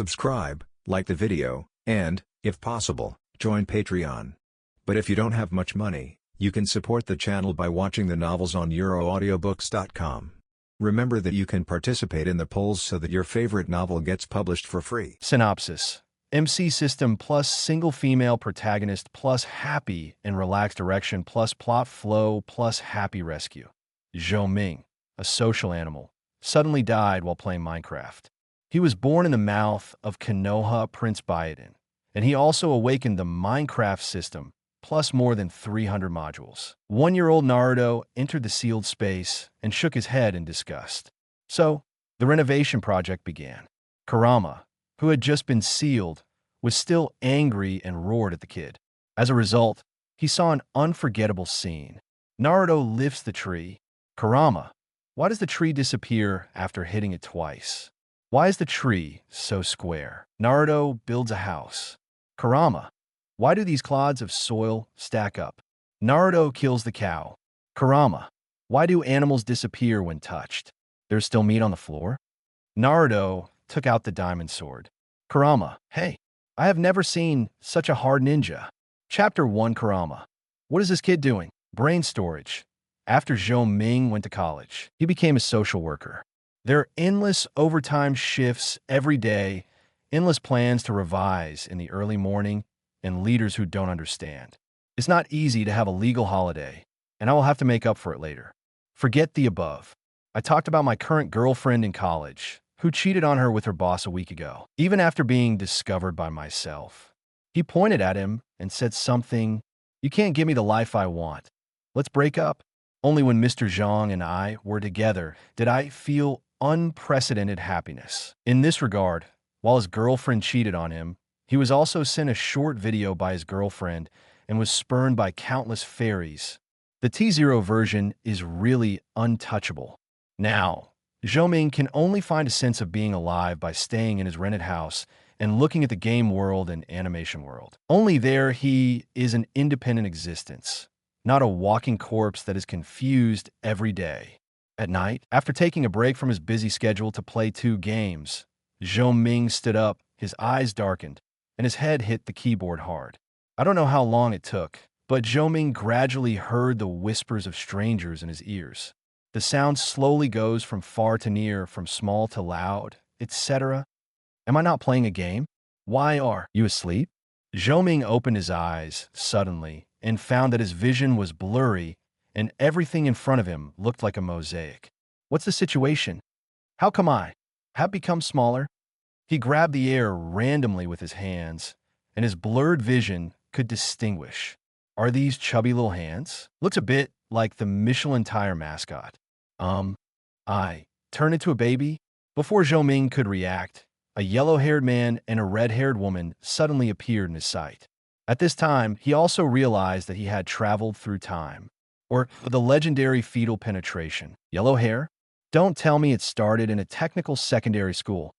subscribe, like the video, and, if possible, join Patreon. But if you don't have much money, you can support the channel by watching the novels on euroaudiobooks.com. Remember that you can participate in the polls so that your favorite novel gets published for free. Synopsis: MC system plus single female protagonist plus happy and relaxed erection plus plot flow plus happy rescue. Zhou Ming, a social animal, suddenly died while playing Minecraft. He was born in the mouth of Konoha Prince Bieten, and he also awakened the Minecraft system, plus more than 300 modules. 1-year-old Naruto entered the sealed space and shook his head in disgust. So, the renovation project began. Kurama, who had just been sealed, was still angry and roared at the kid. As a result, he saw an unforgettable scene. Naruto lifts the tree. Kurama, why does the tree disappear after hitting it twice? Why is the tree so square? Naruto builds a house. Kurama, why do these clods of soil stack up? Naruto kills the cow. Kurama, why do animals disappear when touched? There's still meat on the floor? Naruto took out the diamond sword. Kurama, hey, I have never seen such a hard ninja. Chapter 1. Kurama, what is this kid doing? Brain storage. After Zhou Ming went to college, he became a social worker. There are endless overtime shifts every day, endless plans to revise in the early morning, and leaders who don't understand. It's not easy to have a legal holiday, and I will have to make up for it later. Forget the above. I talked about my current girlfriend in college, who cheated on her with her boss a week ago, even after being discovered by myself. He pointed at him and said something, "You can't give me the life I want. Let's break up." Only when Mr. Zhang and I were together did I feel unprecedented happiness. In this regard, while his girlfriend cheated on him, he was also sent a short video by his girlfriend and was spurned by countless fairies. The T0 version is really untouchable. Now, Zhou Ming can only find a sense of being alive by staying in his rented house and looking at the game world and animation world. Only there he is an independent existence, not a walking corpse that is confused every day. At night, after taking a break from his busy schedule to play 2 games, Zhou Ming stood up, his eyes darkened, and his head hit the keyboard hard. I don't know how long it took, but Zhou Ming gradually heard the whispers of strangers in his ears. The sound slowly goes from far to near, from small to loud, etc. Am I not playing a game? Why are you asleep? Zhou Ming opened his eyes suddenly and found that his vision was blurry and everything in front of him looked like a mosaic. What's the situation? How come I have become smaller? He grabbed the air randomly with his hands, and his blurred vision could distinguish. Are these chubby little hands? Looks a bit like the Michelin tire mascot. I turned into a baby? Before Zhou Ming could react, a yellow-haired man and a red-haired woman suddenly appeared in his sight. At this time, he also realized that he had traveled through time, or the legendary fetal penetration. Yellow hair? Don't tell me it started in a technical secondary school.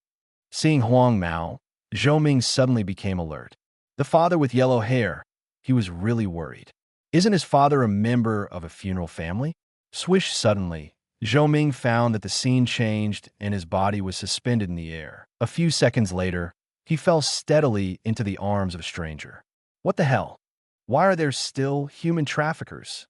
Seeing Huang Mao, Zhou Ming suddenly became alert. The father with yellow hair. He was really worried. Isn't his father a member of a funeral family? Swish suddenly, Zhou Ming found that the scene changed and his body was suspended in the air. A few seconds later, he fell steadily into the arms of a stranger. What the hell? Why are there still human traffickers?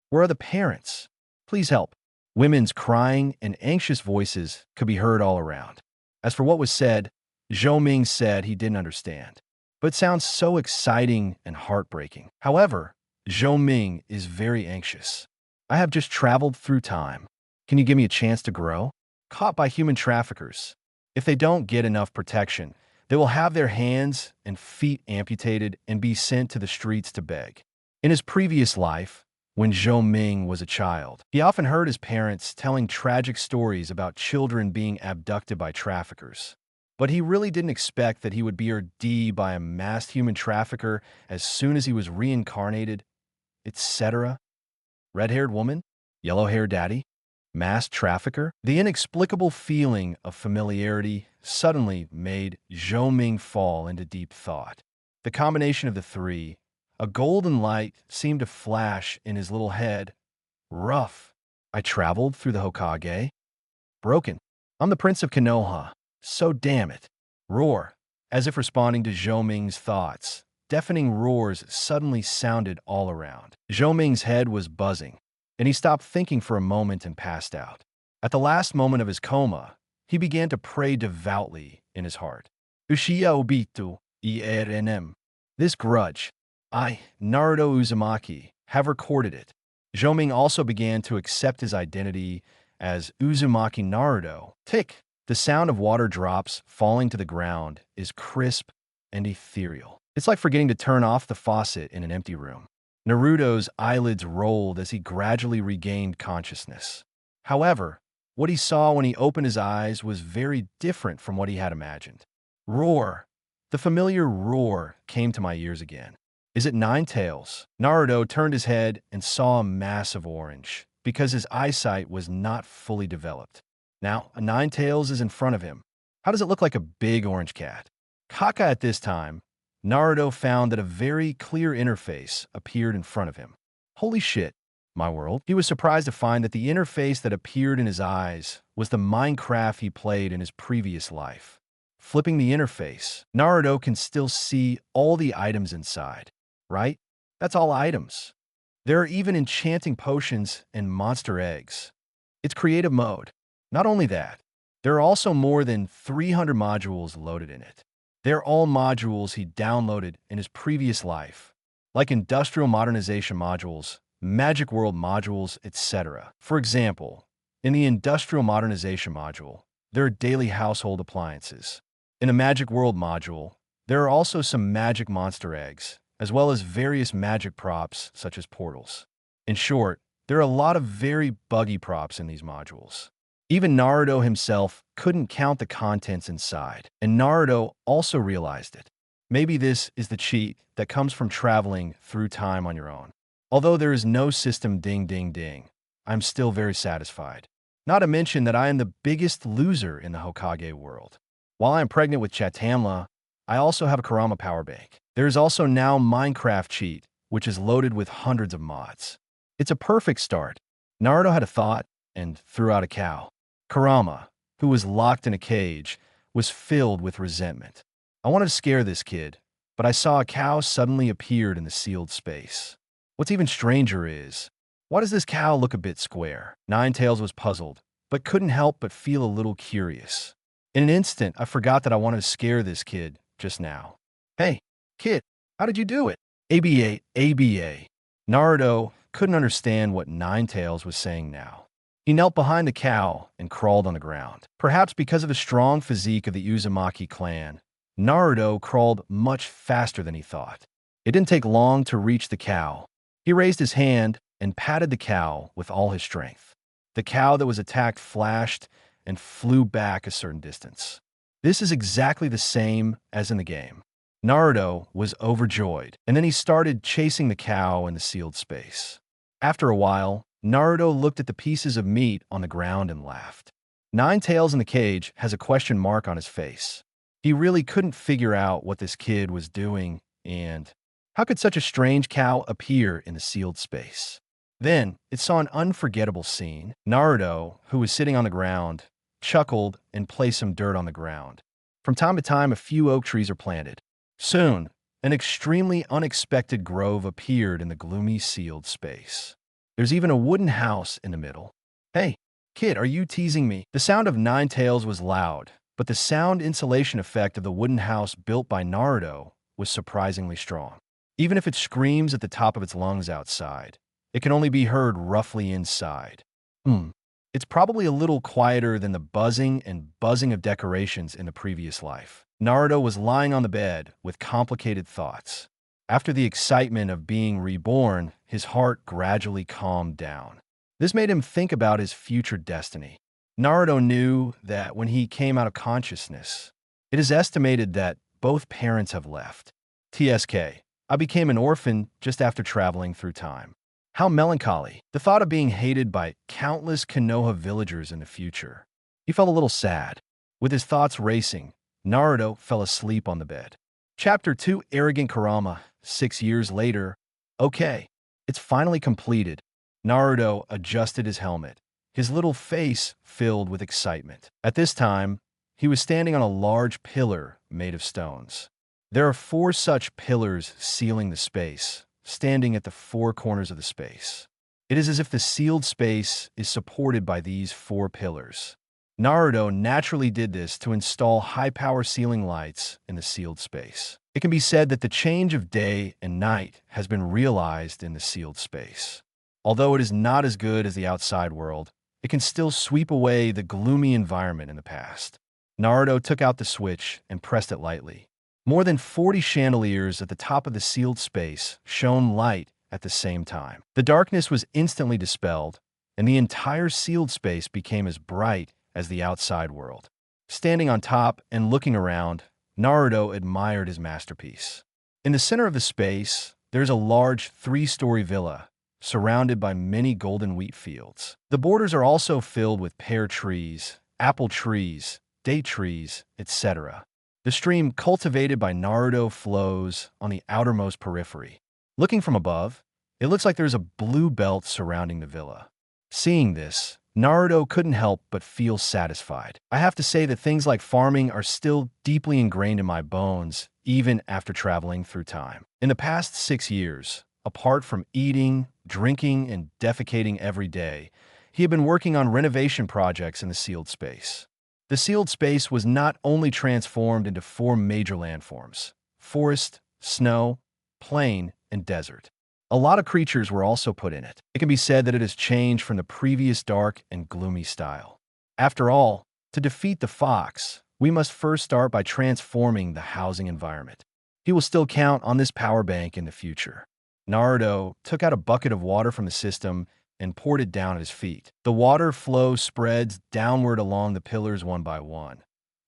Where are the parents? Please help. Women's crying and anxious voices could be heard all around. As for what was said, Zhou Ming said he didn't understand. But it sounds so exciting and heartbreaking. However, Zhou Ming is very anxious. I have just traveled through time. Can you give me a chance to grow? Caught by human traffickers. If they don't get enough protection, they will have their hands and feet amputated and be sent to the streets to beg. In his previous life, when Zhou Ming was a child, he often heard his parents telling tragic stories about children being abducted by traffickers. But he really didn't expect that he would be ordealed by a masked human trafficker as soon as he was reincarnated, etc. Red-haired woman? Yellow-haired daddy? Masked trafficker? The inexplicable feeling of familiarity suddenly made Zhou Ming fall into deep thought. The combination of the three, a golden light seemed to flash in his little head. Rough. I traveled through the Hokage. Broken. I'm the Prince of Konoha. So damn it. Roar. As if responding to Zhou Ming's thoughts, deafening roars suddenly sounded all around. Zhou Ming's head was buzzing, and he stopped thinking for a moment and passed out. At the last moment of his coma, he began to pray devoutly in his heart. Ushiya obitu irnm. This grudge, Naruto Uzumaki, have recorded it. Zhou Ming also began to accept his identity as Uzumaki Naruto. Tick. The sound of water drops falling to the ground is crisp and ethereal. It's like forgetting to turn off the faucet in an empty room. Naruto's eyelids rolled as he gradually regained consciousness. However, what he saw when he opened his eyes was very different from what he had imagined. Roar. The familiar roar came to my ears again. Is it Nine Tails? Naruto turned his head and saw a mass of orange, because his eyesight was not fully developed. Now, a Nine Tails is in front of him. How does it look like a big orange cat? Kaka at this time, Naruto found that a very clear interface appeared in front of him. Holy shit, my world. He was surprised to find that the interface that appeared in his eyes was the Minecraft he played in his previous life. Flipping the interface, Naruto can still see all the items inside, right? That's all items. There are even enchanting potions and monster eggs. It's creative mode. Not only that, there are also more than 300 modules loaded in it. They're all modules he downloaded in his previous life, like industrial modernization modules, magic world modules, etc. For example, in the industrial modernization module, there are daily household appliances. In a magic world module, there are also some magic monster eggs, as well as various magic props such as portals. In short, there are a lot of very buggy props in these modules. Even Naruto himself couldn't count the contents inside, and Naruto also realized it. Maybe this is the cheat that comes from traveling through time on your own. Although there is no system ding ding ding, I'm still very satisfied. Not to mention that I am the biggest loser in the Hokage world. While I am pregnant with Chatamla, I also have a Kurama power bank. There is also now Minecraft cheat, which is loaded with hundreds of mods. It's a perfect start. Naruto had a thought and threw out a cow. Kurama, who was locked in a cage, was filled with resentment. I wanted to scare this kid, but I saw a cow suddenly appeared in the sealed space. What's even stranger is, why does this cow look a bit square? Nine Tails was puzzled, but couldn't help but feel a little curious. In an instant, I forgot that I wanted to scare this kid just now. Hey, kid, how did you do it? ABA, ABA. Naruto couldn't understand what Nine Tails was saying now. He knelt behind the cow and crawled on the ground. Perhaps because of the strong physique of the Uzumaki clan, Naruto crawled much faster than he thought. It didn't take long to reach the cow. He raised his hand and patted the cow with all his strength. The cow that was attacked flashed and flew back a certain distance. This is exactly the same as in the game. Naruto was overjoyed, and then he started chasing the cow in the sealed space. After a while, Naruto looked at the pieces of meat on the ground and laughed. Nine Tails in the cage has a question mark on his face. He really couldn't figure out what this kid was doing, and how could such a strange cow appear in the sealed space? Then, it saw an unforgettable scene. Naruto, who was sitting on the ground, chuckled and placed some dirt on the ground. From time to time, a few oak trees are planted. Soon, an extremely unexpected grove appeared in the gloomy sealed space. There's even a wooden house in the middle. Hey, kid, are you teasing me? The sound of Nine Tails was loud, but the sound insulation effect of the wooden house built by Naruto was surprisingly strong. Even if it screams at the top of its lungs outside, it can only be heard roughly inside. It's probably a little quieter than the buzzing and buzzing of decorations in the previous life. Naruto was lying on the bed with complicated thoughts. After the excitement of being reborn, his heart gradually calmed down. This made him think about his future destiny. Naruto knew that when he came out of consciousness, it is estimated that both parents have left. TSK, I became an orphan just after traveling through time. How melancholy. The thought of being hated by countless Konoha villagers in the future. He felt a little sad. With his thoughts racing, Naruto fell asleep on the bed. Chapter 2, Arrogant Kurama. 6 years later. Okay, it's finally completed. Naruto adjusted his helmet, his little face filled with excitement. At this time, he was standing on a large pillar made of stones. There are 4 such pillars sealing the space, standing at the 4 corners of the space. It is as if the sealed space is supported by these 4 pillars. Naruto naturally did this to install high-power ceiling lights in the sealed space. It can be said that the change of day and night has been realized in the sealed space. Although it is not as good as the outside world, it can still sweep away the gloomy environment in the past. Naruto took out the switch and pressed it lightly. More than 40 chandeliers at the top of the sealed space shone light at the same time. The darkness was instantly dispelled, and the entire sealed space became as bright as the outside world. Standing on top and looking around, Naruto admired his masterpiece. In the center of the space, there's a large 3-story villa, surrounded by many golden wheat fields. The borders are also filled with pear trees, apple trees, date trees, etc. The stream cultivated by Naruto flows on the outermost periphery. Looking from above, it looks like there's a blue belt surrounding the villa. Seeing this, Naruto couldn't help but feel satisfied. I have to say that things like farming are still deeply ingrained in my bones, even after traveling through time. In the past 6 years, apart from eating, drinking, and defecating every day, he had been working on renovation projects in the sealed space. The sealed space was not only transformed into 4 major landforms: forest, snow, plain, and desert. A lot of creatures were also put in it. It can be said that it has changed from the previous dark and gloomy style. After all, to defeat the fox, we must first start by transforming the housing environment. He will still count on this power bank in the future. Naruto took out a bucket of water from the system and poured it down at his feet. The water flow spreads downward along the pillars one by one,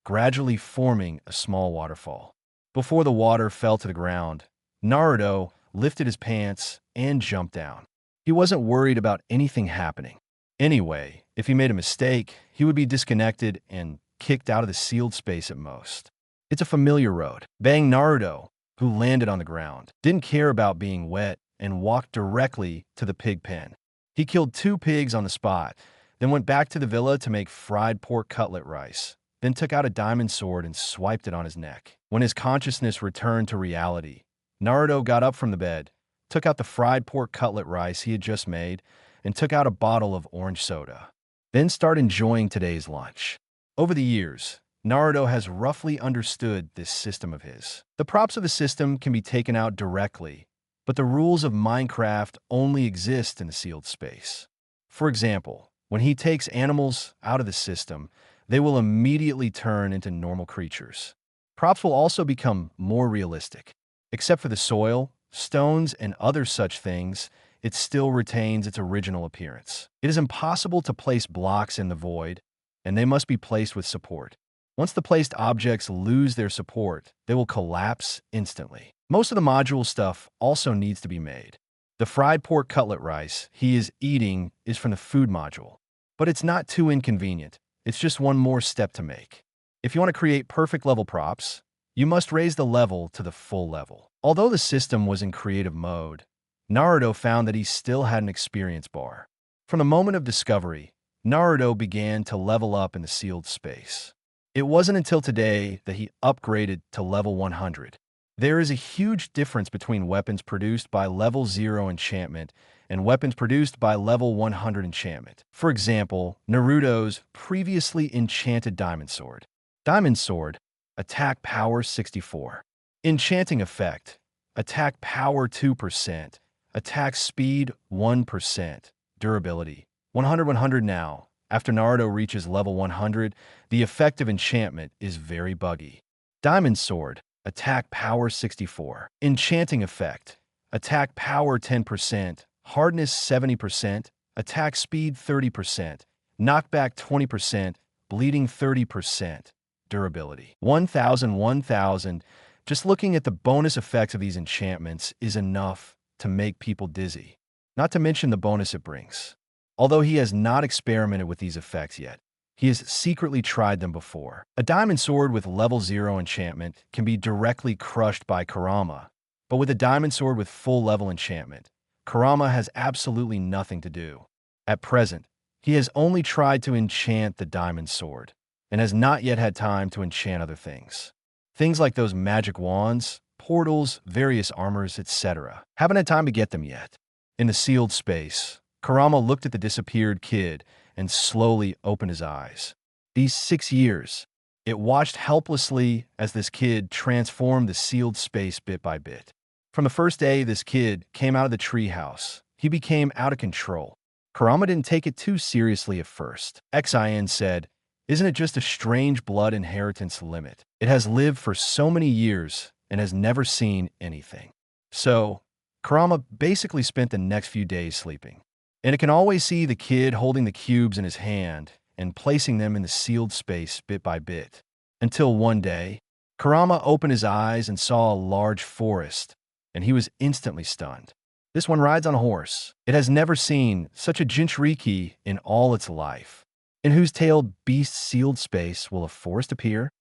gradually forming a small waterfall. Before the water fell to the ground, Naruto lifted his pants and jumped down. He wasn't worried about anything happening. Anyway, if he made a mistake, he would be disconnected and kicked out of the sealed space at most. It's a familiar road. Bang Naruto, who landed on the ground, didn't care about being wet and walked directly to the pig pen. He killed 2 pigs on the spot, then went back to the villa to make fried pork cutlet rice, then took out a diamond sword and swiped it on his neck. When his consciousness returned to reality, Naruto got up from the bed, took out the fried pork cutlet rice he had just made, and took out a bottle of orange soda. Then started enjoying today's lunch. Over the years, Naruto has roughly understood this system of his. The props of the system can be taken out directly, but the rules of Minecraft only exist in the sealed space. For example, when he takes animals out of the system, they will immediately turn into normal creatures. Props will also become more realistic. Except for the soil, stones, and other such things, it still retains its original appearance. It is impossible to place blocks in the void, and they must be placed with support. Once the placed objects lose their support, they will collapse instantly. Most of the module stuff also needs to be made. The fried pork cutlet rice he is eating is from the food module, but it's not too inconvenient. It's just one more step to make. If you want to create perfect level props, you must raise the level to the full level. Although the system was in creative mode, Naruto found that he still had an experience bar. From the moment of discovery, Naruto began to level up in the sealed space. It wasn't until today that he upgraded to level 100. There is a huge difference between weapons produced by level 0 enchantment and weapons produced by level 100 enchantment. For example, Naruto's previously enchanted diamond sword. Diamond sword, attack power 64. Enchanting effect, attack power 2%, attack speed 1%, durability 100 now. After Naruto reaches level 100, the effect of enchantment is very buggy. Diamond sword, attack power 64. Enchanting effect, attack power 10%, hardness 70%, attack speed 30%, knockback 20%, bleeding 30%. Durability 1000. Just looking at the bonus effects of these enchantments is enough to make people dizzy, not to mention the bonus it brings. Although he has not experimented with these effects yet, he has secretly tried them before. A diamond sword with level 0 enchantment can be directly crushed by Kurama, but with a diamond sword with full level enchantment, Kurama has absolutely nothing to do. At present, he has only tried to enchant the diamond sword, and has not yet had time to enchant other things. Things like those magic wands, portals, various armors, etc. Haven't had time to get them yet. In the sealed space, Kurama looked at the disappeared kid and slowly opened his eyes. These 6 years, it watched helplessly as this kid transformed the sealed space bit by bit. From the first day this kid came out of the treehouse, he became out of control. Kurama didn't take it too seriously at first. Xin said, "Isn't it just a strange blood inheritance limit? It has lived for so many years and has never seen anything." So, Kurama basically spent the next few days sleeping. And it can always see the kid holding the cubes in his hand and placing them in the sealed space bit by bit. Until one day, Kurama opened his eyes and saw a large forest, and he was instantly stunned. This one rides on a horse. It has never seen such a Jinchuriki in all its life. In whose tailed beast's sealed space will a forest appear?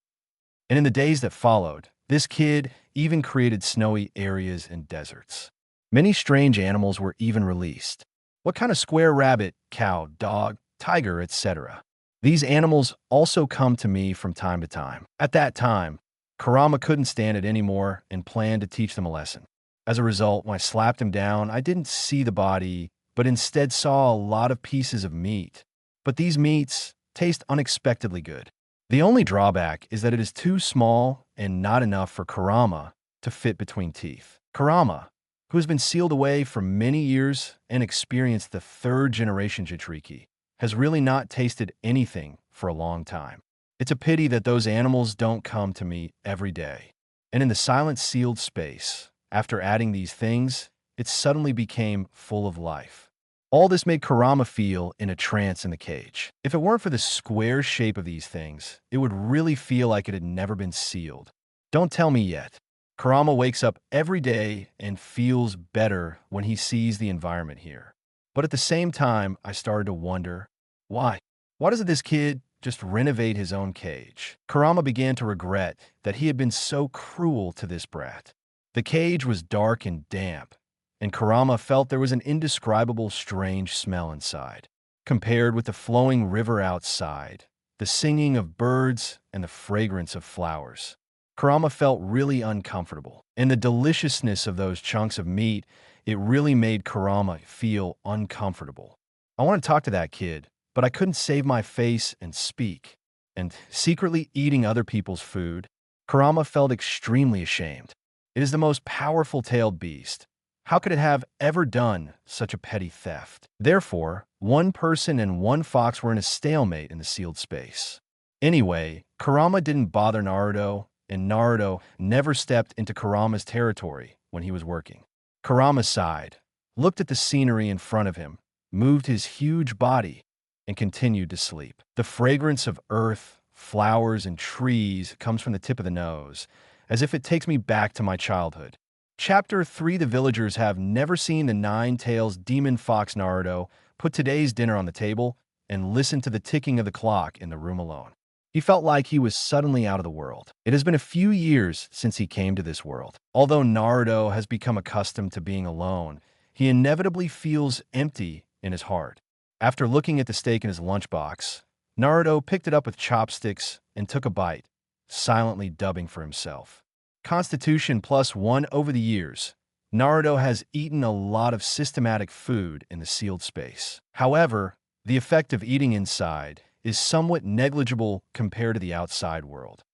And in the days that followed, this kid even created snowy areas and deserts. Many strange animals were even released. What kind of square rabbit, cow, dog, tiger, etc. These animals also come to me from time to time. At that time, Kurama couldn't stand it anymore and planned to teach them a lesson. As a result, when I slapped him down, I didn't see the body, but instead saw a lot of pieces of meat. But these meats taste unexpectedly good. The only drawback is that it is too small and not enough for Kurama to fit between teeth. Kurama, who has been sealed away for many years and experienced the 3rd generation Jinchuriki, has really not tasted anything for a long time. It's a pity that those animals don't come to me every day. And in the silent sealed space, after adding these things, it suddenly became full of life. All this made Kurama feel in a trance in the cage. If it weren't for the square shape of these things, it would really feel like it had never been sealed. Don't tell me yet. Kurama wakes up every day and feels better when he sees the environment here. But at the same time, I started to wonder, why? Why doesn't this kid just renovate his own cage? Kurama began to regret that he had been so cruel to this brat. The cage was dark and damp, and Kurama felt there was an indescribable strange smell inside. Compared with the flowing river outside, the singing of birds, and the fragrance of flowers, Kurama felt really uncomfortable. And the deliciousness of those chunks of meat, it really made Kurama feel uncomfortable. I want to talk to that kid, but I couldn't save my face and speak. And secretly eating other people's food, Kurama felt extremely ashamed. It is the most powerful tailed beast. How could it have ever done such a petty theft? Therefore, one person and one fox were in a stalemate in the sealed space. Anyway, Kurama didn't bother Naruto, and Naruto never stepped into Kurama's territory when he was working. Kurama sighed, looked at the scenery in front of him, moved his huge body, and continued to sleep. The fragrance of earth, flowers, and trees comes from the tip of the nose, as if it takes me back to my childhood. Chapter 3. The villagers have never seen the 9 tails demon fox. Naruto put today's dinner on the table and listened to the ticking of the clock in the room alone. He felt like he was suddenly out of the world. It has been a few years since he came to this world. Although Naruto has become accustomed to being alone, he inevitably feels empty in his heart. After looking at the steak in his lunchbox, Naruto picked it up with chopsticks and took a bite, silently dubbing for himself. Constitution +1. Over the years, Naruto has eaten a lot of systematic food in the sealed space. However, the effect of eating inside is somewhat negligible compared to the outside world.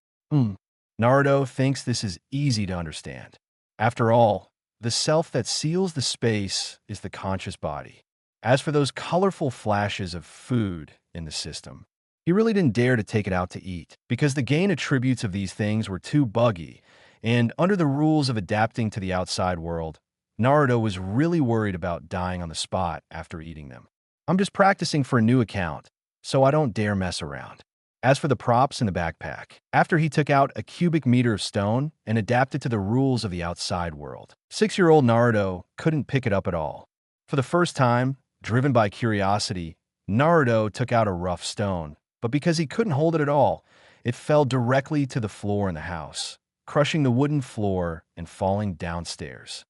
Naruto thinks this is easy to understand. After all, the self that seals the space is the conscious body. As for those colorful flashes of food in the system, he really didn't dare to take it out to eat, because the gain attributes of these things were too buggy, and under the rules of adapting to the outside world, Naruto was really worried about dying on the spot after eating them. I'm just practicing for a new account, so I don't dare mess around. As for the props in the backpack, after he took out a cubic meter of stone and adapted to the rules of the outside world, 6-year-old Naruto couldn't pick it up at all. For the first time, driven by curiosity, Naruto took out a rough stone, but because he couldn't hold it at all, it fell directly to the floor in the house, crushing the wooden floor and falling downstairs.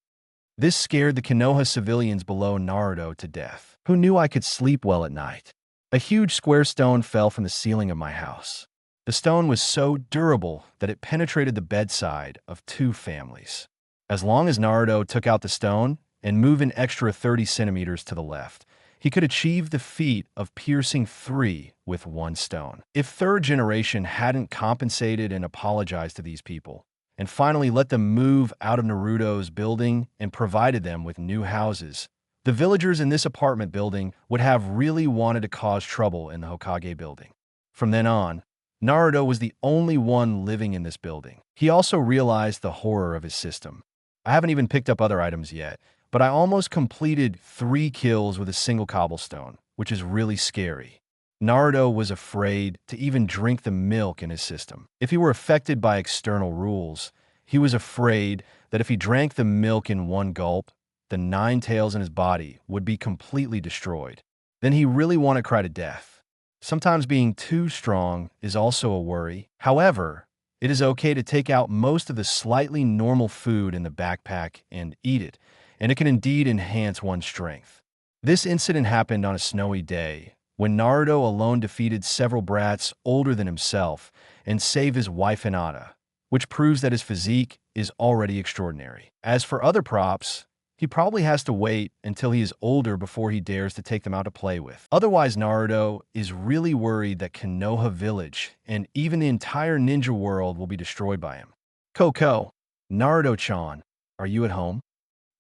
This scared the Konoha civilians below Naruto to death. Who knew I could sleep well at night? A huge square stone fell from the ceiling of my house. The stone was so durable that it penetrated the bedside of 2 families. As long as Naruto took out the stone and moved an extra 30 centimeters to the left, he could achieve the feat of piercing 3 with 1 stone. If third generation hadn't compensated and apologized to these people, and finally let them move out of Naruto's building and provided them with new houses, the villagers in this apartment building would have really wanted to cause trouble in the Hokage building. From then on, Naruto was the only one living in this building. He also realized the horror of his system. I haven't even picked up other items yet, but I almost completed 3 kills with a single cobblestone, which is really scary. Naruto was afraid to even drink the milk in his system. If he were affected by external rules, he was afraid that if he drank the milk in 1 gulp, the 9 tails in his body would be completely destroyed. Then he really wanted to cry to death. Sometimes being too strong is also a worry. However, it is okay to take out most of the slightly normal food in the backpack and eat it, and it can indeed enhance one's strength. This incident happened on a snowy day, when Naruto alone defeated several brats older than himself and saved his wife Hinata, which proves that his physique is already extraordinary. As for other props, he probably has to wait until he is older before he dares to take them out to play with. Otherwise, Naruto is really worried that Konoha Village and even the entire ninja world will be destroyed by him. Koko, Naruto-chan, are you at home?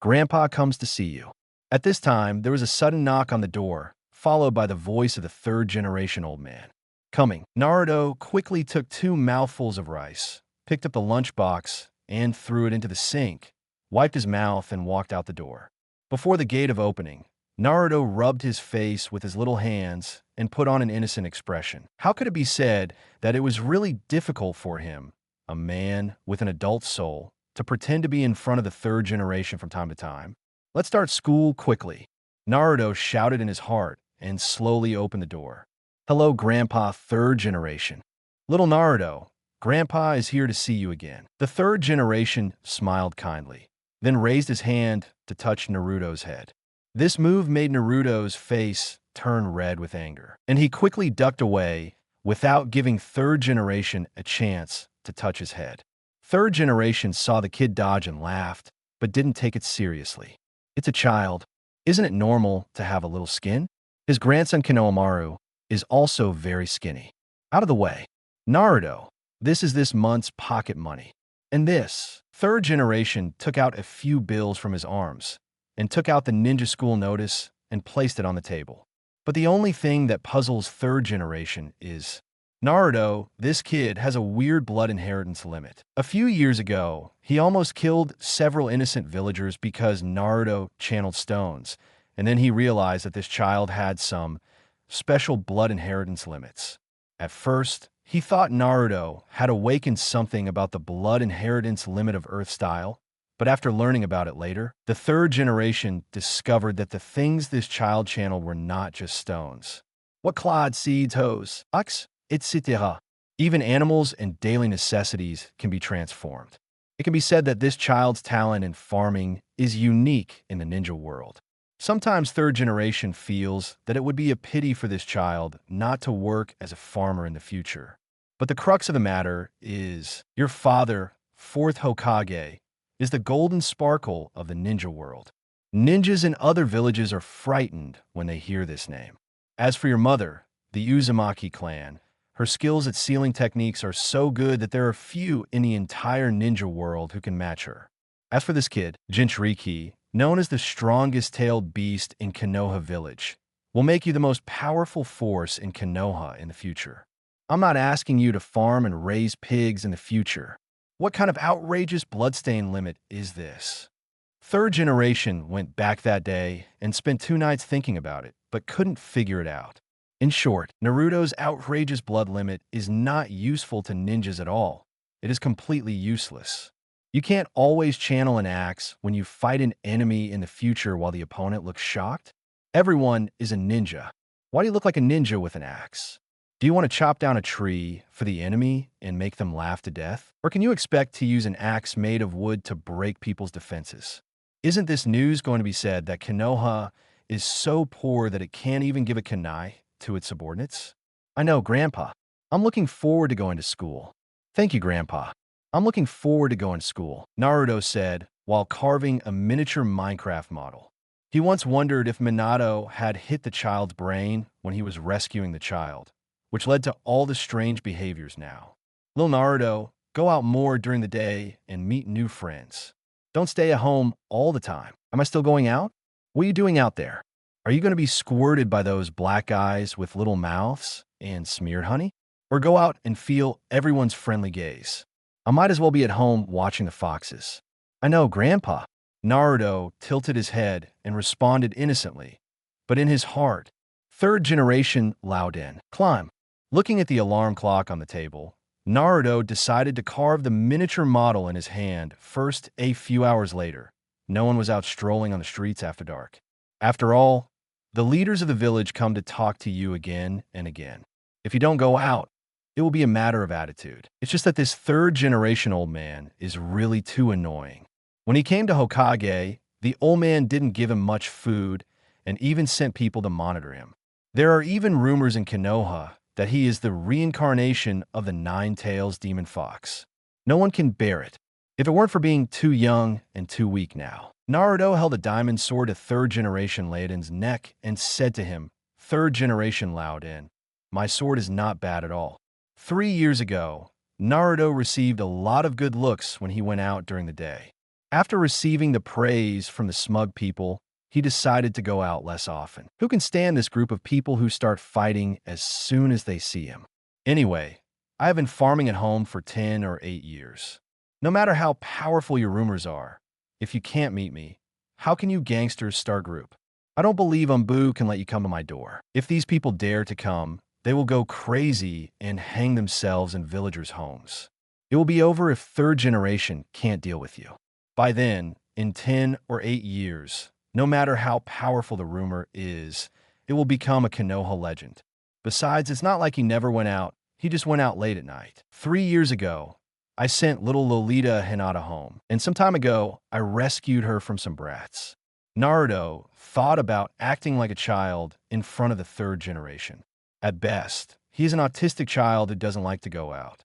Grandpa comes to see you. At this time, there was a sudden knock on the door, followed by the voice of the 3rd generation old man. Coming, Naruto quickly took 2 mouthfuls of rice, picked up the lunchbox, and threw it into the sink, wiped his mouth, and walked out the door. Before the gate of opening, Naruto rubbed his face with his little hands and put on an innocent expression. How could it be said that it was really difficult for him, a man with an adult soul, to pretend to be in front of the 3rd generation from time to time? Let's start school quickly, Naruto shouted in his heart and slowly opened the door. Hello, Grandpa 3rd generation. Little Naruto, Grandpa is here to see you again. The 3rd generation smiled kindly, then raised his hand to touch Naruto's head. This move made Naruto's face turn red with anger, and he quickly ducked away without giving 3rd generation a chance to touch his head. 3rd generation saw the kid dodge and laughed, but didn't take it seriously. It's a child. Isn't it normal to have a little skin? His grandson Konohamaru is also very skinny. Out of the way. Naruto, this is this month's pocket money. And this, 3rd generation took out a few bills from his arms and took out the ninja school notice and placed it on the table. But the only thing that puzzles 3rd generation is, Naruto, this kid has a weird blood inheritance limit. A few years ago, he almost killed several innocent villagers because Naruto channeled stones, and then he realized that this child had some special blood inheritance limits. At first, he thought Naruto had awakened something about the blood inheritance limit of Earth style, but after learning about it later, the 3rd generation discovered that the things this child channeled were not just stones. What clods, seeds, hose, ox, etc. Even animals and daily necessities can be transformed. It can be said that this child's talent in farming is unique in the ninja world. Sometimes 3rd generation feels that it would be a pity for this child not to work as a farmer in the future. But the crux of the matter is, your father, 4th Hokage, is the golden sparkle of the ninja world. Ninjas in other villages are frightened when they hear this name. As for your mother, the Uzumaki clan, her skills at sealing techniques are so good that there are few in the entire ninja world who can match her. As for this kid, Jinchuriki, known as the strongest-tailed beast in Konoha Village, will make you the most powerful force in Konoha in the future. I'm not asking you to farm and raise pigs in the future. What kind of outrageous bloodstain limit is this? 3rd generation went back that day and spent 2 nights thinking about it, but couldn't figure it out. In short, Naruto's outrageous blood limit is not useful to ninjas at all. It is completely useless. You can't always channel an axe when you fight an enemy in the future while the opponent looks shocked. Everyone is a ninja. Why do you look like a ninja with an axe? Do you want to chop down a tree for the enemy and make them laugh to death? Or can you expect to use an axe made of wood to break people's defenses? Isn't this news going to be said that Konoha is so poor that it can't even give a kunai to its subordinates? I know, Grandpa. I'm looking forward to going to school. Thank you, Grandpa. I'm looking forward to going to school, Naruto said while carving a miniature Minecraft model. He once wondered if Minato had hit the child's brain when he was rescuing the child, which led to all the strange behaviors now. Lil Naruto, go out more during the day and meet new friends. Don't stay at home all the time. Am I still going out? What are you doing out there? Are you going to be squirted by those black guys with little mouths and smeared honey? Or go out and feel everyone's friendly gaze? I might as well be at home watching the foxes. I know, Grandpa. Naruto tilted his head and responded innocently, but in his heart, third generation Louden. Climb. Looking at the alarm clock on the table, Naruto decided to carve the miniature model in his hand first a few hours later. No one was out strolling on the streets after dark. After all, the leaders of the village come to talk to you again and again. If you don't go out, it will be a matter of attitude. It's just that this third generation old man is really too annoying. When he came to Hokage, the old man didn't give him much food and even sent people to monitor him. There are even rumors in Konoha that he is the reincarnation of the Nine-Tails demon fox. No one can bear it. If it weren't for being too young and too weak now. Naruto held a diamond sword to third generation Lauden's neck and said to him, "Third generation Louden, my sword is not bad at all." 3 years ago, Naruto received a lot of good looks when he went out during the day. After receiving the praise from the smug people, he decided to go out less often. Who can stand this group of people who start fighting as soon as they see him? Anyway, I have been farming at home for 10 or 8 years. No matter how powerful your rumors are, if you can't meet me, how can you gangsters start a group? I don't believe Umbu can let you come to my door. If these people dare to come, they will go crazy and hang themselves in villagers' homes. It will be over if third generation can't deal with you. By then, in 10 or 8 years, no matter how powerful the rumor is, it will become a Konoha legend. Besides, it's not like he never went out, he just went out late at night. 3 years ago, I sent little Lolita Hinata home, and some time ago, I rescued her from some brats. Naruto thought about acting like a child in front of the third generation. At best, he is an autistic child who doesn't like to go out.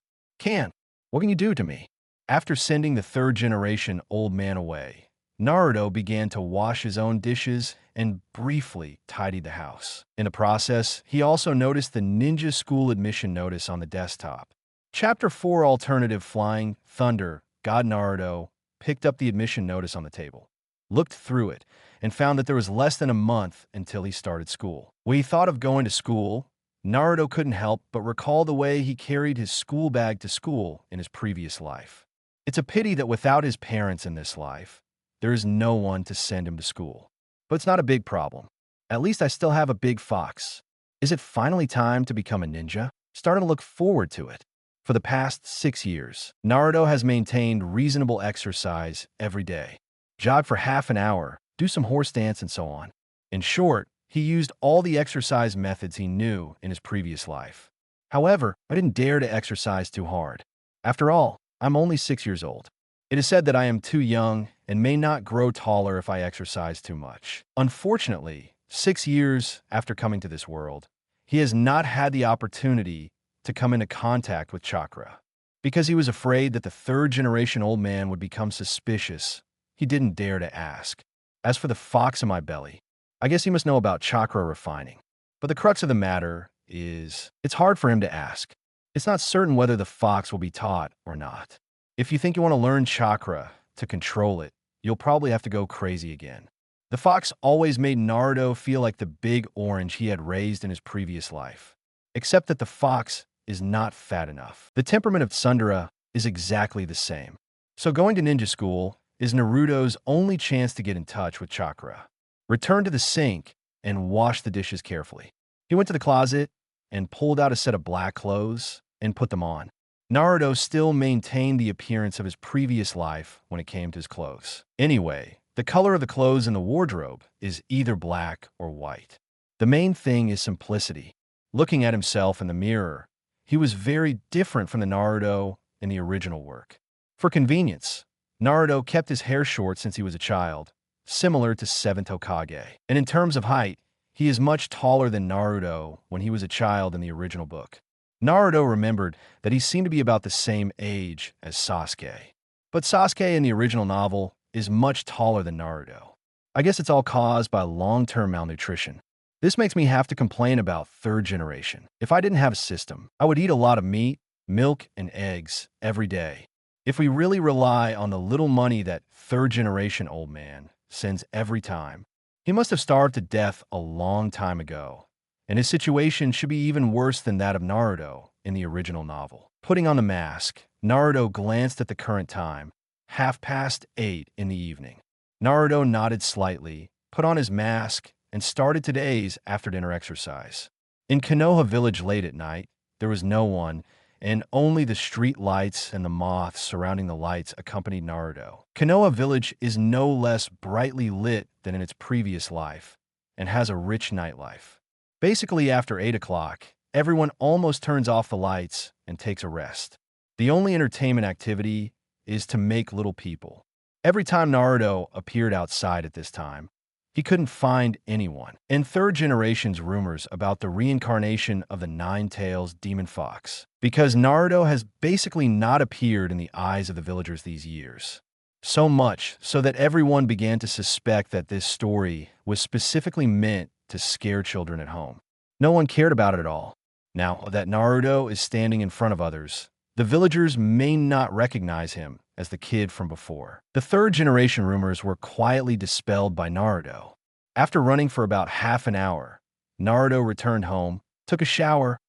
What can you do to me? After sending the third generation old man away, Naruto began to wash his own dishes and briefly tidied the house. In the process, he also noticed the ninja school admission notice on the desktop. Chapter 4 Alternative Flying Thunder God Naruto picked up the admission notice on the table, looked through it, and found that there was less than a month until he started school. When he thought of going to school, Naruto couldn't help but recall the way he carried his school bag to school in his previous life. It's a pity that without his parents in this life, there is no one to send him to school. But it's not a big problem. At least I still have a big fox. Is it finally time to become a ninja? Starting to look forward to it. For the past 6 years, Naruto has maintained reasonable exercise every day. Jog for half an hour, do some horse dance, and so on. In short, he used all the exercise methods he knew in his previous life. However, I didn't dare to exercise too hard. After all, I'm only 6 years old. It is said that I am too young and may not grow taller if I exercise too much. Unfortunately, 6 years after coming to this world, he has not had the opportunity to come into contact with chakra. Because he was afraid that the third generation old man would become suspicious, he didn't dare to ask. As for the fox in my belly, I guess he must know about chakra refining. But the crux of the matter is, it's hard for him to ask. It's not certain whether the fox will be taught or not. If you think you want to learn chakra to control it, you'll probably have to go crazy again. The fox always made Naruto feel like the big orange he had raised in his previous life. Except that the fox is not fat enough. The temperament of Tsundere is exactly the same. So going to ninja school is Naruto's only chance to get in touch with chakra. Return to the sink and wash the dishes carefully. He went to the closet and pulled out a set of black clothes and put them on. Naruto still maintained the appearance of his previous life when it came to his clothes. Anyway, the color of the clothes in the wardrobe is either black or white. The main thing is simplicity. Looking at himself in the mirror, he was very different from the Naruto in the original work. For convenience, Naruto kept his hair short since he was a child, similar to 7th Hokage. And in terms of height, he is much taller than Naruto when he was a child in the original book. Naruto remembered that he seemed to be about the same age as Sasuke. But Sasuke in the original novel is much taller than Naruto. I guess it's all caused by long-term malnutrition. This makes me have to complain about third generation. If I didn't have a system, I would eat a lot of meat, milk, and eggs every day. If we really rely on the little money that third generation old man sends every time, he must have starved to death a long time ago. And his situation should be even worse than that of Naruto in the original novel. Putting on the mask, Naruto glanced at the current time, 8:30 in the evening. Naruto nodded slightly, put on his mask, and started today's after-dinner exercise. In Konoha village late at night, there was no one, and only the street lights and the moths surrounding the lights accompanied Naruto. Konoha village is no less brightly lit than in its previous life, and has a rich nightlife. Basically, after 8 o'clock, everyone almost turns off the lights and takes a rest. The only entertainment activity is to make little people. Every time Naruto appeared outside at this time, he couldn't find anyone. And third generation's rumors about the reincarnation of the Nine-Tails demon fox, because Naruto has basically not appeared in the eyes of the villagers these years. So much so that everyone began to suspect that this story was specifically meant to scare children at home. No one cared about it at all. Now that Naruto is standing in front of others, the villagers may not recognize him as the kid from before. The third generation rumors were quietly dispelled by Naruto. After running for about half an hour, Naruto returned home, took a shower,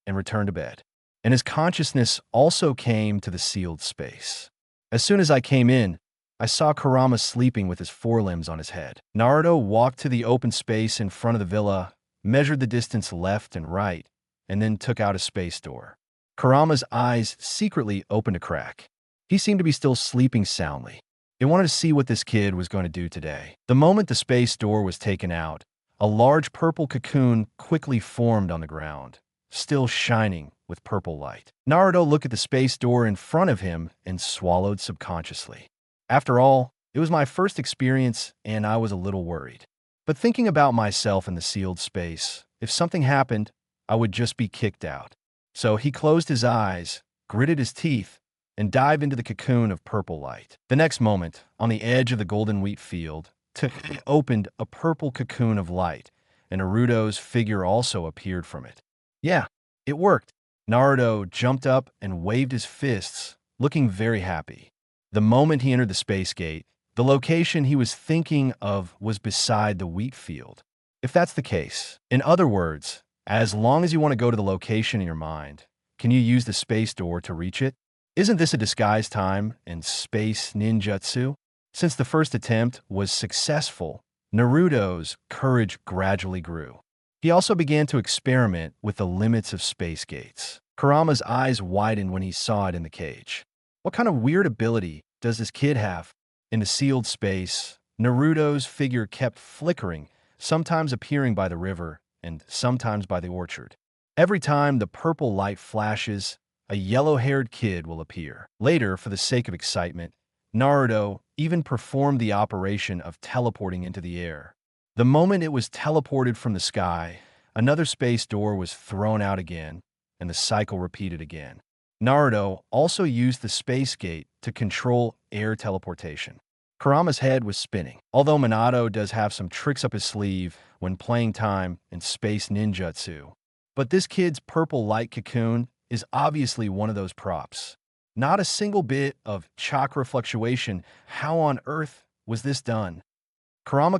and returned to bed. And his consciousness also came to the sealed space. As soon as I came in, I saw Kurama sleeping with his forelimbs on his head. Naruto walked to the open space in front of the villa, measured the distance left and right, and then took out a space door. Kurama's eyes secretly opened a crack. He seemed to be still sleeping soundly. He wanted to see what this kid was going to do today. The moment the space door was taken out, a large purple cocoon quickly formed on the ground, still shining with purple light. Naruto looked at the space door in front of him and swallowed subconsciously. After all, it was my first experience and I was a little worried. But thinking about myself in the sealed space, if something happened, I would just be kicked out. So he closed his eyes, gritted his teeth, and dived into the cocoon of purple light. The next moment, on the edge of the golden wheat field, opened a purple cocoon of light, and Naruto's figure also appeared from it. Yeah, it worked. Naruto jumped up and waved his fists, looking very happy. The moment he entered the space gate, the location he was thinking of was beside the wheat field. If that's the case, in other words, as long as you want to go to the location in your mind, can you use the space door to reach it? Isn't this a disguise time and space ninjutsu? Since the first attempt was successful, Naruto's courage gradually grew. He also began to experiment with the limits of space gates. Kurama's eyes widened when he saw it in the cage. What kind of weird ability does this kid have? In the sealed space, Naruto's figure kept flickering, sometimes appearing by the river and sometimes by the orchard. Every time the purple light flashes, a yellow-haired kid will appear. Later, for the sake of excitement, Naruto even performed the operation of teleporting into the air. The moment it was teleported from the sky, another space door was thrown out again, and the cycle repeated again. Naruto also used the space gate to control air teleportation. Kurama's head was spinning. Although Minato does have some tricks up his sleeve when playing time in space ninjutsu, but this kid's purple light cocoon is obviously one of those props. Not a single bit of chakra fluctuation. How on earth was this done? Kurama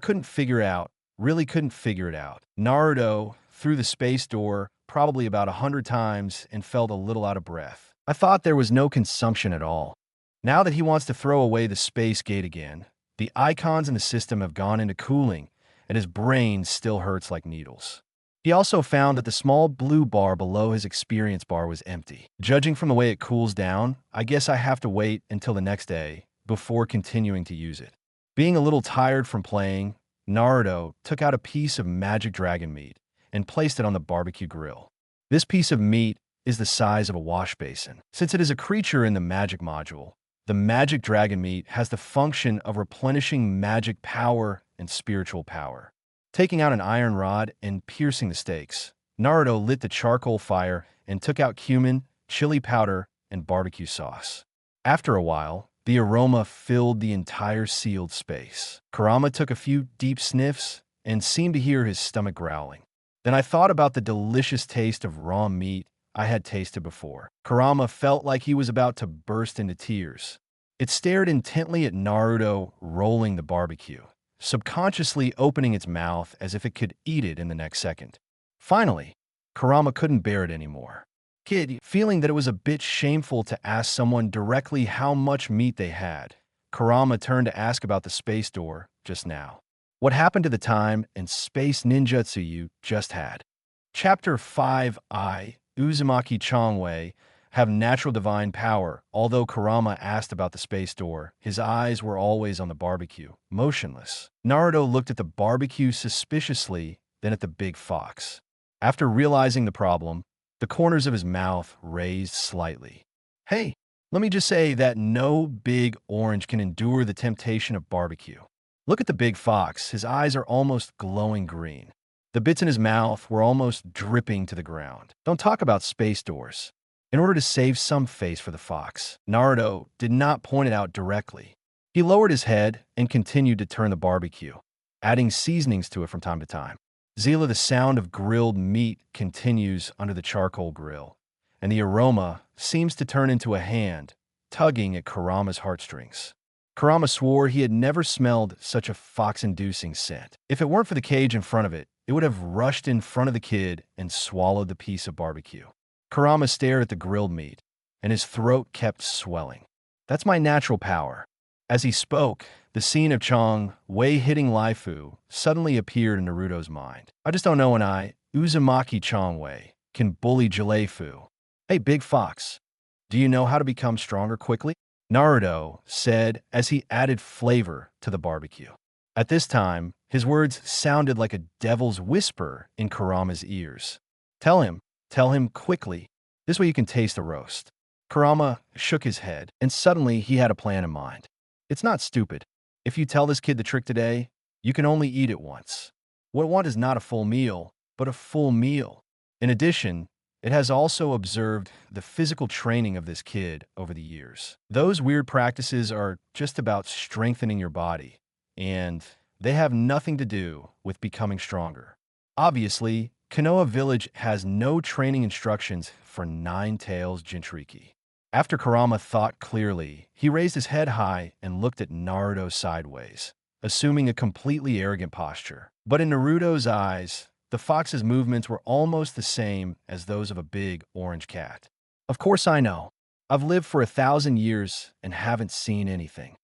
really couldn't figure it out. Naruto threw the space door probably about 100 times and felt a little out of breath. I thought there was no consumption at all. Now that he wants to throw away the space gate again, the icons in the system have gone into cooling, and his brain still hurts like needles. He also found that the small blue bar below his experience bar was empty. Judging from the way it cools down, I guess I have to wait until the next day before continuing to use it. Being a little tired from playing, Naruto took out a piece of magic dragon meat and placed it on the barbecue grill. This piece of meat is the size of a wash basin. Since it is a creature in the magic module, the magic dragon meat has the function of replenishing magic power and spiritual power. Taking out an iron rod and piercing the stakes, Naruto lit the charcoal fire and took out cumin, chili powder, and barbecue sauce. After a while, the aroma filled the entire sealed space. Kurama took a few deep sniffs and seemed to hear his stomach growling. Then I thought about the delicious taste of raw meat I had tasted before. Kurama felt like he was about to burst into tears. It stared intently at Naruto rolling the barbecue, subconsciously opening its mouth as if it could eat it in the next second. Finally, Kurama couldn't bear it anymore. Feeling that it was a bit shameful to ask someone directly how much meat they had, Kurama turned to ask about the space door just now. What happened to the time and space ninjutsu you just had? Chapter 5I, Uzumaki Changwei, have natural divine power. Although Kurama asked about the space door, his eyes were always on the barbecue, motionless. Naruto looked at the barbecue suspiciously, then at the big fox. After realizing the problem, the corners of his mouth raised slightly. Hey, let me just say that no big orange can endure the temptation of barbecue. Look at the big fox. His eyes are almost glowing green. The bits in his mouth were almost dripping to the ground. Don't talk about space doors. In order to save some face for the fox, Naruto did not point it out directly. He lowered his head and continued to turn the barbecue, adding seasonings to it from time to time. Zila, the sound of grilled meat continues under the charcoal grill, and the aroma seems to turn into a hand, tugging at Kurama's heartstrings. Kurama swore he had never smelled such a fox-inducing scent. If it weren't for the cage in front of it, it would have rushed in front of the kid and swallowed the piece of barbecue. Kurama stared at the grilled meat, and his throat kept swelling. That's my natural power. As he spoke, the scene of Chang Wei hitting Laifu suddenly appeared in Naruto's mind. I just don't know when Uzumaki Chang Wei, can bully Jalefu. Hey, big fox, do you know how to become stronger quickly? Naruto said as he added flavor to the barbecue. At this time, his words sounded like a devil's whisper in Kurama's ears. Tell him quickly. This way you can taste the roast. Kurama shook his head, and suddenly he had a plan in mind. It's not stupid. If you tell this kid the trick today, you can only eat it once. What I want is not a full meal, but a full meal. In addition, it has also observed the physical training of this kid over the years. Those weird practices are just about strengthening your body, and they have nothing to do with becoming stronger. Obviously, Konoha Village has no training instructions for Nine Tails Jinchuriki. After Kurama thought clearly, he raised his head high and looked at Naruto sideways, assuming a completely arrogant posture. But in Naruto's eyes, the fox's movements were almost the same as those of a big orange cat. Of course I know. I've lived for 1,000 years and haven't seen anything.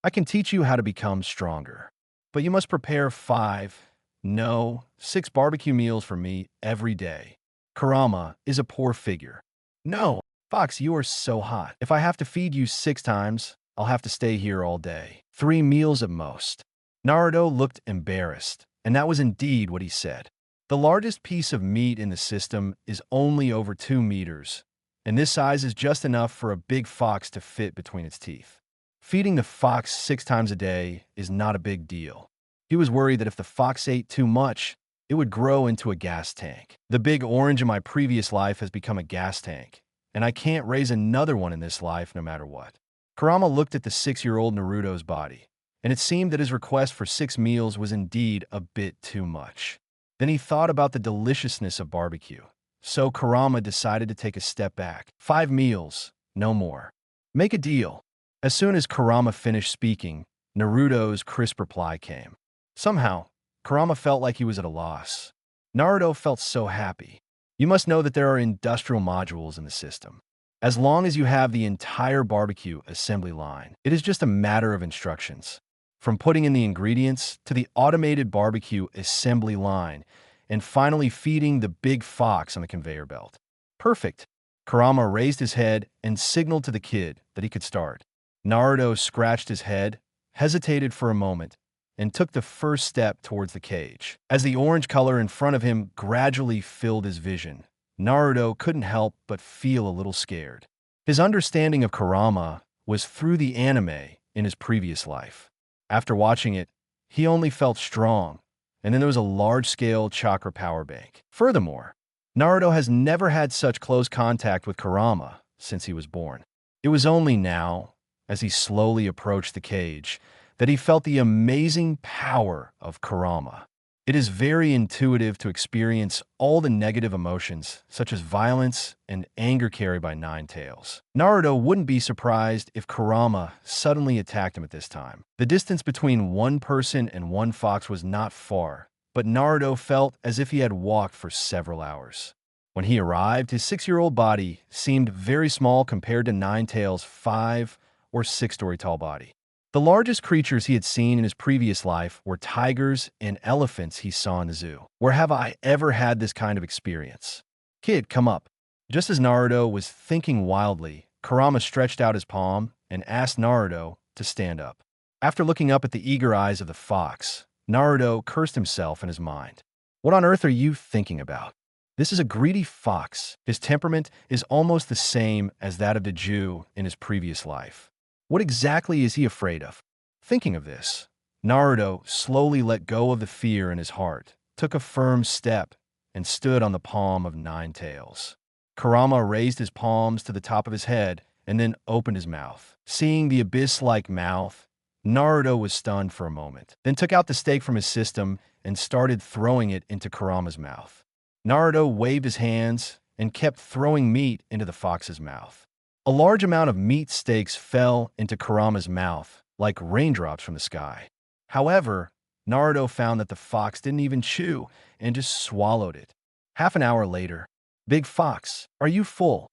I can teach you how to become stronger. But you must prepare 6 barbecue meals for me every day. Kurama is a poor figure. No, Fox, you are so hot. If I have to feed you 6 times, I'll have to stay here all day. 3 meals at most. Naruto looked embarrassed, and that was indeed what he said. The largest piece of meat in the system is only over 2 meters, and this size is just enough for a big fox to fit between its teeth. Feeding the fox 6 times a day is not a big deal. He was worried that if the fox ate too much, it would grow into a gas tank. The big orange in my previous life has become a gas tank, and I can't raise another one in this life no matter what. Kurama looked at the 6-year-old Naruto's body, and it seemed that his request for 6 meals was indeed a bit too much. Then he thought about the deliciousness of barbecue, so Kurama decided to take a step back. 5 meals, no more. Make a deal. As soon as Kurama finished speaking, Naruto's crisp reply came. Somehow, Kurama felt like he was at a loss. Naruto felt so happy. You must know that there are industrial modules in the system. As long as you have the entire barbecue assembly line, it is just a matter of instructions. From putting in the ingredients to the automated barbecue assembly line, and finally feeding the big fox on the conveyor belt. Perfect. Kurama raised his head and signaled to the kid that he could start. Naruto scratched his head, hesitated for a moment, and took the first step towards the cage. As the orange color in front of him gradually filled his vision, Naruto couldn't help but feel a little scared. His understanding of Kurama was through the anime in his previous life. After watching it, he only felt strong, and then there was a large-scale chakra power bank. Furthermore, Naruto has never had such close contact with Kurama since he was born. It was only now, as he slowly approached the cage, that he felt the amazing power of Kurama. It is very intuitive to experience all the negative emotions, such as violence and anger carried by Nine Tails. Naruto wouldn't be surprised if Kurama suddenly attacked him at this time. The distance between one person and one fox was not far, but Naruto felt as if he had walked for several hours. When he arrived, his 6-year-old body seemed very small compared to Nine Tails' 5 or 6-story tall body. The largest creatures he had seen in his previous life were tigers and elephants he saw in the zoo. Where have I ever had this kind of experience? Kid, come up. Just as Naruto was thinking wildly, Kurama stretched out his palm and asked Naruto to stand up. After looking up at the eager eyes of the fox, Naruto cursed himself in his mind. What on earth are you thinking about? This is a greedy fox. His temperament is almost the same as that of the Jew in his previous life. What exactly is he afraid of? Thinking of this, Naruto slowly let go of the fear in his heart, took a firm step, and stood on the palm of Nine Tails. Kurama raised his palms to the top of his head and then opened his mouth. Seeing the abyss-like mouth, Naruto was stunned for a moment, then took out the steak from his system and started throwing it into Kurama's mouth. Naruto waved his hands and kept throwing meat into the fox's mouth. A large amount of meat steaks fell into Kurama's mouth, like raindrops from the sky. However, Naruto found that the fox didn't even chew and just swallowed it. Half an hour later, "Big Fox, are you full?"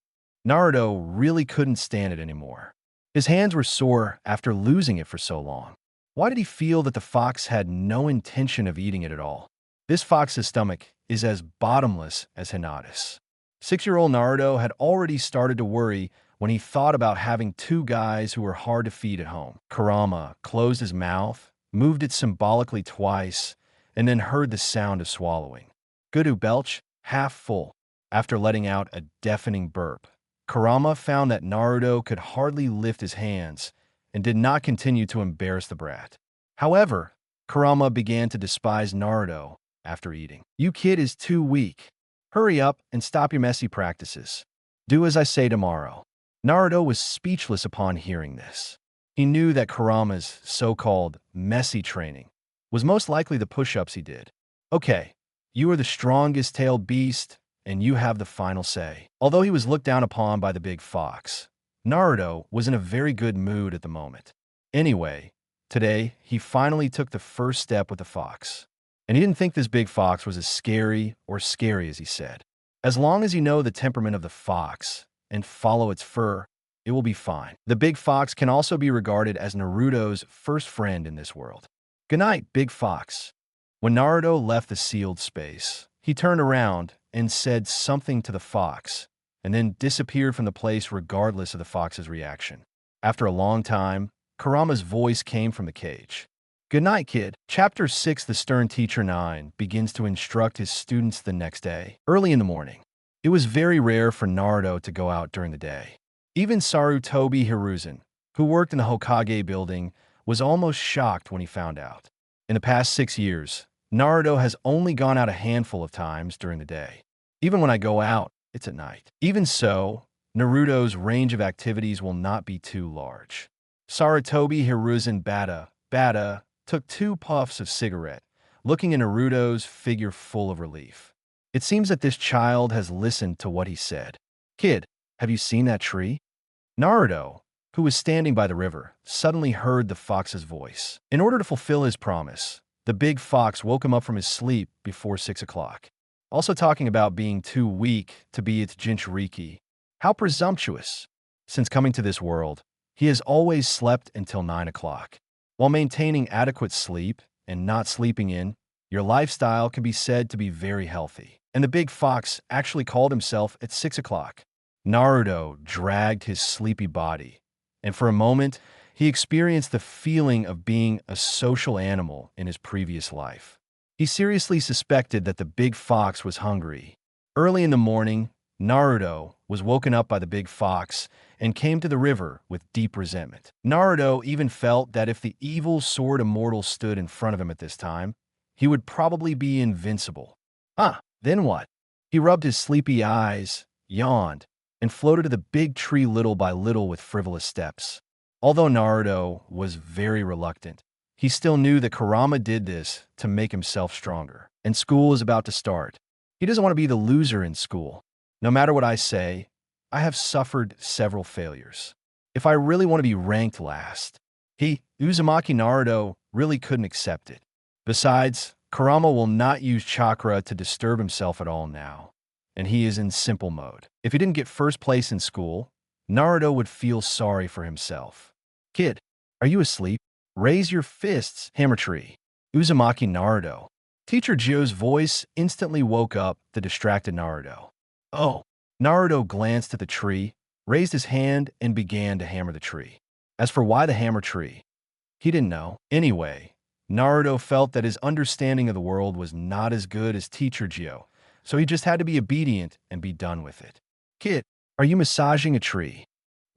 Naruto really couldn't stand it anymore. His hands were sore after losing it for so long. Why did he feel that the fox had no intention of eating it at all? This fox's stomach is as bottomless as Hinata's. 6-year-old Naruto had already started to worry when he thought about having two guys who were hard to feed at home. Kurama closed his mouth, moved it symbolically twice, and then heard the sound of swallowing. Gudu belch, half full. After letting out a deafening burp, Kurama found that Naruto could hardly lift his hands and did not continue to embarrass the brat. However, Kurama began to despise Naruto after eating. "You kid is too weak. Hurry up and stop your messy practices. Do as I say tomorrow." Naruto was speechless upon hearing this. He knew that Kurama's so-called messy training was most likely the push-ups he did. "Okay, you are the strongest tailed beast, and you have the final say." Although he was looked down upon by the big fox, Naruto was in a very good mood at the moment. Anyway, today he finally took the first step with the fox. And he didn't think this big fox was as scary as he said. As long as you know the temperament of the fox and follow its fur, it will be fine. The big fox can also be regarded as Naruto's first friend in this world. "Good night, big fox." When Naruto left the sealed space, he turned around and said something to the fox, and then disappeared from the place regardless of the fox's reaction. After a long time, Kurama's voice came from the cage. "Good night, kid." Chapter 6, The Stern Teacher 9, begins to instruct his students the next day. Early in the morning, it was very rare for Naruto to go out during the day. Even Sarutobi Hiruzen, who worked in the Hokage building, was almost shocked when he found out. In the past 6 years, Naruto has only gone out a handful of times during the day. "Even when I go out, it's at night." Even so, Naruto's range of activities will not be too large. Sarutobi Hiruzen Bata took 2 puffs of cigarette, looking at Naruto's figure full of relief. It seems that this child has listened to what he said. "Kid, have you seen that tree?" Naruto, who was standing by the river, suddenly heard the fox's voice. In order to fulfill his promise, the big fox woke him up from his sleep before 6 o'clock. Also talking about being too weak to be its Jinchuriki. How presumptuous! Since coming to this world, he has always slept until 9 o'clock. While maintaining adequate sleep and not sleeping in, your lifestyle can be said to be very healthy. And the big fox actually called himself at 6 o'clock. Naruto dragged his sleepy body, and for a moment, he experienced the feeling of being a social animal in his previous life. He seriously suspected that the big fox was hungry. Early in the morning, Naruto was woken up by the big fox and came to the river with deep resentment. Naruto even felt that if the evil sword immortal stood in front of him at this time, he would probably be invincible. Then what? He rubbed his sleepy eyes, yawned, and floated to the big tree little by little with frivolous steps. Although Naruto was very reluctant, he still knew that Kurama did this to make himself stronger, and school is about to start. He doesn't want to be the loser in school. No matter what I say, I have suffered several failures. If I really want to be ranked last, Uzumaki Naruto, really couldn't accept it. Besides, Kurama will not use chakra to disturb himself at all now, and he is in simple mode. If he didn't get first place in school, Naruto would feel sorry for himself. Kid, are you asleep? Raise your fists, hammer tree. Uzumaki Naruto. Teacher Jo's voice instantly woke up the distracted Naruto. Oh, Naruto glanced at the tree, raised his hand, and began to hammer the tree. As for why the hammer tree, he didn't know. Anyway, Naruto felt that his understanding of the world was not as good as Teacher Gyo, so he just had to be obedient and be done with it. Kid, are you massaging a tree?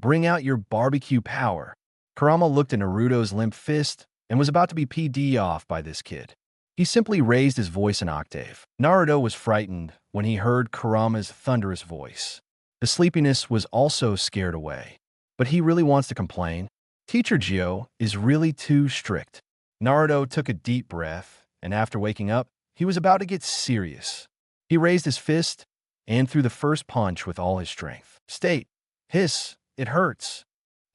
Bring out your barbecue power. Kurama looked at Naruto's limp fist and was about to be PD off by this kid. He simply raised his voice an octave. Naruto was frightened when he heard Kurama's thunderous voice. The sleepiness was also scared away. But he really wants to complain. Teacher Gyo is really too strict. Naruto took a deep breath, and after waking up, he was about to get serious. He raised his fist and threw the first punch with all his strength. State, hiss, it hurts.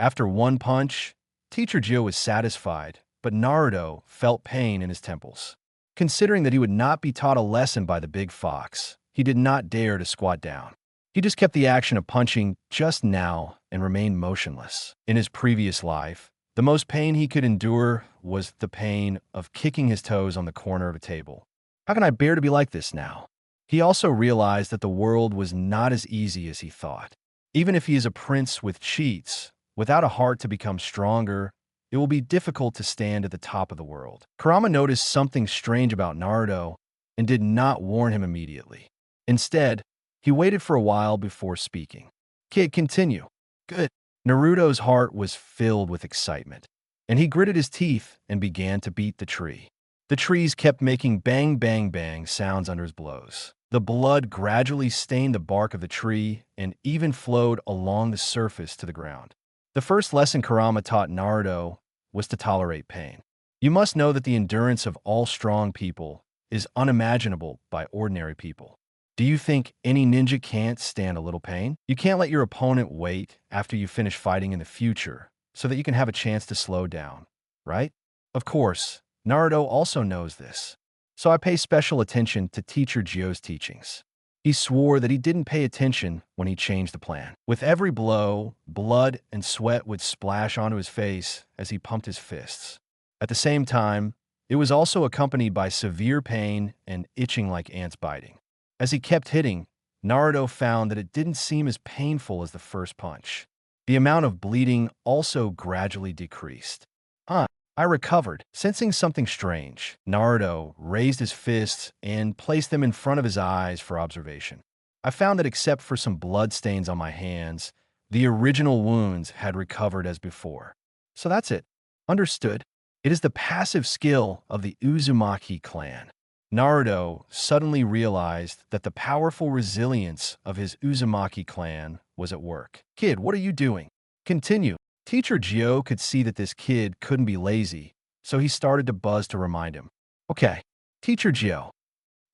After one punch, Teacher Gyo was satisfied, but Naruto felt pain in his temples. Considering that he would not be taught a lesson by the big fox, he did not dare to squat down. He just kept the action of punching just now and remained motionless. In his previous life, the most pain he could endure was the pain of kicking his toes on the corner of a table. How can I bear to be like this now? He also realized that the world was not as easy as he thought. Even if he is a prince with cheats, without a heart to become stronger, it will be difficult to stand at the top of the world. Kurama noticed something strange about Naruto and did not warn him immediately. Instead, he waited for a while before speaking. Kid, continue. Good. Naruto's heart was filled with excitement, and he gritted his teeth and began to beat the tree. The trees kept making bang, bang, bang sounds under his blows. The blood gradually stained the bark of the tree and even flowed along the surface to the ground. The first lesson Kurama taught Naruto was to tolerate pain. You must know that the endurance of all strong people is unimaginable by ordinary people. Do you think any ninja can't stand a little pain? You can't let your opponent wait after you finish fighting in the future so that you can have a chance to slow down, right? Of course, Naruto also knows this, so I pay special attention to Teacher Gyo's teachings. He swore that he didn't pay attention when he changed the plan. With every blow, blood and sweat would splash onto his face as he pumped his fists. At the same time, it was also accompanied by severe pain and itching like ants biting. As he kept hitting, Naruto found that it didn't seem as painful as the first punch. The amount of bleeding also gradually decreased. I recovered. Sensing something strange, Naruto raised his fists and placed them in front of his eyes for observation. I found that except for some blood stains on my hands, the original wounds had recovered as before. So that's it. Understood. It is the passive skill of the Uzumaki clan. Naruto suddenly realized that the powerful resilience of his Uzumaki clan was at work. Kid, what are you doing? Continue. Teacher Gyo could see that this kid couldn't be lazy, so he started to buzz to remind him. Okay, Teacher Gyo.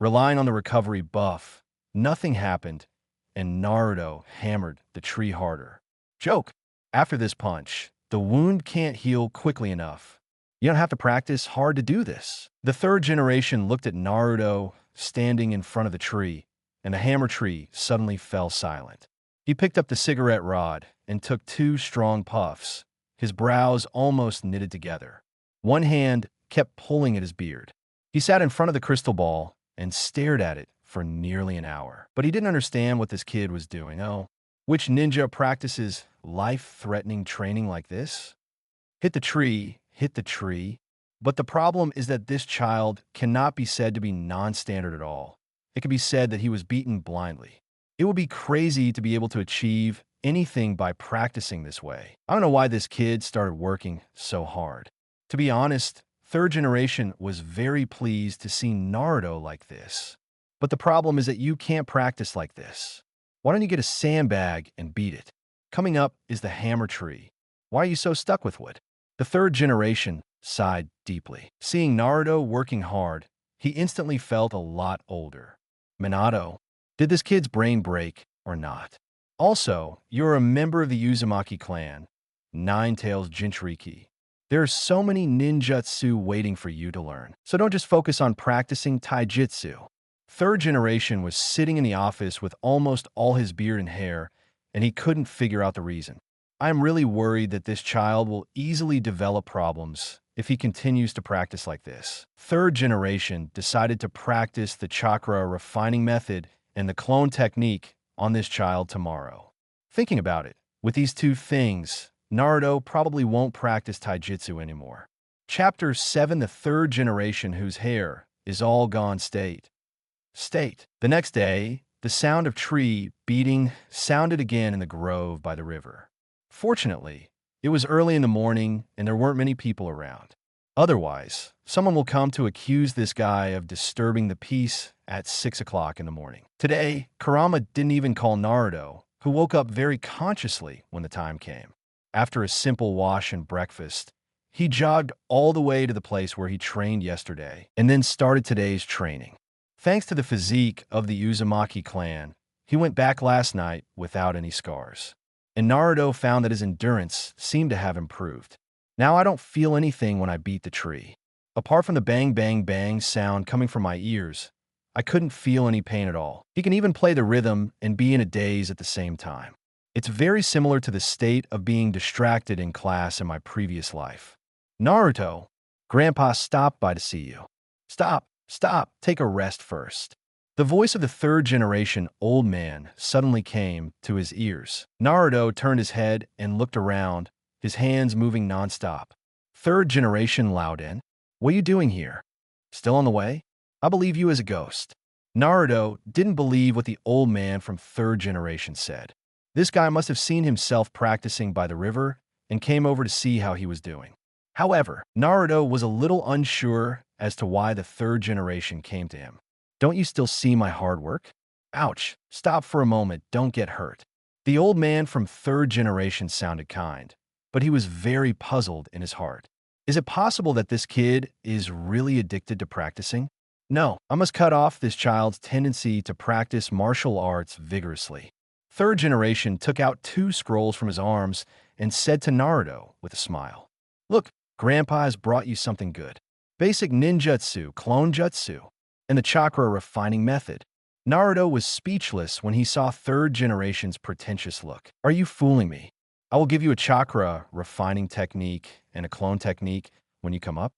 Relying on the recovery buff, nothing happened, and Naruto hammered the tree harder. Joke. After this punch, the wound can't heal quickly enough. You don't have to practice hard to do this. The third generation looked at Naruto standing in front of the tree, and the hammer tree suddenly fell silent. He picked up the cigarette rod and took 2 strong puffs, his brows almost knitted together. One hand kept pulling at his beard. He sat in front of the crystal ball and stared at it for nearly an hour. But he didn't understand what this kid was doing. Oh, which ninja practices life-threatening training like this? Hit the tree. But the problem is that this child cannot be said to be non-standard at all. It can be said that he was beaten blindly. It would be crazy to be able to achieve anything by practicing this way. I don't know why this kid started working so hard. To be honest, third generation was very pleased to see Naruto like this. But the problem is that you can't practice like this. Why don't you get a sandbag and beat it? Coming up is the hammer tree. Why are you so stuck with wood? The third generation sighed deeply. Seeing Naruto working hard, he instantly felt a lot older. Minato, did this kid's brain break or not? Also, you're a member of the Uzumaki clan, Nine Tails Jinchuriki. There are so many ninjutsu waiting for you to learn, so don't just focus on practicing taijutsu. Third generation was sitting in the office with almost all his beard and hair, and he couldn't figure out the reason. I'm really worried that this child will easily develop problems if he continues to practice like this. Third generation decided to practice the chakra refining method and the clone technique on this child tomorrow. Thinking about it, with these two things, Naruto probably won't practice taijutsu anymore. Chapter 7: The third generation whose hair is all gone state. The next day, the sound of tree beating sounded again in the grove by the river. Fortunately, it was early in the morning and there weren't many people around. Otherwise, someone will come to accuse this guy of disturbing the peace at 6 o'clock in the morning. Today, Kurama didn't even call Naruto, who woke up very consciously when the time came. After a simple wash and breakfast, he jogged all the way to the place where he trained yesterday and then started today's training. Thanks to the physique of the Uzumaki clan, he went back last night without any scars. And Naruto found that his endurance seemed to have improved. Now I don't feel anything when I beat the tree. Apart from the bang bang bang sound coming from my ears, I couldn't feel any pain at all. He can even play the rhythm and be in a daze at the same time. It's very similar to the state of being distracted in class in my previous life. Naruto, Grandpa stopped by to see you. Stop, take a rest first. The voice of the third generation old man suddenly came to his ears. Naruto turned his head and looked around, his hands moving nonstop. Third generation Louden, what are you doing here? Still on the way? I believe you as a ghost. Naruto didn't believe what the old man from third generation said. This guy must have seen himself practicing by the river and came over to see how he was doing. However, Naruto was a little unsure as to why the third generation came to him. Don't you still see my hard work? Ouch, stop for a moment, don't get hurt. The old man from third generation sounded kind, but he was very puzzled in his heart. Is it possible that this kid is really addicted to practicing? No, I must cut off this child's tendency to practice martial arts vigorously. Third generation took out 2 scrolls from his arms and said to Naruto with a smile, "Look, Grandpa has brought you something good. Basic ninjutsu, clone jutsu, and the chakra refining method." Naruto was speechless when he saw third generation's pretentious look. Are you fooling me? I will give you a chakra refining technique and a clone technique when you come up.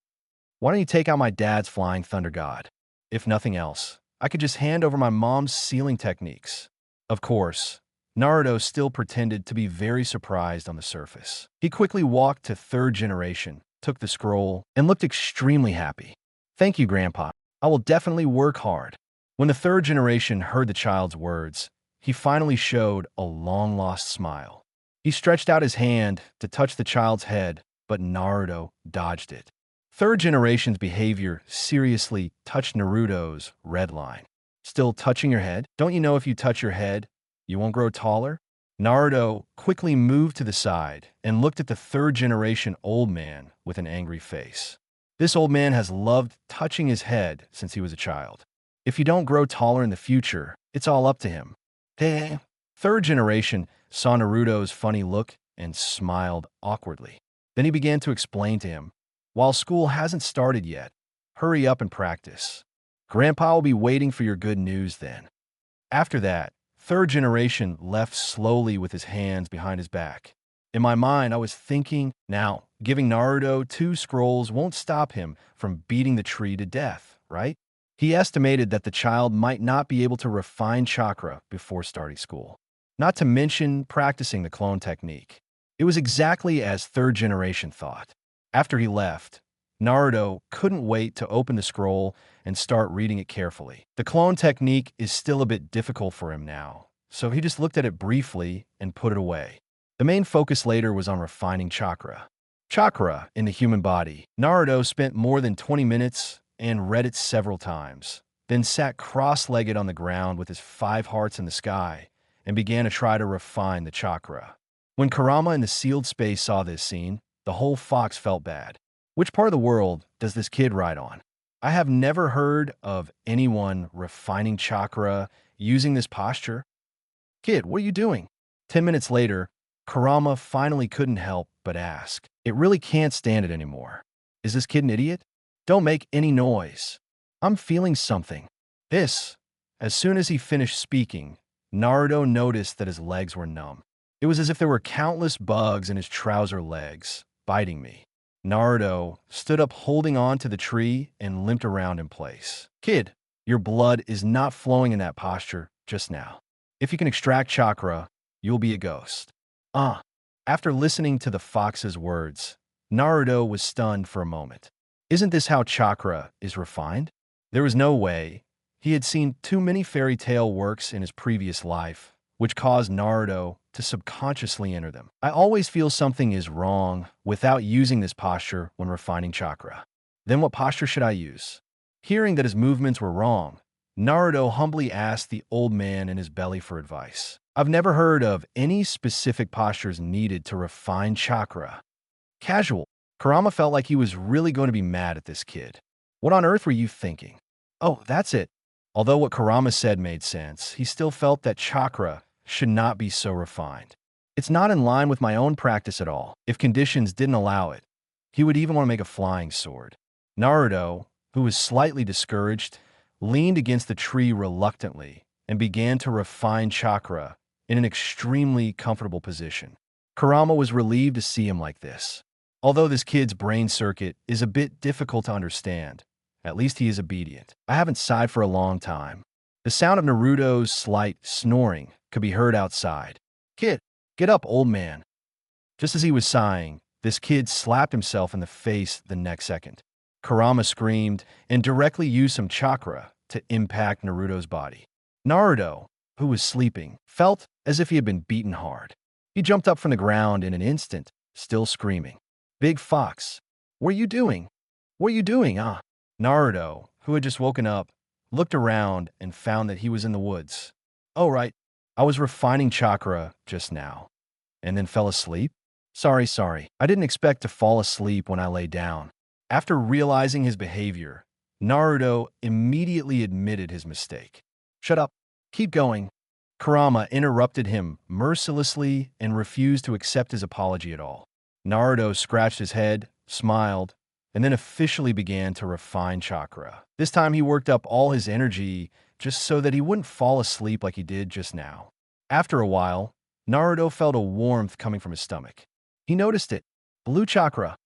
Why don't you take out my dad's flying thunder god? If nothing else, I could just hand over my mom's sealing techniques. Of course, Naruto still pretended to be very surprised on the surface. He quickly walked to third generation, took the scroll, and looked extremely happy. Thank you, Grandpa. I will definitely work hard. When the third generation heard the child's words, he finally showed a long-lost smile. He stretched out his hand to touch the child's head, but Naruto dodged it. Third generation's behavior seriously touched Naruto's red line. Still touching your head? Don't you know if you touch your head, you won't grow taller? Naruto quickly moved to the side and looked at the third generation old man with an angry face. This old man has loved touching his head since he was a child. If you don't grow taller in the future, it's all up to him. Third generation saw Naruto's funny look and smiled awkwardly. Then he began to explain to him, "While school hasn't started yet, hurry up and practice. Grandpa will be waiting for your good news then." After that, third generation left slowly with his hands behind his back. In my mind, I was thinking, now, giving Naruto 2 scrolls won't stop him from beating the tree to death, right? He estimated that the child might not be able to refine chakra before starting school, not to mention practicing the clone technique. It was exactly as third generation thought. After he left, Naruto couldn't wait to open the scroll and start reading it carefully. The clone technique is still a bit difficult for him now, so he just looked at it briefly and put it away. The main focus later was on refining chakra. Chakra in the human body. Naruto spent more than 20 minutes and read it several times. then sat cross-legged on the ground with his 5 hearts in the sky and began to try to refine the chakra. When Kurama in the sealed space saw this scene, the whole fox felt bad. Which part of the world does this kid ride on? I have never heard of anyone refining chakra using this posture. Kid, what are you doing? 10 minutes later, Kurama finally couldn't help but ask. It really can't stand it anymore. Is this kid an idiot? Don't make any noise. I'm feeling something. As soon as he finished speaking, Naruto noticed that his legs were numb. It was as if there were countless bugs in his trouser legs, biting me. Naruto stood up holding on to the tree and limped around in place. Kid, your blood is not flowing in that posture just now. If you can extract chakra, you'll be a ghost. After listening to the fox's words, Naruto was stunned for a moment. Isn't this how chakra is refined? There was no way. He had seen too many fairy tale works in his previous life, which caused Naruto to subconsciously enter them. I always feel something is wrong without using this posture when refining chakra. Then what posture should I use? Hearing that his movements were wrong, Naruto humbly asked the old man in his belly for advice. I've never heard of any specific postures needed to refine chakra. Casual. Kurama felt like he was really going to be mad at this kid. What on earth were you thinking? Oh, that's it. Although what Kurama said made sense, he still felt that chakra should not be so refined. It's not in line with my own practice at all. If conditions didn't allow it, he would even want to make a flying sword. Naruto, who was slightly discouraged, leaned against the tree reluctantly and began to refine chakra in an extremely comfortable position. Kurama was relieved to see him like this. Although this kid's brain circuit is a bit difficult to understand, at least he is obedient. I haven't sighed for a long time. The sound of Naruto's slight snoring could be heard outside. Kid, get up, old man. Just as he was sighing, this kid slapped himself in the face the next second. Kurama screamed and directly used some chakra to impact Naruto's body. Naruto, who was sleeping, felt as if he had been beaten hard. He jumped up from the ground in an instant, still screaming. Big Fox, what are you doing? What are you doing, Naruto, who had just woken up, looked around and found that he was in the woods. Oh, right. I was refining chakra just now. And then fell asleep? Sorry. I didn't expect to fall asleep when I lay down. After realizing his behavior, Naruto immediately admitted his mistake. Shut up. Keep going. Kurama interrupted him mercilessly and refused to accept his apology at all. Naruto scratched his head, smiled, and then officially began to refine chakra. This time he worked up all his energy just so that he wouldn't fall asleep like he did just now. After a while, Naruto felt a warmth coming from his stomach. He noticed it. Blue chakra.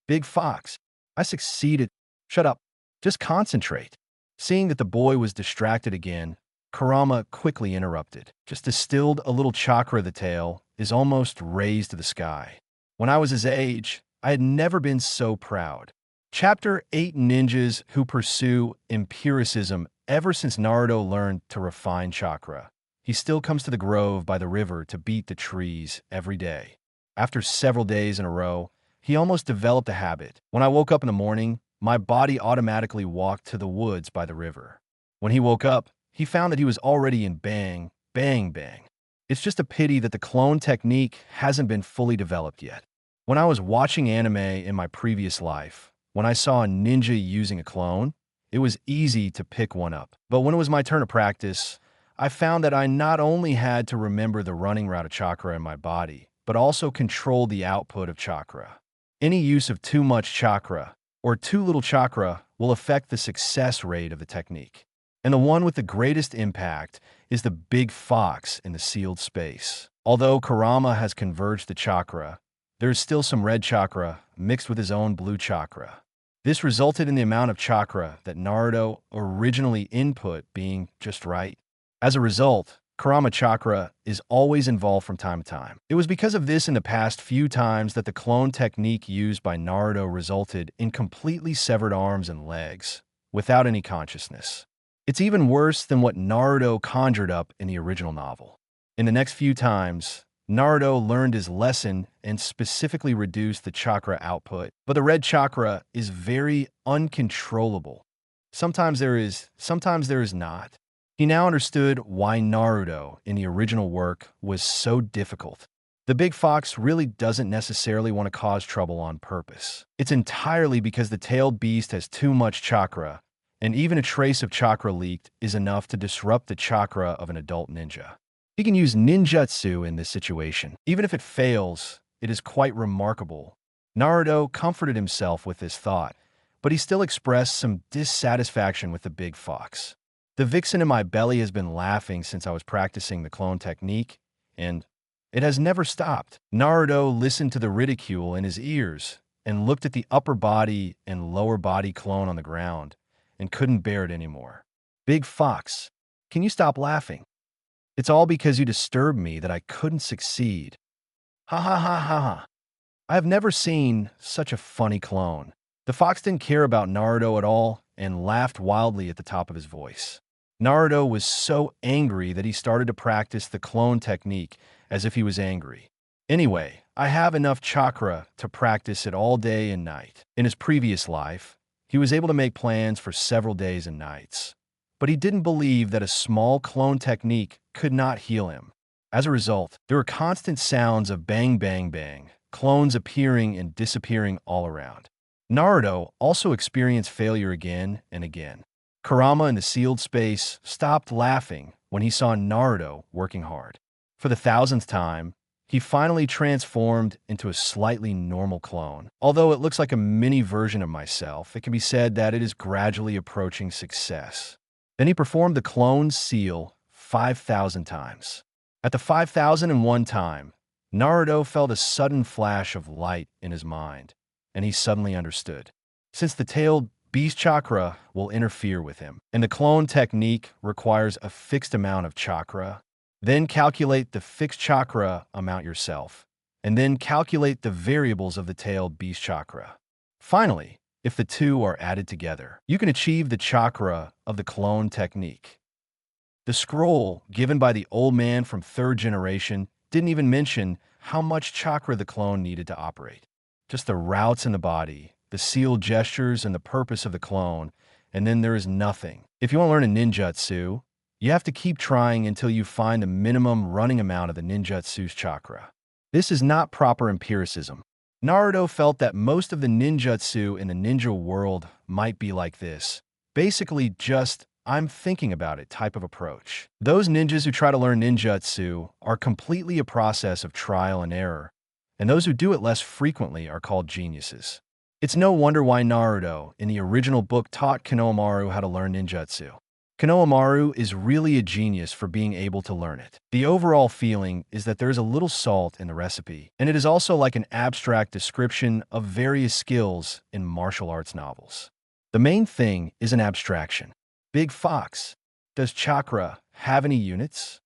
Big Fox. I succeeded. Shut up. Just concentrate. Seeing that the boy was distracted again, Kurama quickly interrupted. Just distilled a little chakra. The tail is almost raised to the sky. When I was his age, I had never been so proud. Chapter 8 Ninjas who pursue empiricism. Ever since Naruto learned to refine chakra, he still comes to the grove by the river to beat the trees every day. After several days in a row, he almost developed a habit. When I woke up in the morning, my body automatically walked to the woods by the river. When he woke up, he found that he was already in bang, bang, bang. It's just a pity that the clone technique hasn't been fully developed yet. When I was watching anime in my previous life, when I saw a ninja using a clone, it was easy to pick one up. But when it was my turn to practice, I found that I not only had to remember the running route of chakra in my body, but also control the output of chakra. Any use of too much chakra or too little chakra will affect the success rate of the technique. And the one with the greatest impact is the Big Fox in the sealed space. Although Kurama has converged the chakra, there is still some red chakra mixed with his own blue chakra. This resulted in the amount of chakra that Naruto originally input being just right. As a result, Kurama chakra is always involved from time to time. It was because of this in the past few times that the clone technique used by Naruto resulted in completely severed arms and legs, without any consciousness. It's even worse than what Naruto conjured up in the original novel. In the next few times, Naruto learned his lesson and specifically reduced the chakra output, but the red chakra is very uncontrollable. Sometimes there is not. He now understood why Naruto in the original work was so difficult. The big fox really doesn't necessarily want to cause trouble on purpose. It's entirely because the tailed beast has too much chakra, and even a trace of chakra leaked is enough to disrupt the chakra of an adult ninja. He can use ninjutsu in this situation. Even if it fails, it is quite remarkable. Naruto comforted himself with this thought, but he still expressed some dissatisfaction with the big fox. The vixen in my belly has been laughing since I was practicing the clone technique, and it has never stopped. Naruto listened to the ridicule in his ears and looked at the upper body and lower body clone on the ground and couldn't bear it anymore. Big fox, can you stop laughing? It's all because you disturbed me that I couldn't succeed. Ha ha ha ha ha. I have never seen such a funny clone. The fox didn't care about Naruto at all and laughed wildly at the top of his voice. Naruto was so angry that he started to practice the clone technique as if he was angry. Anyway, I have enough chakra to practice it all day and night. In his previous life, he was able to make plans for several days and nights. But he didn't believe that a small clone technique could not heal him. As a result, there were constant sounds of bang bang bang, clones appearing and disappearing all around. Naruto also experienced failure again and again. Kurama in the sealed space stopped laughing when he saw Naruto working hard. For the 1000th time, he finally transformed into a slightly normal clone. Although it looks like a mini version of myself, it can be said that it is gradually approaching success. Then he performed the clone seal 5,000 times. At the 5,001 time, Naruto felt a sudden flash of light in his mind, and he suddenly understood. Since the tailed beast chakra will interfere with him, and the clone technique requires a fixed amount of chakra, then calculate the fixed chakra amount yourself, and then calculate the variables of the tailed beast chakra. Finally, if the two are added together, you can achieve the chakra of the clone technique. The scroll given by the old man from third generation didn't even mention how much chakra the clone needed to operate. Just the routes in the body, the sealed gestures, and the purpose of the clone, and then there is nothing. If you want to learn a ninjutsu, you have to keep trying until you find the minimum running amount of the ninjutsu's chakra. This is not proper empiricism. Naruto felt that most of the ninjutsu in the ninja world might be like this. Basically just, I'm thinking about it type of approach. Those ninjas who try to learn ninjutsu are completely a process of trial and error, and those who do it less frequently are called geniuses. It's no wonder why Naruto, in the original book, taught Konoha how to learn ninjutsu. Konoha is really a genius for being able to learn it. The overall feeling is that there is a little salt in the recipe, and it is also like an abstract description of various skills in martial arts novels. The main thing is an abstraction. Big Fox, does chakra have any units?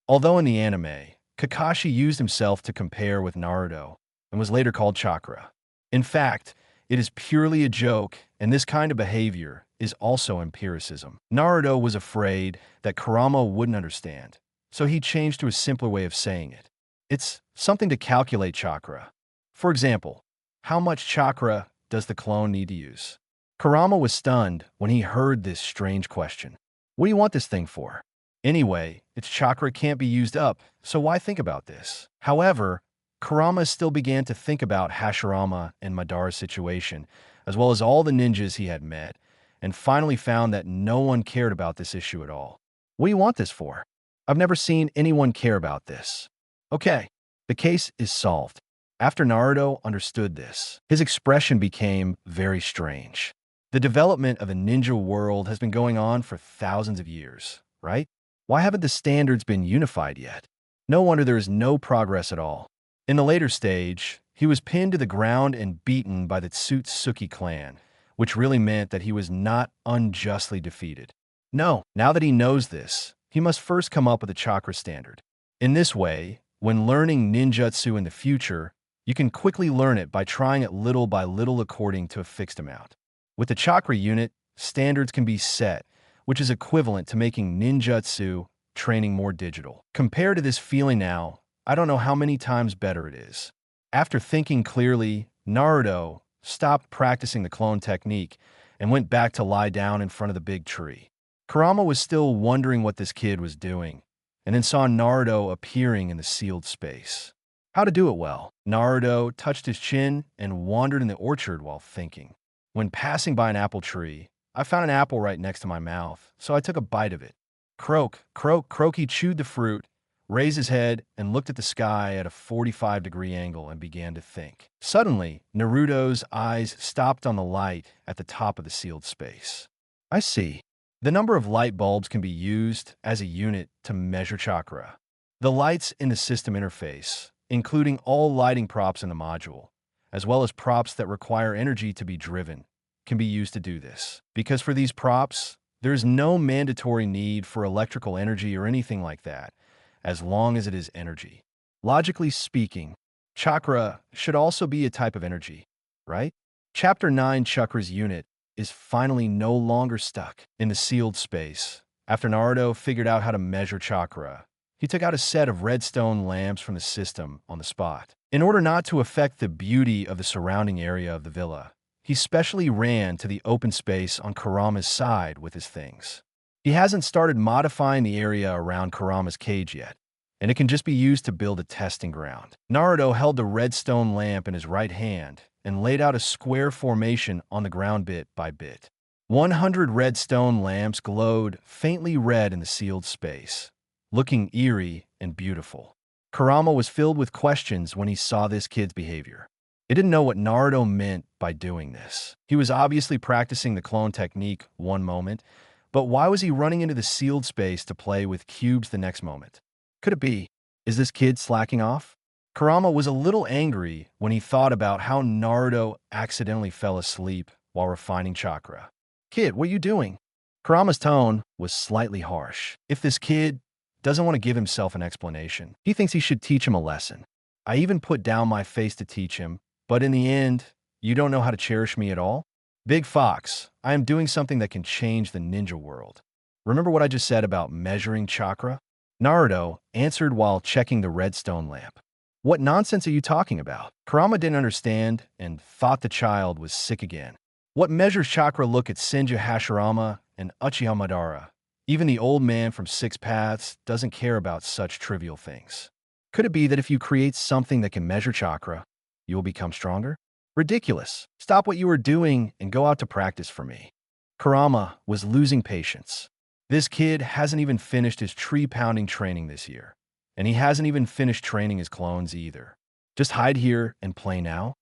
Although in the anime, Kakashi used himself to compare with Naruto and was later called chakra. In fact, it is purely a joke, and this kind of behavior is also empiricism. Naruto was afraid that Kurama wouldn't understand, so he changed to a simpler way of saying it. It's something to calculate chakra. For example, how much chakra does the clone need to use? Kurama was stunned when he heard this strange question. What do you want this thing for? Anyway, its chakra can't be used up, so why think about this? However, Kurama still began to think about Hashirama and Madara's situation, as well as all the ninjas he had met, and finally found that no one cared about this issue at all. What do you want this for? I've never seen anyone care about this. Okay, the case is solved. After Naruto understood this, his expression became very strange. The development of a ninja world has been going on for thousands of years, right? Why haven't the standards been unified yet? No wonder there is no progress at all. In the later stage, he was pinned to the ground and beaten by the Tsutsuki clan, which really meant that he was not unjustly defeated. No, now that he knows this, he must first come up with a chakra standard. In this way, when learning ninjutsu in the future, you can quickly learn it by trying it little by little according to a fixed amount. With the chakra unit, standards can be set, which is equivalent to making ninjutsu training more digital. Compared to this feeling now, I don't know how many times better it is. After thinking clearly, Naruto stopped practicing the clone technique and went back to lie down in front of the big tree. Kurama was still wondering what this kid was doing, and then saw Naruto appearing in the sealed space. How to do it well. Naruto touched his chin and wandered in the orchard while thinking. When passing by an apple tree, I found an apple right next to my mouth, so I took a bite of it. Croak, croak, croak. He chewed the fruit, raised his head, and looked at the sky at a 45-degree angle and began to think. Suddenly, Naruto's eyes stopped on the light at the top of the sealed space. I see. The number of light bulbs can be used as a unit to measure chakra. The lights in the system interface, including all lighting props in the module, as well as props that require energy to be driven, can be used to do this. Because for these props, there is no mandatory need for electrical energy or anything like that, as long as it is energy. Logically speaking, chakra should also be a type of energy, right? Chapter 9 Chakra's unit is finally no longer stuck in the sealed space. After Naruto figured out how to measure chakra, he took out a set of redstone lamps from the system on the spot. In order not to affect the beauty of the surrounding area of the villa, he specially ran to the open space on Kurama's side with his things. He hasn't started modifying the area around Kurama's cage yet, and it can just be used to build a testing ground. Naruto held the redstone lamp in his right hand and laid out a square formation on the ground bit by bit. 100 redstone lamps glowed faintly red in the sealed space, looking eerie and beautiful. Kurama was filled with questions when he saw this kid's behavior. He didn't know what Naruto meant by doing this. He was obviously practicing the clone technique one moment, but why was he running into the sealed space to play with cubes the next moment? Could it be, is this kid slacking off? Kurama was a little angry when he thought about how Naruto accidentally fell asleep while refining chakra. Kid, what are you doing? Kurama's tone was slightly harsh. If this kid doesn't want to give himself an explanation, he thinks he should teach him a lesson. I even put down my face to teach him, but in the end, you don't know how to cherish me at all? Big Fox, I am doing something that can change the ninja world. Remember what I just said about measuring chakra? Naruto answered while checking the redstone lamp. What nonsense are you talking about? Kurama didn't understand and thought the child was sick again. What measures chakra? Look at Senju Hashirama and Uchiha Madara. Even the old man from Six Paths doesn't care about such trivial things. Could it be that if you create something that can measure chakra, you will become stronger? Ridiculous. Stop what you are doing and go out to practice for me. Kurama was losing patience. This kid hasn't even finished his tree-pounding training this year, and he hasn't even finished training his clones either. Just hide here and play now?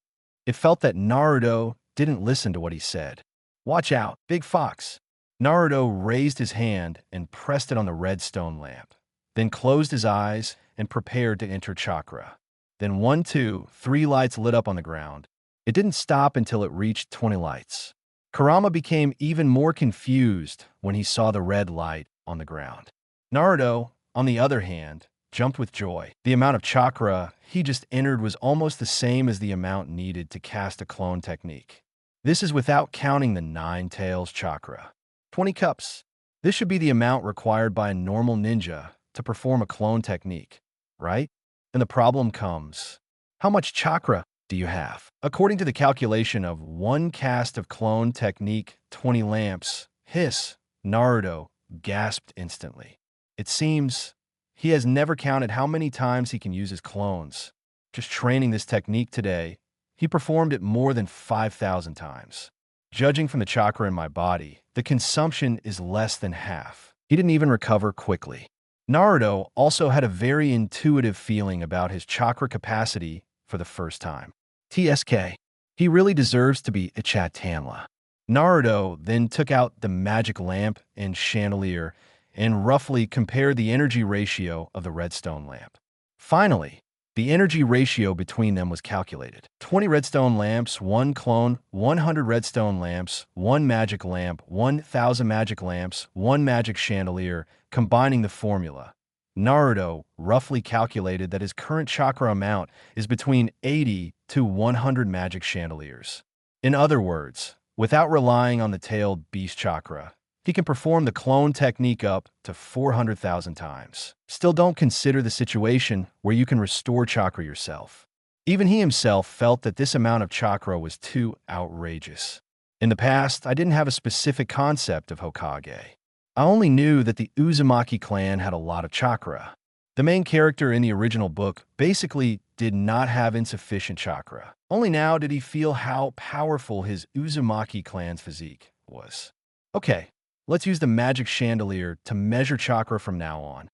It felt that Naruto didn't listen to what he said. Watch out, Big Fox. Naruto raised his hand and pressed it on the redstone lamp, then closed his eyes and prepared to enter chakra. Then 1, 2, 3 lights lit up on the ground. It didn't stop until it reached 20 lights. Kurama became even more confused when he saw the red light on the ground. Naruto, on the other hand, jumped with joy. The amount of chakra he just entered was almost the same as the amount needed to cast a clone technique. This is without counting the 9 tails chakra. 20 cups. This should be the amount required by a normal ninja to perform a clone technique, right? And the problem comes, how much chakra do you have? According to the calculation of 1 cast of clone technique, 20 lamps, hiss, Naruto gasped instantly. It seems he has never counted how many times he can use his clones. Just training this technique today, he performed it more than 5,000 times. Judging from the chakra in my body, the consumption is less than half. He didn't even recover quickly. Naruto also had a very intuitive feeling about his chakra capacity for the first time. TSK. He really deserves to be a Chatanla. Naruto then took out the magic lamp and chandelier and roughly compared the energy ratio of the redstone lamp. Finally, the energy ratio between them was calculated. 20 redstone lamps, 1 clone, 100 redstone lamps, 1 magic lamp, 1,000 magic lamps, 1 magic chandelier, combining the formula. Naruto roughly calculated that his current chakra amount is between 80 to 100 magic chandeliers. In other words, without relying on the tailed beast chakra, he can perform the clone technique up to 400,000 times. Still, don't consider the situation where you can restore chakra yourself. Even he himself felt that this amount of chakra was too outrageous. In the past, I didn't have a specific concept of Hokage. I only knew that the Uzumaki clan had a lot of chakra. The main character in the original book basically did not have insufficient chakra. Only now did he feel how powerful his Uzumaki clan's physique was. Okay, let's use the magic chandelier to measure chakra from now on.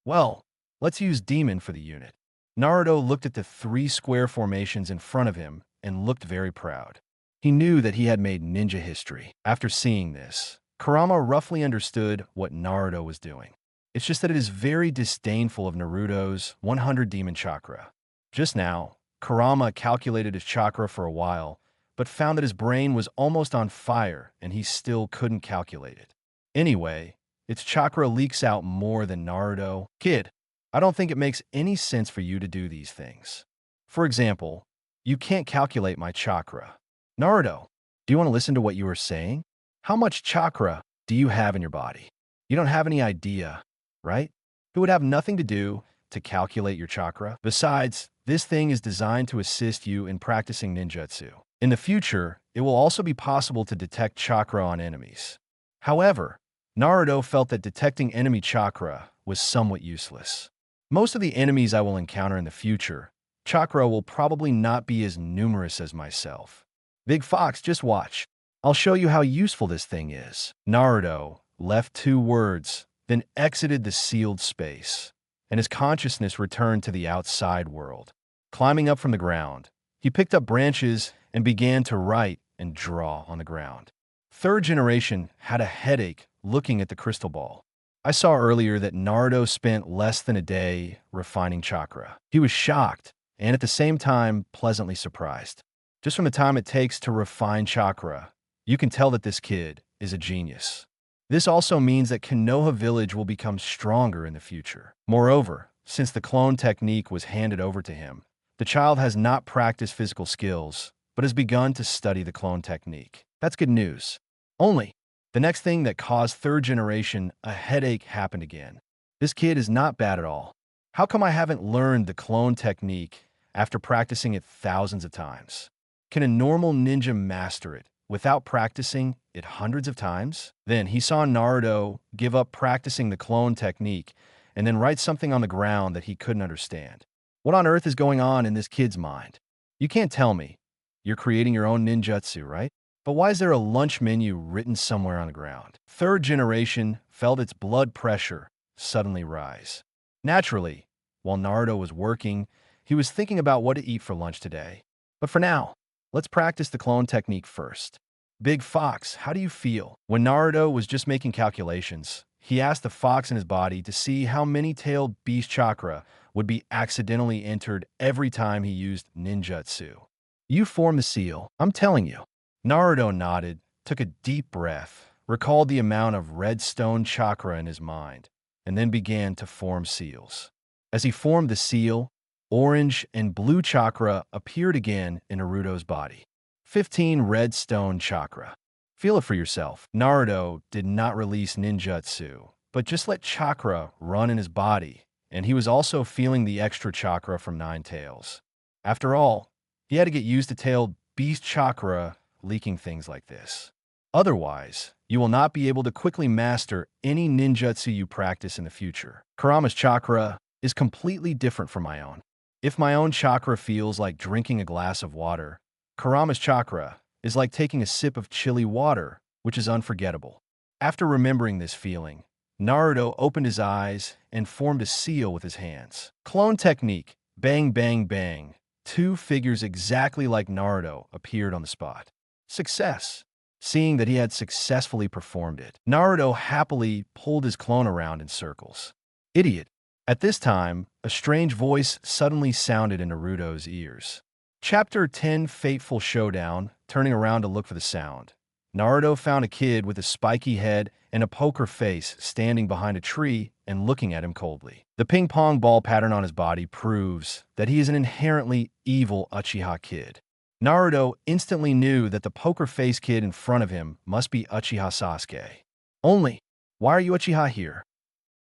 Well, let's use demon for the unit. Naruto looked at the 3 square formations in front of him and looked very proud. He knew that he had made ninja history. After seeing this, Kurama roughly understood what Naruto was doing. It's just that it is very disdainful of Naruto's 100 demon chakra. Just now, Kurama calculated his chakra for a while, but found that his brain was almost on fire and he still couldn't calculate it. Anyway, its chakra leaks out more than Naruto. Kid, I don't think it makes any sense for you to do these things. For example, you can't calculate my chakra. Naruto, do you want to listen to what you were saying? How much chakra do you have in your body? You don't have any idea, right? It would have nothing to do to calculate your chakra. Besides, this thing is designed to assist you in practicing ninjutsu. In the future, it will also be possible to detect chakra on enemies. However, Naruto felt that detecting enemy chakra was somewhat useless. Most of the enemies I will encounter in the future, chakra will probably not be as numerous as myself. Big Fox, just watch. I'll show you how useful this thing is. Naruto left 2 words, then exited the sealed space, and his consciousness returned to the outside world. Climbing up from the ground, he picked up branches and began to write and draw on the ground. 3rd generation had a headache looking at the crystal ball. I saw earlier that Naruto spent less than a day refining chakra. He was shocked and at the same time pleasantly surprised. Just from the time it takes to refine chakra, you can tell that this kid is a genius. This also means that Konoha village will become stronger in the future. Moreover, since the clone technique was handed over to him, the child has not practiced physical skills, but has begun to study the clone technique. That's good news. Only, the next thing that caused 3rd generation a headache happened again. This kid is not bad at all. How come I haven't learned the clone technique after practicing it thousands of times? Can a normal ninja master it without practicing it hundreds of times? Then he saw Naruto give up practicing the clone technique and then write something on the ground that he couldn't understand. What on earth is going on in this kid's mind? You can't tell me. You're creating your own ninjutsu, right? But why is there a lunch menu written somewhere on the ground? 3rd generation felt its blood pressure suddenly rise. Naturally, while Naruto was working, he was thinking about what to eat for lunch today. But for now, let's practice the clone technique first. Big Fox, how do you feel? When Naruto was just making calculations, he asked the fox in his body to see how many tailed beast chakra would be accidentally entered every time he used ninjutsu. You form the seal, I'm telling you. Naruto nodded, took a deep breath, recalled the amount of red stone chakra in his mind, and then began to form seals. As he formed the seal, orange and blue chakra appeared again in Naruto's body. 15 red stone chakra. Feel it for yourself. Naruto did not release ninjutsu, but just let chakra run in his body, and he was also feeling the extra chakra from 9 tails. After all, he had to get used to tailed beast chakra leaking things like this. Otherwise, you will not be able to quickly master any ninjutsu you practice in the future. Kurama's chakra is completely different from my own. If my own chakra feels like drinking a glass of water, Kurama's chakra is like taking a sip of chilly water, which is unforgettable. After remembering this feeling, Naruto opened his eyes and formed a seal with his hands. Clone technique, bang bang bang. 2 figures exactly like Naruto appeared on the spot. Success. Seeing that he had successfully performed it, Naruto happily pulled his clone around in circles. Idiot. At this time, a strange voice suddenly sounded in Naruto's ears. Chapter 10 Fateful Showdown. Turning around to look for the sound, Naruto found a kid with a spiky head and a poker face standing behind a tree and looking at him coldly. The ping-pong ball pattern on his body proves that he is an inherently evil Uchiha kid. Naruto instantly knew that the poker face kid in front of him must be Uchiha Sasuke. Only, why are you Uchiha here?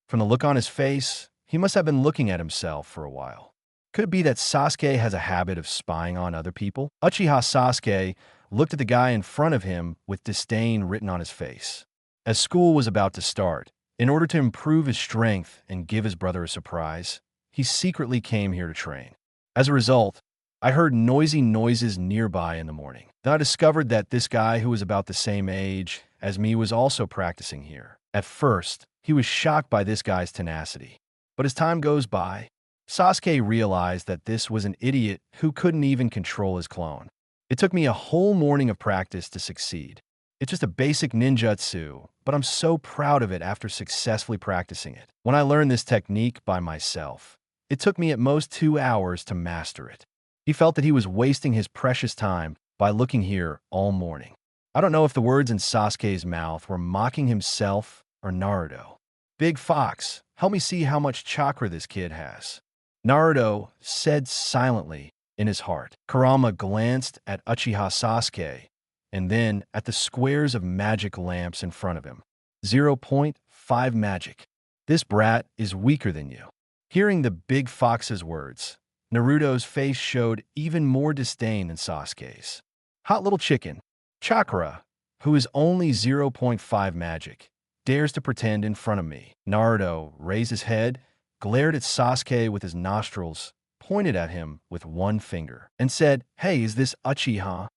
From the look on his face, he must have been looking at himself for a while. Could it be that Sasuke has a habit of spying on other people? Uchiha Sasuke looked at the guy in front of him with disdain written on his face. As school was about to start, in order to improve his strength and give his brother a surprise, he secretly came here to train. As a result, I heard noisy noises nearby in the morning. Then I discovered that this guy who was about the same age as me was also practicing here. At first, he was shocked by this guy's tenacity. But as time goes by, Sasuke realized that this was an idiot who couldn't even control his clone. It took me a whole morning of practice to succeed. It's just a basic ninjutsu, but I'm so proud of it after successfully practicing it. When I learned this technique by myself, it took me at most 2 hours to master it. He felt that he was wasting his precious time by looking here all morning. I don't know if the words in Sasuke's mouth were mocking himself or Naruto. Big Fox, help me see how much chakra this kid has. Naruto said silently in his heart. Kurama glanced at Uchiha Sasuke and then at the squares of magic lamps in front of him. 0.5 magic. This brat is weaker than you. Hearing the Big Fox's words, Naruto's face showed even more disdain than Sasuke's. Hot little chicken, Chakra, who is only 0.5 magic, dares to pretend in front of me. Naruto raised his head, glared at Sasuke with his nostrils, pointed at him with one finger, and said, "Hey, is this Uchiha?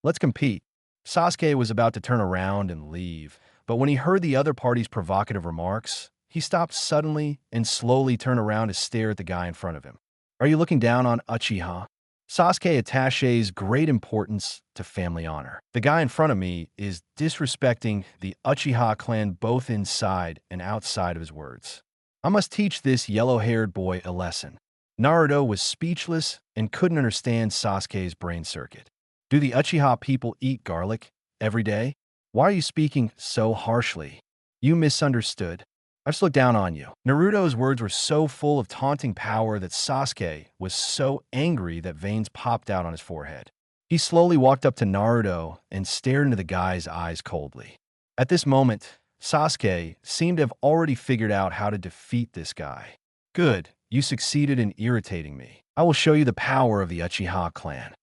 Let's compete." Sasuke was about to turn around and leave, but when he heard the other party's provocative remarks, he stopped suddenly and slowly turned around to stare at the guy in front of him. "Are you looking down on Uchiha?" Sasuke attaches great importance to family honor. The guy in front of me is disrespecting the Uchiha clan both inside and outside of his words. I must teach this yellow-haired boy a lesson. Naruto was speechless and couldn't understand Sasuke's brain circuit. Do the Uchiha people eat garlic every day? Why are you speaking so harshly? You misunderstood. I just looked down on you. Naruto's words were so full of taunting power that Sasuke was so angry that veins popped out on his forehead. He slowly walked up to Naruto and stared into the guy's eyes coldly. At this moment, Sasuke seemed to have already figured out how to defeat this guy. Good, you succeeded in irritating me. I will show you the power of the Uchiha clan.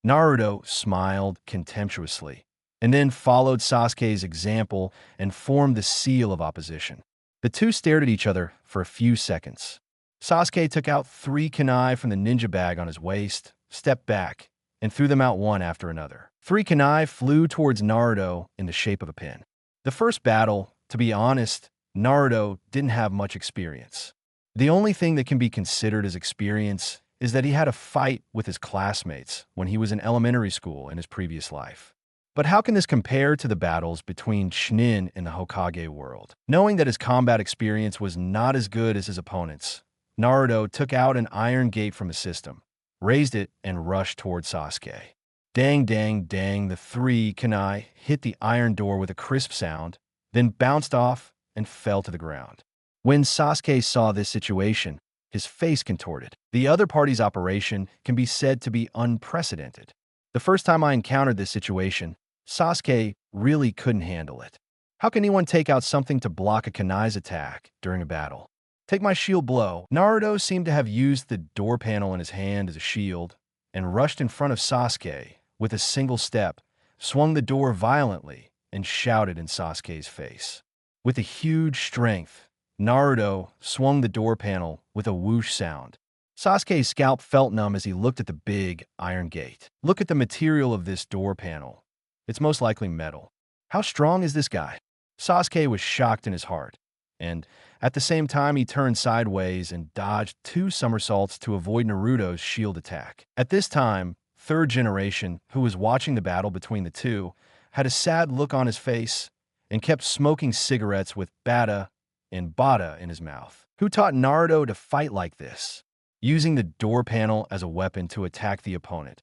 Naruto smiled contemptuously, and then followed Sasuke's example and formed the seal of opposition. The two stared at each other for a few seconds. Sasuke took out 3 kunai from the ninja bag on his waist, stepped back, and threw them out one after another. 3 kunai flew towards Naruto in the shape of a pin. The first battle, to be honest, Naruto didn't have much experience. The only thing that can be considered as experience is that he had a fight with his classmates when he was in elementary school in his previous life. But how can this compare to the battles between Chunin in the Hokage world? Knowing that his combat experience was not as good as his opponents, Naruto took out an iron gate from his system, raised it, and rushed toward Sasuke. Dang, dang, dang, the 3 kunai hit the iron door with a crisp sound, then bounced off and fell to the ground. When Sasuke saw this situation, his face contorted. The other party's operation can be said to be unprecedented. The first time I encountered this situation, Sasuke really couldn't handle it. How can anyone take out something to block a kunai's attack during a battle? Take my shield blow. Naruto seemed to have used the door panel in his hand as a shield and rushed in front of Sasuke with a single step, swung the door violently, and shouted in Sasuke's face. With a huge strength, Naruto swung the door panel with a whoosh sound. Sasuke's scalp felt numb as he looked at the big iron gate. Look at the material of this door panel. It's most likely metal. How strong is this guy? Sasuke was shocked in his heart, and at the same time he turned sideways and dodged 2 somersaults to avoid Naruto's shield attack. At this time, third generation, who was watching the battle between the two, had a sad look on his face and kept smoking cigarettes with bata and bata in his mouth. Who taught Naruto to fight like this? Using the door panel as a weapon to attack the opponent.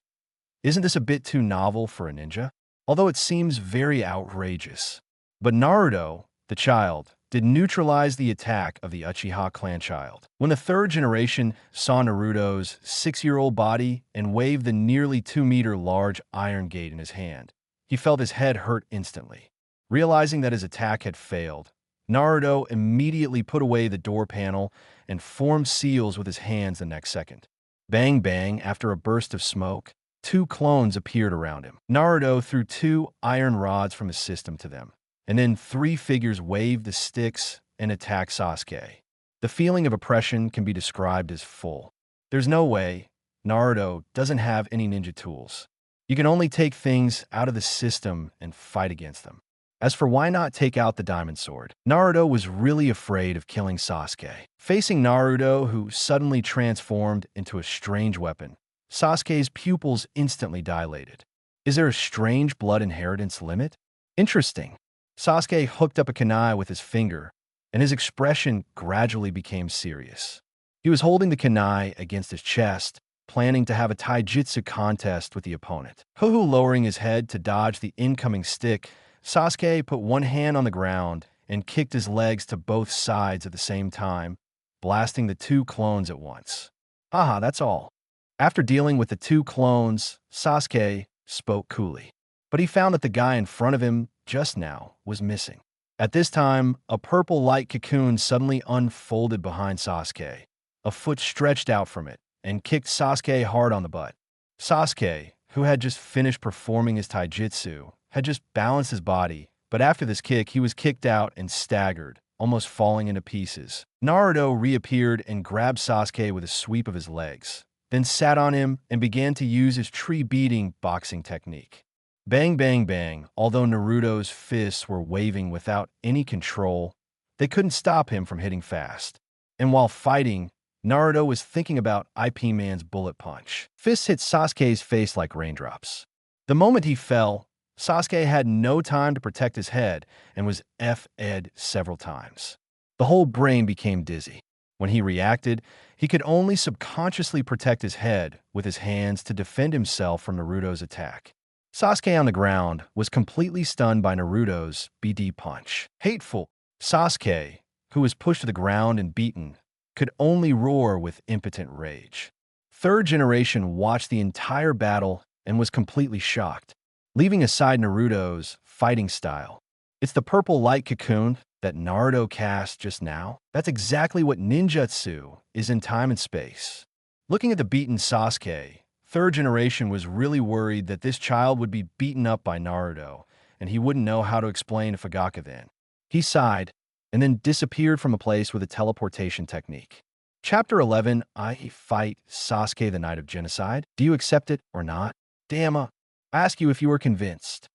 Isn't this a bit too novel for a ninja? Although it seems very outrageous. But Naruto, the child, did neutralize the attack of the Uchiha clan child. When the third generation saw Naruto's 6-year-old body and waved the nearly 2-meter large iron gate in his hand, he felt his head hurt instantly. Realizing that his attack had failed, Naruto immediately put away the door panel and formed seals with his hands the next second. Bang bang, after a burst of smoke, 2 clones appeared around him. Naruto threw 2 iron rods from his system to them, and then 3 figures waved the sticks and attacked Sasuke. The feeling of oppression can be described as full. There's no way Naruto doesn't have any ninja tools. You can only take things out of the system and fight against them. As for why not take out the diamond sword, Naruto was really afraid of killing Sasuke. Facing Naruto, who suddenly transformed into a strange weapon, Sasuke's pupils instantly dilated. Is there a strange blood inheritance limit? Interesting. Sasuke hooked up a kunai with his finger, and his expression gradually became serious. He was holding the kunai against his chest, planning to have a taijutsu contest with the opponent. Huhu lowering his head to dodge the incoming stick, Sasuke put one hand on the ground and kicked his legs to both sides at the same time, blasting the 2 clones at once. Haha, that's all. After dealing with the 2 clones, Sasuke spoke coolly. But he found that the guy in front of him just now was missing. At this time, a purple light cocoon suddenly unfolded behind Sasuke. A foot stretched out from it and kicked Sasuke hard on the butt. Sasuke, who had just finished performing his taijutsu, had just balanced his body, but after this kick, he was kicked out and staggered, almost falling into pieces. Naruto reappeared and grabbed Sasuke with a sweep of his legs, then sat on him and began to use his tree-beating boxing technique. Bang, bang, bang. Although Naruto's fists were waving without any control, they couldn't stop him from hitting fast. And while fighting, Naruto was thinking about IP Man's bullet punch. Fists hit Sasuke's face like raindrops. The moment he fell, Sasuke had no time to protect his head and was F-ed several times. The whole brain became dizzy. When he reacted, he could only subconsciously protect his head with his hands to defend himself from Naruto's attack. Sasuke on the ground was completely stunned by Naruto's BD punch. Hateful. Sasuke, who was pushed to the ground and beaten, could only roar with impotent rage. Third generation watched the entire battle and was completely shocked, leaving aside Naruto's fighting style. It's the purple light cocoon that Naruto cast just now. That's exactly what ninjutsu is in time and space. Looking at the beaten Sasuke, third generation was really worried that this child would be beaten up by Naruto, and he wouldn't know how to explain Fugaka then. He sighed, and then disappeared from a place with a teleportation technique. Chapter 11, I fight Sasuke the Night of Genocide. Do you accept it or not? Damn, I ask you if you are convinced.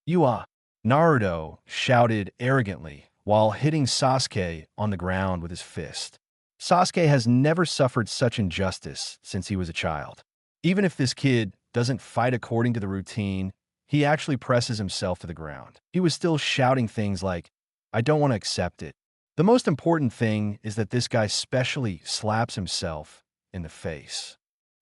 You are. Naruto shouted arrogantly while hitting Sasuke on the ground with his fist. Sasuke has never suffered such injustice since he was a child. Even if this kid doesn't fight according to the routine, he actually presses himself to the ground. He was still shouting things like, I don't want to accept it. The most important thing is that this guy specially slaps himself in the face.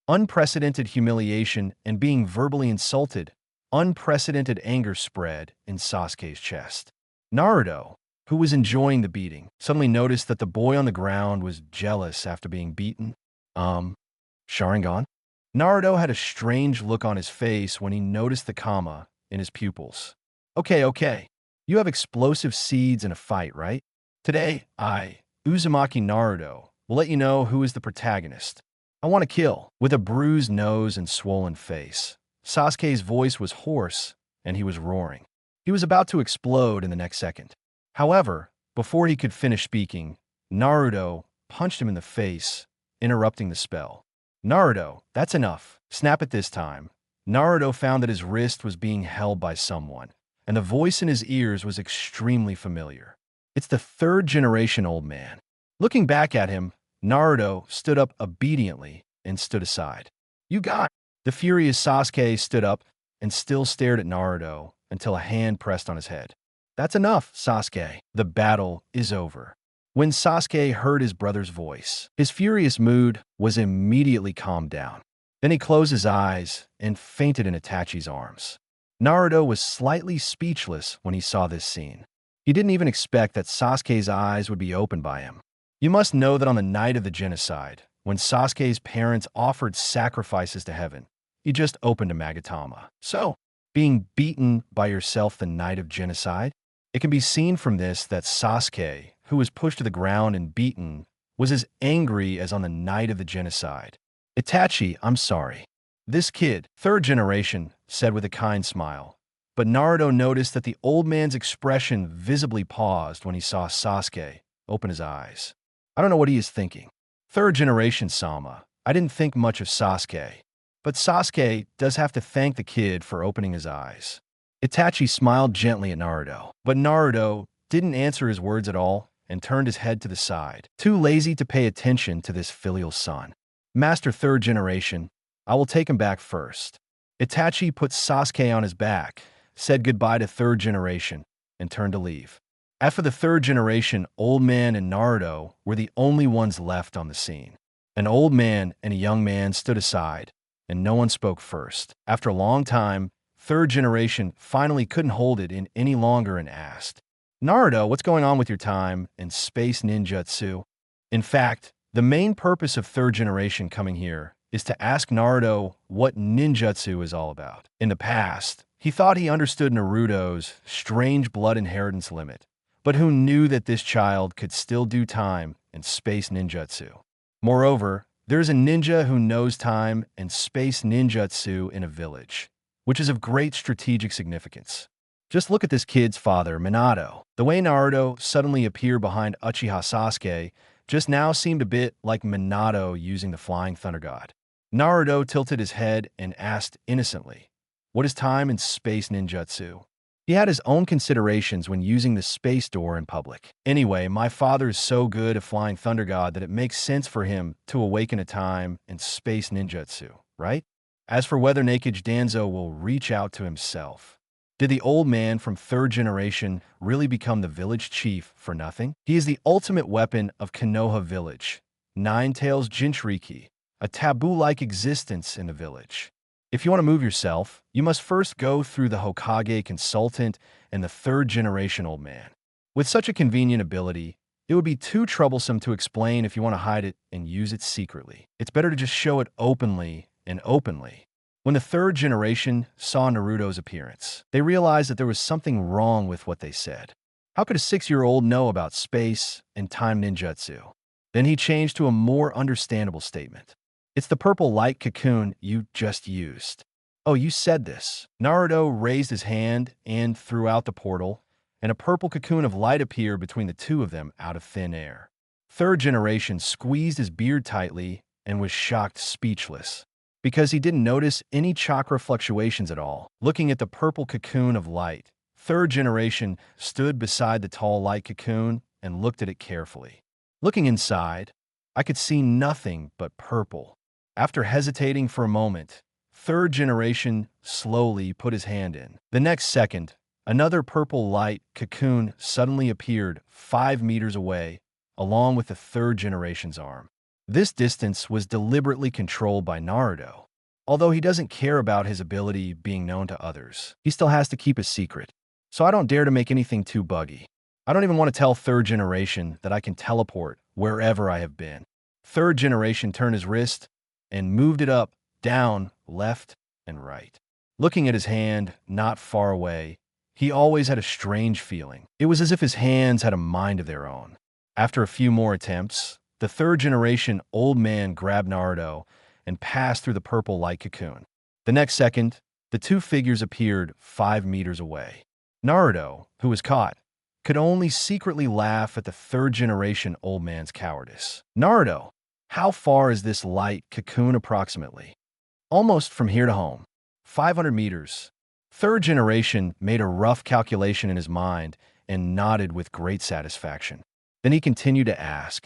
Unprecedented humiliation and being verbally insulted, unprecedented anger spread in Sasuke's chest. Naruto, who was enjoying the beating, suddenly noticed that the boy on the ground was jealous after being beaten. Sharingan? Naruto had a strange look on his face when he noticed the comma in his pupils. Okay. You have explosive seeds in a fight, right? Today, I, Uzumaki Naruto, will let you know who is the protagonist. I want to kill. With a bruised nose and swollen face, Sasuke's voice was hoarse and he was roaring. He was about to explode in the next second. However, before he could finish speaking, Naruto punched him in the face, interrupting the spell. Naruto, that's enough. Snap it this time. Naruto found that his wrist was being held by someone, and the voice in his ears was extremely familiar. It's the third generation old man. Looking back at him, Naruto stood up obediently and stood aside. You got it. The furious Sasuke stood up and still stared at Naruto until a hand pressed on his head. That's enough, Sasuke. The battle is over. When Sasuke heard his brother's voice, his furious mood was immediately calmed down. Then he closed his eyes and fainted in Itachi's arms. Naruto was slightly speechless when he saw this scene. He didn't even expect that Sasuke's eyes would be opened by him. You must know that on the night of the genocide, when Sasuke's parents offered sacrifices to heaven, he just opened a Magatama. So, being beaten by yourself the night of genocide? It can be seen from this that Sasuke, who was pushed to the ground and beaten, was as angry as on the night of the genocide. Itachi, I'm sorry. This kid, third generation, said with a kind smile. But Naruto noticed that the old man's expression visibly paused when he saw Sasuke open his eyes. I don't know what he is thinking. Third generation Sama. I didn't think much of Sasuke. But Sasuke does have to thank the kid for opening his eyes. Itachi smiled gently at Naruto, but Naruto didn't answer his words at all and turned his head to the side, too lazy to pay attention to this filial son. Master third generation, I will take him back first. Itachi put Sasuke on his back, said goodbye to third generation, and turned to leave. After the third generation, Old Man and Naruto were the only ones left on the scene. An old man and a young man stood aside, and no one spoke first. After a long time, third generation finally couldn't hold it in any longer and asked, Naruto, what's going on with your time and space ninjutsu? In fact, the main purpose of third generation coming here is to ask Naruto what ninjutsu is all about. In the past, he thought he understood Naruto's strange blood inheritance limit, but who knew that this child could still do time and space ninjutsu? Moreover, there's a ninja who knows time and space ninjutsu in a village, which is of great strategic significance. Just look at this kid's father, Minato. The way Naruto suddenly appeared behind Uchiha Sasuke just now seemed a bit like Minato using the Flying Thunder God. Naruto tilted his head and asked innocently, what is time and space ninjutsu? He had his own considerations when using the space door in public. Anyway, my father is so good at Flying Thunder God that it makes sense for him to awaken a time and space ninjutsu, right? As for whether Naked Danzo will reach out to himself, did the old man from third generation really become the village chief for nothing? He is the ultimate weapon of Konoha village, Nine Tails Jinchuriki, a taboo-like existence in the village. If you want to move yourself, you must first go through the Hokage consultant and the third generation old man. With such a convenient ability, it would be too troublesome to explain if you want to hide it and use it secretly. It's better to just show it openly and openly. When the third generation saw Naruto's appearance, they realized that there was something wrong with what they said. How could a 6-year-old know about space and time ninjutsu? Then he changed to a more understandable statement. It's the purple light cocoon you just used. Oh, you said this. Naruto raised his hand and threw out the portal, and a purple cocoon of light appeared between the two of them out of thin air. Third generation squeezed his beard tightly and was shocked speechless, because he didn't notice any chakra fluctuations at all. Looking at the purple cocoon of light, third generation stood beside the tall light cocoon and looked at it carefully. Looking inside, I could see nothing but purple. After hesitating for a moment, third generation slowly put his hand in. The next second, another purple light cocoon suddenly appeared 5 meters away, along with the third generation's arm. This distance was deliberately controlled by Naruto. Although he doesn't care about his ability being known to others, he still has to keep a secret. So I don't dare to make anything too buggy. I don't even want to tell third generation that I can teleport wherever I have been. Third generation turned his wrist and moved it up, down, left, and right. Looking at his hand, not far away, he always had a strange feeling. It was as if his hands had a mind of their own. After a few more attempts, the third generation old man grabbed Naruto and passed through the purple light cocoon. The next second, the two figures appeared 5 meters away. Naruto, who was caught, could only secretly laugh at the third generation old man's cowardice. Naruto, how far is this light cocoon approximately? Almost from here to home. 500 meters. Third generation made a rough calculation in his mind and nodded with great satisfaction. Then he continued to ask,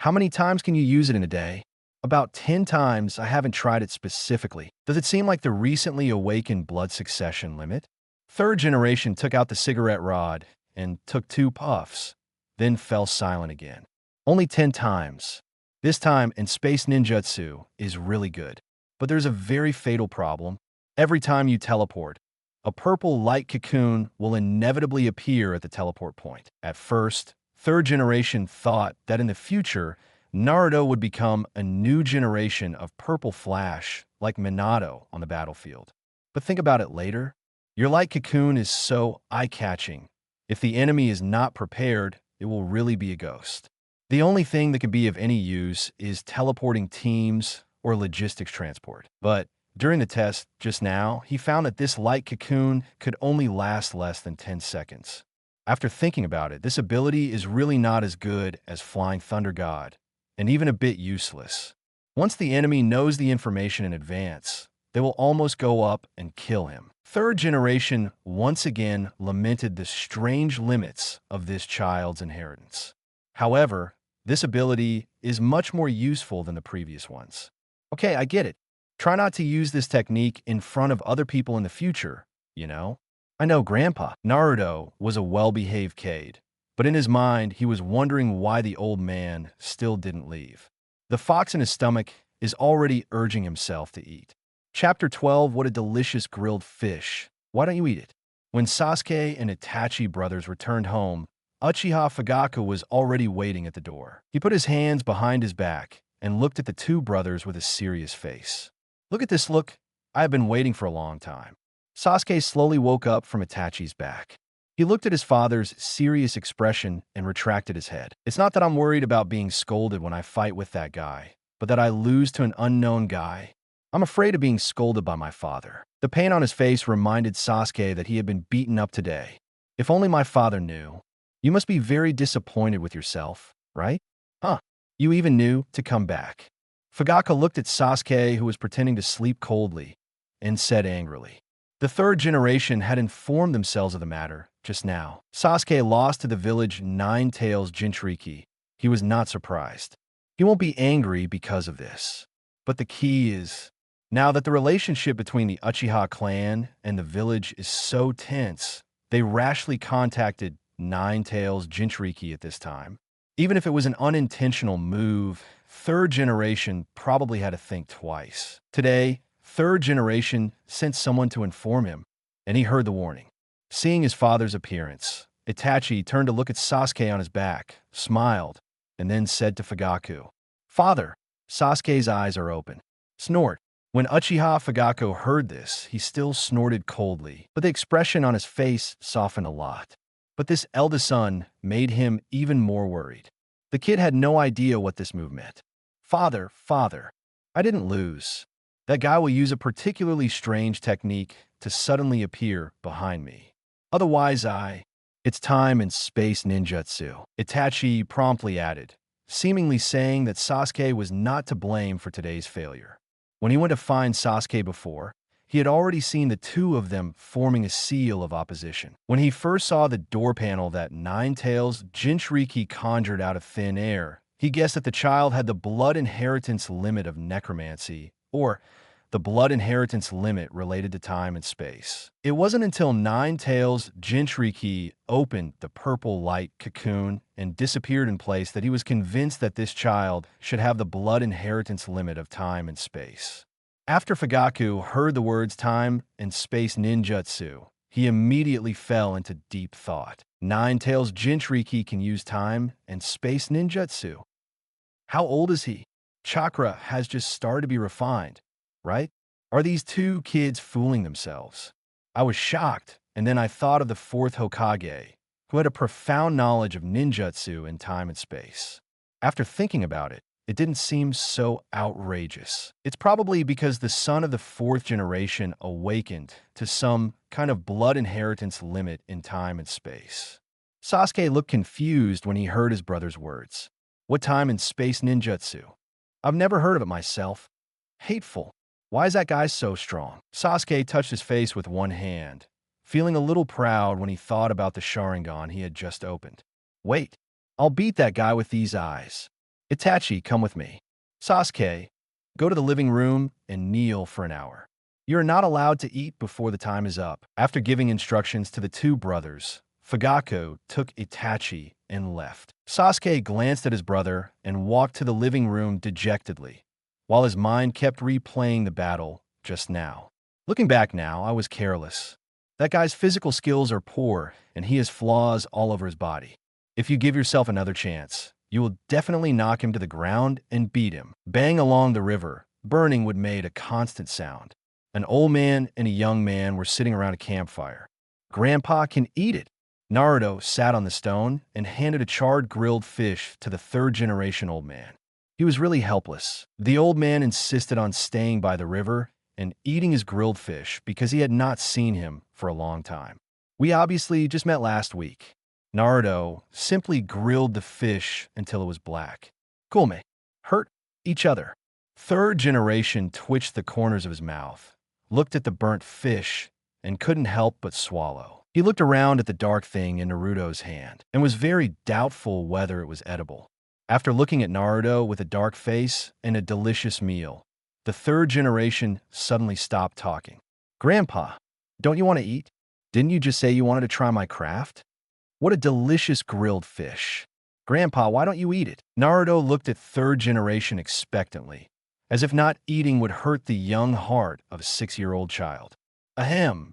how many times can you use it in a day? About 10 times. I haven't tried it specifically. Does it seem like the recently awakened blood succession limit? Third generation took out the cigarette rod and took 2 puffs, then fell silent again. Only 10 times. This time in space ninjutsu is really good. But there's a very fatal problem. Every time you teleport, a purple light cocoon will inevitably appear at the teleport point. At first, third generation thought that in the future, Naruto would become a new generation of purple flash like Minato on the battlefield. But think about it later. Your light cocoon is so eye-catching. If the enemy is not prepared, it will really be a ghost. The only thing that can be of any use is teleporting teams or logistics transport. But During the test just now, he found that this light cocoon could only last less than 10 seconds. After thinking about it, this ability is really not as good as Flying Thunder God, and even a bit useless. Once the enemy knows the information in advance, they will almost go up and kill him. Third generation once again lamented the strange limits of this child's inheritance. However, this ability is much more useful than the previous ones. Okay, I get it. Try not to use this technique in front of other people in the future, you know? I know Grandpa. Naruto was a well-behaved kid, but in his mind, he was wondering why the old man still didn't leave. The fox in his stomach is already urging himself to eat. Chapter 12, what a delicious grilled fish. Why don't you eat it? When Sasuke and Itachi brothers returned home, Uchiha Fugaku was already waiting at the door. He put his hands behind his back and looked at the two brothers with a serious face. Look at this look. I have been waiting for a long time. Sasuke slowly woke up from Itachi's back. He looked at his father's serious expression and retracted his head. It's not that I'm worried about being scolded when I fight with that guy, but that I lose to an unknown guy. I'm afraid of being scolded by my father. The pain on his face reminded Sasuke that he had been beaten up today. If only my father knew. You must be very disappointed with yourself, right? Huh. You even knew to come back. Fugaku looked at Sasuke, who was pretending to sleep coldly, and said angrily. The third generation had informed themselves of the matter just now. Sasuke lost to the village Nine Tails Jinchuriki. He was not surprised. He won't be angry because of this. But the key is, now that the relationship between the Uchiha clan and the village is so tense, they rashly contacted Nine Tails Jinchuriki at this time. Even if it was an unintentional move, third generation probably had to think twice. Today, third generation sent someone to inform him, and he heard the warning. Seeing his father's appearance, Itachi turned to look at Sasuke on his back, smiled, and then said to Fugaku, "Father." Sasuke's eyes are open. Snort. When Uchiha Fugaku heard this, he still snorted coldly, but the expression on his face softened a lot. But this eldest son made him even more worried. The kid had no idea what this move meant. Father, I didn't lose. That guy will use a particularly strange technique to suddenly appear behind me. Otherwise, it's time and space ninjutsu. Itachi promptly added, seemingly saying that Sasuke was not to blame for today's failure. When he went to find Sasuke before, he had already seen the two of them forming a seal of opposition. When he first saw the door panel that Nine Tails Jinchuriki conjured out of thin air, he guessed that the child had the blood inheritance limit of necromancy, or the blood inheritance limit related to time and space. It wasn't until Nine Tails Jinchuriki opened the purple light cocoon and disappeared in place that he was convinced that this child should have the blood inheritance limit of time and space. After Fugaku heard the words time and space ninjutsu, he immediately fell into deep thought. Nine Tails Jinchuriki can use time and space ninjutsu. How old is he? Chakra has just started to be refined, right? Are these two kids fooling themselves? I was shocked, and then I thought of the fourth Hokage, who had a profound knowledge of ninjutsu in time and space. After thinking about it, it didn't seem so outrageous. It's probably because the son of the fourth generation awakened to some kind of blood inheritance limit in time and space. Sasuke looked confused when he heard his brother's words. What time and space ninjutsu? I've never heard of it myself. Hateful. Why is that guy so strong? Sasuke touched his face with one hand, feeling a little proud when he thought about the Sharingan he had just opened. Wait, I'll beat that guy with these eyes. Itachi, come with me. Sasuke, go to the living room and kneel for an hour. You are not allowed to eat before the time is up. After giving instructions to the two brothers, Fugaku took Itachi and left. Sasuke glanced at his brother and walked to the living room dejectedly, while his mind kept replaying the battle just now. Looking back now, I was careless. That guy's physical skills are poor, and he has flaws all over his body. If you give yourself another chance, you will definitely knock him to the ground and beat him. Bang along the river, burning wood made a constant sound. An old man and a young man were sitting around a campfire. Grandpa can eat it. Naruto sat on the stone and handed a charred grilled fish to the third generation old man. He was really helpless. The old man insisted on staying by the river and eating his grilled fish because he had not seen him for a long time. We obviously just met last week. Naruto simply grilled the fish until it was black. Cool, mate. Hurt each other. Third generation twitched the corners of his mouth, looked at the burnt fish, and couldn't help but swallow. He looked around at the dark thing in Naruto's hand and was very doubtful whether it was edible. After looking at Naruto with a dark face and a delicious meal, the third generation suddenly stopped talking. Grandpa, don't you want to eat? Didn't you just say you wanted to try my craft? What a delicious grilled fish. Grandpa, why don't you eat it? Naruto looked at third generation expectantly, as if not eating would hurt the young heart of a 6-year-old child. Ahem.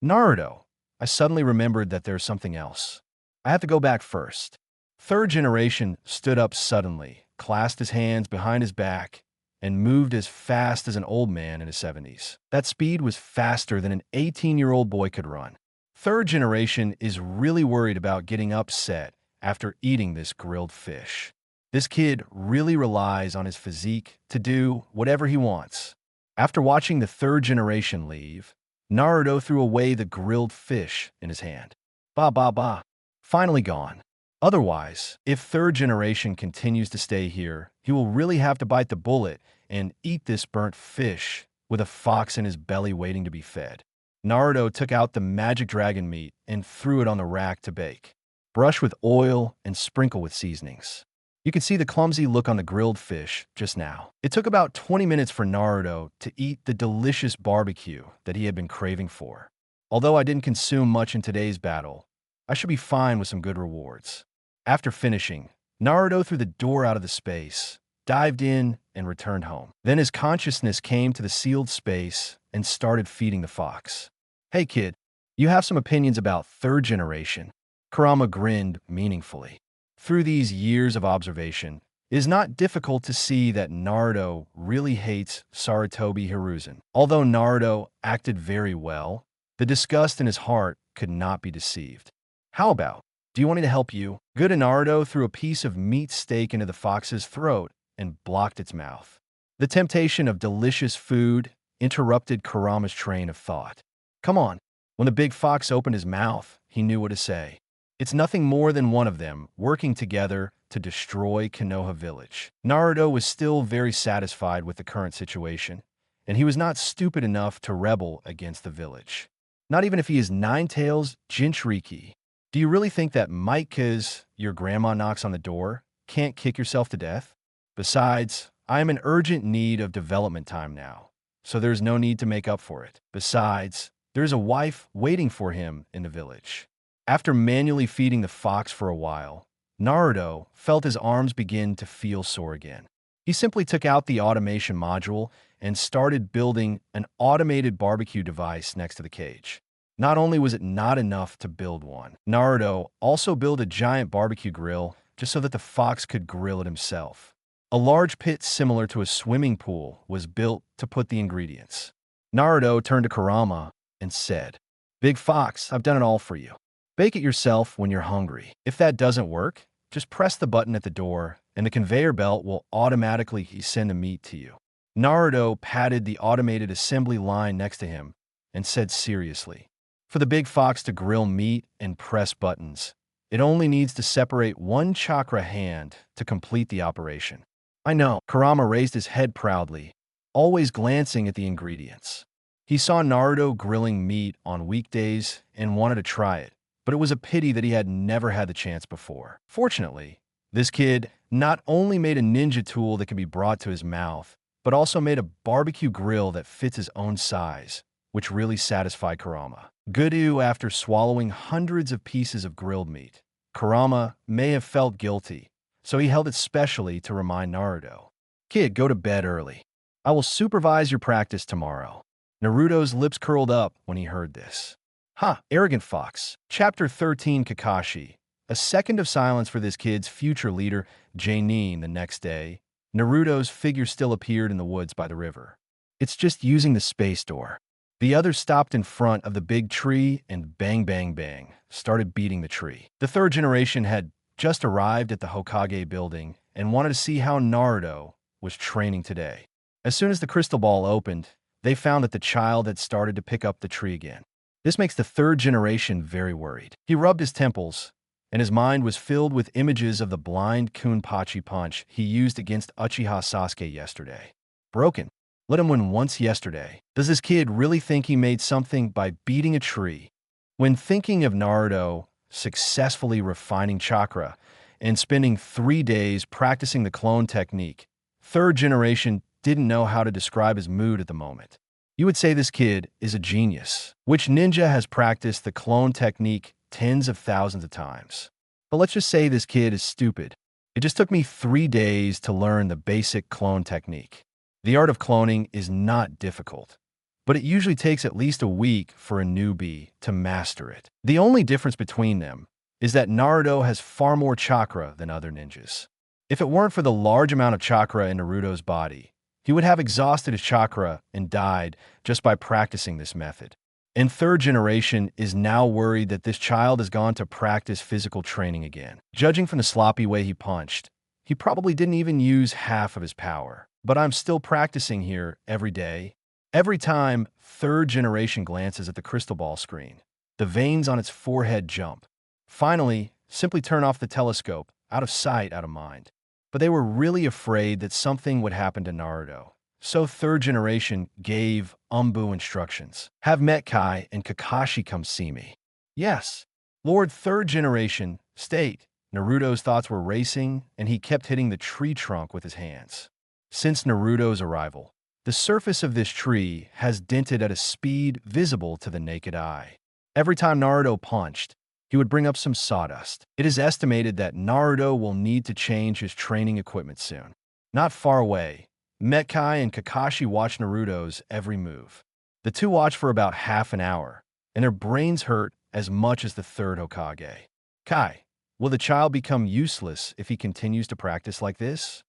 Naruto, I suddenly remembered that there's something else. I have to go back first. Third generation stood up suddenly, clasped his hands behind his back, and moved as fast as an old man in his 70s. That speed was faster than an 18-year-old boy could run. Third generation is really worried about getting upset after eating this grilled fish. This kid really relies on his physique to do whatever he wants. After watching the third generation leave, Naruto threw away the grilled fish in his hand. Ba ba ba. Finally gone. Otherwise, if third generation continues to stay here, he will really have to bite the bullet and eat this burnt fish with a fox in his belly waiting to be fed. Naruto took out the magic dragon meat and threw it on the rack to bake. Brush with oil and sprinkle with seasonings. You could see the clumsy look on the grilled fish just now. It took about 20 minutes for Naruto to eat the delicious barbecue that he had been craving for. Although I didn't consume much in today's battle, I should be fine with some good rewards. After finishing, Naruto threw the door out of the space, dived in, and returned home. Then his consciousness came to the sealed space and started feeding the fox. Hey kid, you have some opinions about third generation? Kurama grinned meaningfully. Through these years of observation, it is not difficult to see that Naruto really hates Sarutobi Hiruzen. Although Naruto acted very well, the disgust in his heart could not be deceived. How about, do you want me to help you? Good Naruto threw a piece of meat steak into the fox's throat and blocked its mouth. The temptation of delicious food interrupted Kurama's train of thought. Come on. When the big fox opened his mouth, he knew what to say. It's nothing more than one of them working together to destroy Konoha Village. Naruto was still very satisfied with the current situation, and he was not stupid enough to rebel against the village. Not even if he is Nine-Tails Jinchuriki. Do you really think that might 'cause your grandma knocks on the door can't kick yourself to death? Besides, I am in urgent need of development time now, so there's no need to make up for it. Besides, there's a wife waiting for him in the village. After manually feeding the fox for a while, Naruto felt his arms begin to feel sore again. He simply took out the automation module and started building an automated barbecue device next to the cage. Not only was it not enough to build one, Naruto also built a giant barbecue grill just so that the fox could grill it himself. A large pit similar to a swimming pool was built to put the ingredients. Naruto turned to Kurama and said, "Big Fox, I've done it all for you. Bake it yourself when you're hungry. If that doesn't work, just press the button at the door and the conveyor belt will automatically send the meat to you." Naruto patted the automated assembly line next to him and said seriously, "For the big fox to grill meat and press buttons, it only needs to separate one chakra hand to complete the operation." I know. Kurama raised his head proudly, always glancing at the ingredients. He saw Naruto grilling meat on weekdays and wanted to try it, but it was a pity that he had never had the chance before. Fortunately, this kid not only made a ninja tool that could be brought to his mouth, but also made a barbecue grill that fits his own size, which really satisfied Kurama. Goodoo, after swallowing hundreds of pieces of grilled meat, Kurama may have felt guilty, so he held it specially to remind Naruto. "Kid, go to bed early. I will supervise your practice tomorrow." Naruto's lips curled up when he heard this. Ha, arrogant fox. Chapter 13, Kakashi. A second of silence for this kid's future leader, Jainin. The next day, Naruto's figure still appeared in the woods by the river. "It's just using the space door." The others stopped in front of the big tree and bang, bang, bang, started beating the tree. The third generation had just arrived at the Hokage building and wanted to see how Naruto was training today. As soon as the crystal ball opened, they found that the child had started to pick up the tree again. This makes the third generation very worried. He rubbed his temples, and his mind was filled with images of the blind Kunpachi punch he used against Uchiha Sasuke yesterday. Broken. Let him win once yesterday. Does this kid really think he made something by beating a tree? When thinking of Naruto successfully refining chakra and spending 3 days practicing the clone technique, third generation didn't know how to describe his mood at the moment. You would say this kid is a genius. Which ninja has practiced the clone technique tens of thousands of times? But let's just say this kid is stupid. It just took me 3 days to learn the basic clone technique. The art of cloning is not difficult, but it usually takes at least a week for a newbie to master it. The only difference between them is that Naruto has far more chakra than other ninjas. If it weren't for the large amount of chakra in Naruto's body, he would have exhausted his chakra and died just by practicing this method. And third generation is now worried that this child has gone to practice physical training again. Judging from the sloppy way he punched, he probably didn't even use half of his power. But I'm still practicing here every day. Every time third generation glances at the crystal ball screen, the veins on its forehead jump. Finally, simply turn off the telescope, out of sight, out of mind. But they were really afraid that something would happen to Naruto. So third generation gave Umbu instructions. Have Metkai and Kakashi come see me. Yes, Lord third generation, state. Naruto's thoughts were racing, and he kept hitting the tree trunk with his hands. Since Naruto's arrival, the surface of this tree has dented at a speed visible to the naked eye. Every time Naruto punched, he would bring up some sawdust. It is estimated that Naruto will need to change his training equipment soon. Not far away, Metkai and Kakashi watch Naruto's every move. The two watch for about half an hour, and their brains hurt as much as the third Hokage. Kai, will the child become useless if he continues to practice like this?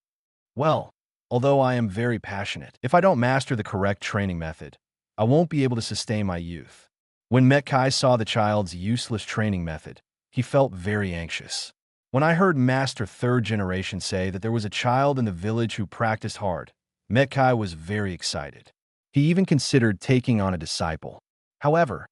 Well, although I am very passionate, if I don't master the correct training method, I won't be able to sustain my youth. When Metkai saw the child's useless training method, he felt very anxious. When I heard Master Third Generation say that there was a child in the village who practiced hard, Metkai was very excited. He even considered taking on a disciple. However,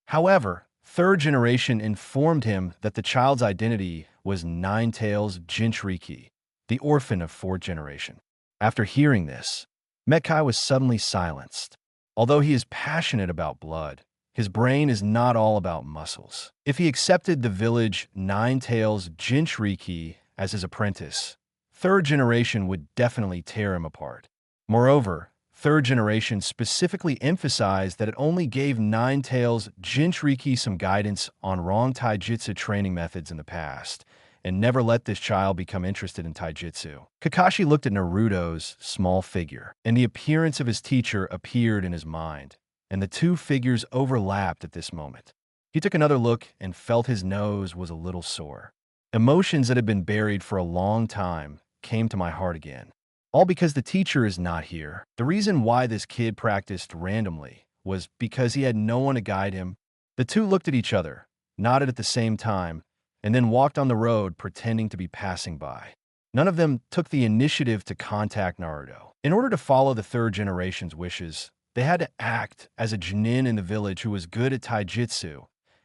Third Generation informed him that the child's identity was Nine-Tails Jinchuriki, the orphan of Fourth Generation. After hearing this, Metkai was suddenly silenced. Although he is passionate about blood, his brain is not all about muscles. If he accepted the village Nine-Tails Jinchuriki as his apprentice, Third Generation would definitely tear him apart. Moreover, Third Generation specifically emphasized that it only gave Nine-Tails Jinchuriki some guidance on wrong taijutsu training methods in the past, and never let this child become interested in taijutsu. Kakashi looked at Naruto's small figure, and the appearance of his teacher appeared in his mind, and the two figures overlapped at this moment. He took another look and felt his nose was a little sore. Emotions that had been buried for a long time came to my heart again. All because the teacher is not here. The reason why this kid practiced randomly was because he had no one to guide him. The two looked at each other, nodded at the same time, and then walked on the road pretending to be passing by. None of them took the initiative to contact Naruto. In order to follow the Third Generation's wishes, they had to act as a genin in the village who was good at taijutsu,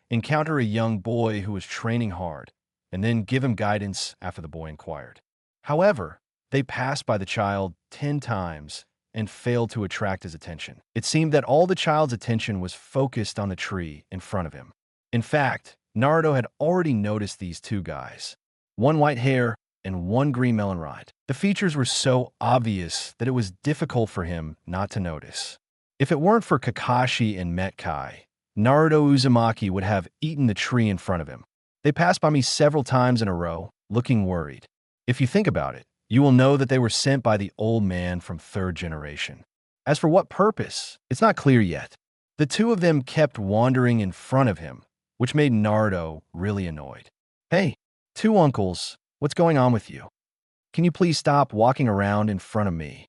encounter a young boy who was training hard, and then give him guidance after the boy inquired. However, they passed by the child 10 times and failed to attract his attention. It seemed that all the child's attention was focused on the tree in front of him. In fact, Naruto had already noticed these two guys, one white hair and one green melon rind. The features were so obvious that it was difficult for him not to notice. If it weren't for Kakashi and Metkai, Naruto Uzumaki would have eaten the tree in front of him. They passed by me several times in a row, looking worried. If you think about it, you will know that they were sent by the old man from Third Generation. As for what purpose, it's not clear yet. The two of them kept wandering in front of him, which made Naruto really annoyed. Hey, two uncles, what's going on with you? Can you please stop walking around in front of me?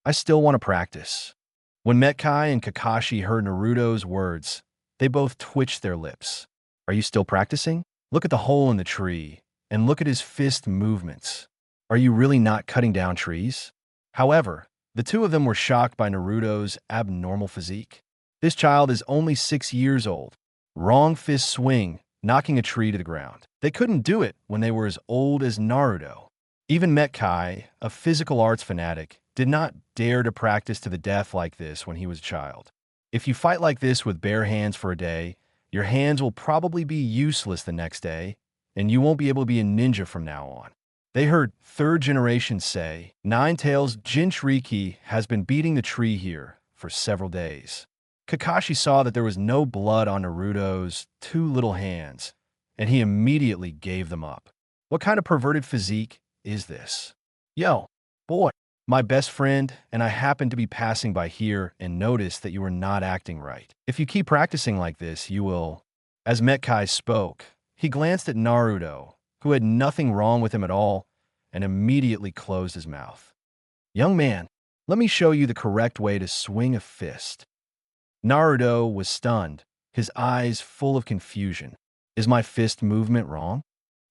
I still want to practice. When Metkai and Kakashi heard Naruto's words, they both twitched their lips. Are you still practicing? Look at the hole in the tree, and look at his fist movements. Are you really not cutting down trees? However, The two of them were shocked by Naruto's abnormal physique. This child is only 6 years old. Wrong fist swing, knocking a tree to the ground. They couldn't do it when they were as old as Naruto. Even Metkai, a physical arts fanatic, did not dare to practice to the death like this when he was a child. If you fight like this with bare hands for a day, your hands will probably be useless the next day, and you won't be able to be a ninja from now on. They heard third generation say, Nine Tails Jinchuriki has been beating the tree here for several days. Kakashi saw that there was no blood on Naruto's two little hands, and he immediately gave them up. What kind of perverted physique is this? Yo, boy, my best friend and I happened to be passing by here and noticed that you were not acting right. If you keep practicing like this, you will... As Metkai spoke, he glanced at Naruto, who had nothing wrong with him at all, and immediately closed his mouth. Young man, let me show you the correct way to swing a fist. Naruto was stunned, his eyes full of confusion. Is my fist movement wrong?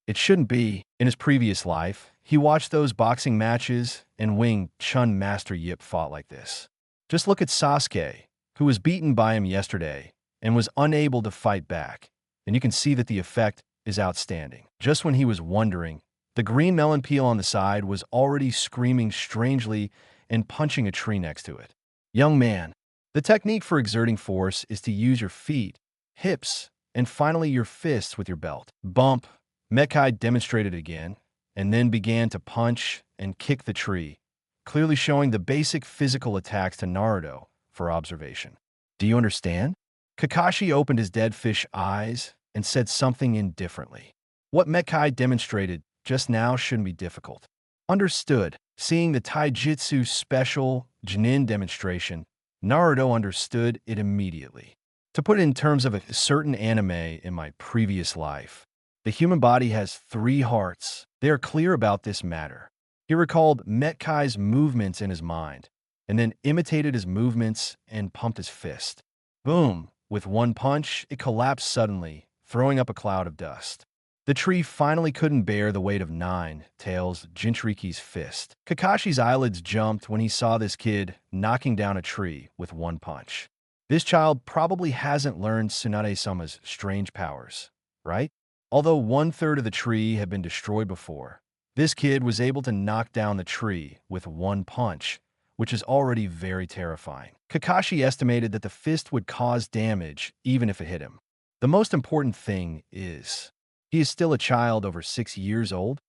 It shouldn't be. In his previous life, he watched those boxing matches and Wing Chun Master Yip fought like this. Just look at Sasuke, who was beaten by him yesterday and was unable to fight back, and you can see that the effect is outstanding. Just when he was wondering, the green melon peel on the side was already screaming strangely and punching a tree next to it. Young man, the technique for exerting force is to use your feet, hips, and finally your fists with your belt. Bump. Metkai demonstrated again, and then began to punch and kick the tree, clearly showing the basic physical attacks to Naruto for observation. Do you understand? Kakashi opened his dead fish eyes and said something indifferently. What Metkai demonstrated just now shouldn't be difficult. Understood. Seeing the Taijutsu special Junin demonstration, Naruto understood it immediately. To put it in terms of a certain anime in my previous life, the human body has 3 hearts. They are clear about this matter. He recalled Metkai's movements in his mind, and then imitated his movements and pumped his fist. Boom! With one punch, it collapsed suddenly, throwing up a cloud of dust. The tree finally couldn't bear the weight of Nine Tails Jinchuriki's fist. Kakashi's eyelids jumped when he saw this kid knocking down a tree with one punch. This child probably hasn't learned Tsunade-sama's strange powers, right? Although 1/3 of the tree had been destroyed before, this kid was able to knock down the tree with one punch, which is already very terrifying. Kakashi estimated that the fist would cause damage even if it hit him. The most important thing is, he is still a child over 6 years old.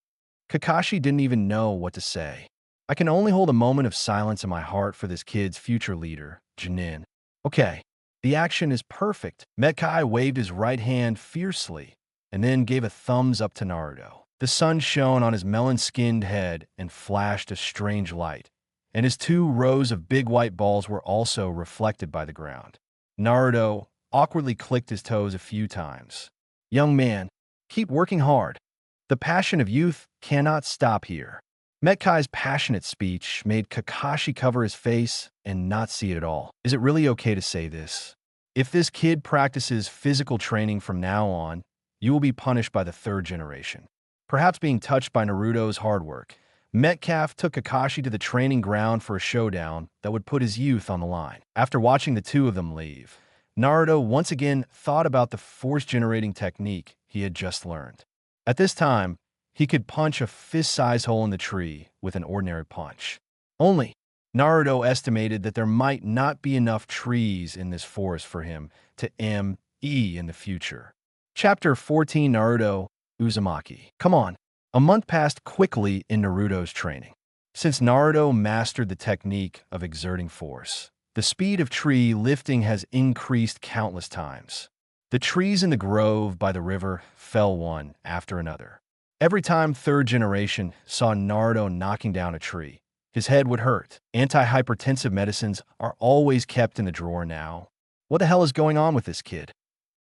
Kakashi didn't even know what to say. I can only hold a moment of silence in my heart for this kid's future leader, Junin. Okay, the action is perfect. Metkai waved his right hand fiercely, and then gave a thumbs up to Naruto. The sun shone on his melon-skinned head and flashed a strange light, and his 2 rows of big white balls were also reflected by the ground. Naruto awkwardly clicked his toes a few times. Young man, keep working hard. The passion of youth cannot stop here. Metkai's passionate speech made Kakashi cover his face and not see it at all. Is it really okay to say this? If this kid practices physical training from now on, you will be punished by the 3rd generation. Perhaps being touched by Naruto's hard work, Metcalf took Kakashi to the training ground for a showdown that would put his youth on the line. After watching the 2 of them leave, Naruto once again thought about the force-generating technique he had just learned. At this time, he could punch a fist-sized hole in the tree with an ordinary punch. Only, Naruto estimated that there might not be enough trees in this forest for him to ME in the future. Chapter 14 Naruto Uzumaki. Come on. A month passed quickly in Naruto's training. Since Naruto mastered the technique of exerting force, the speed of tree lifting has increased countless times. The trees in the grove by the river fell one after another. Every time 3rd generation saw Naruto knocking down a tree, his head would hurt. Anti-hypertensive medicines are always kept in the drawer now. What the hell is going on with this kid?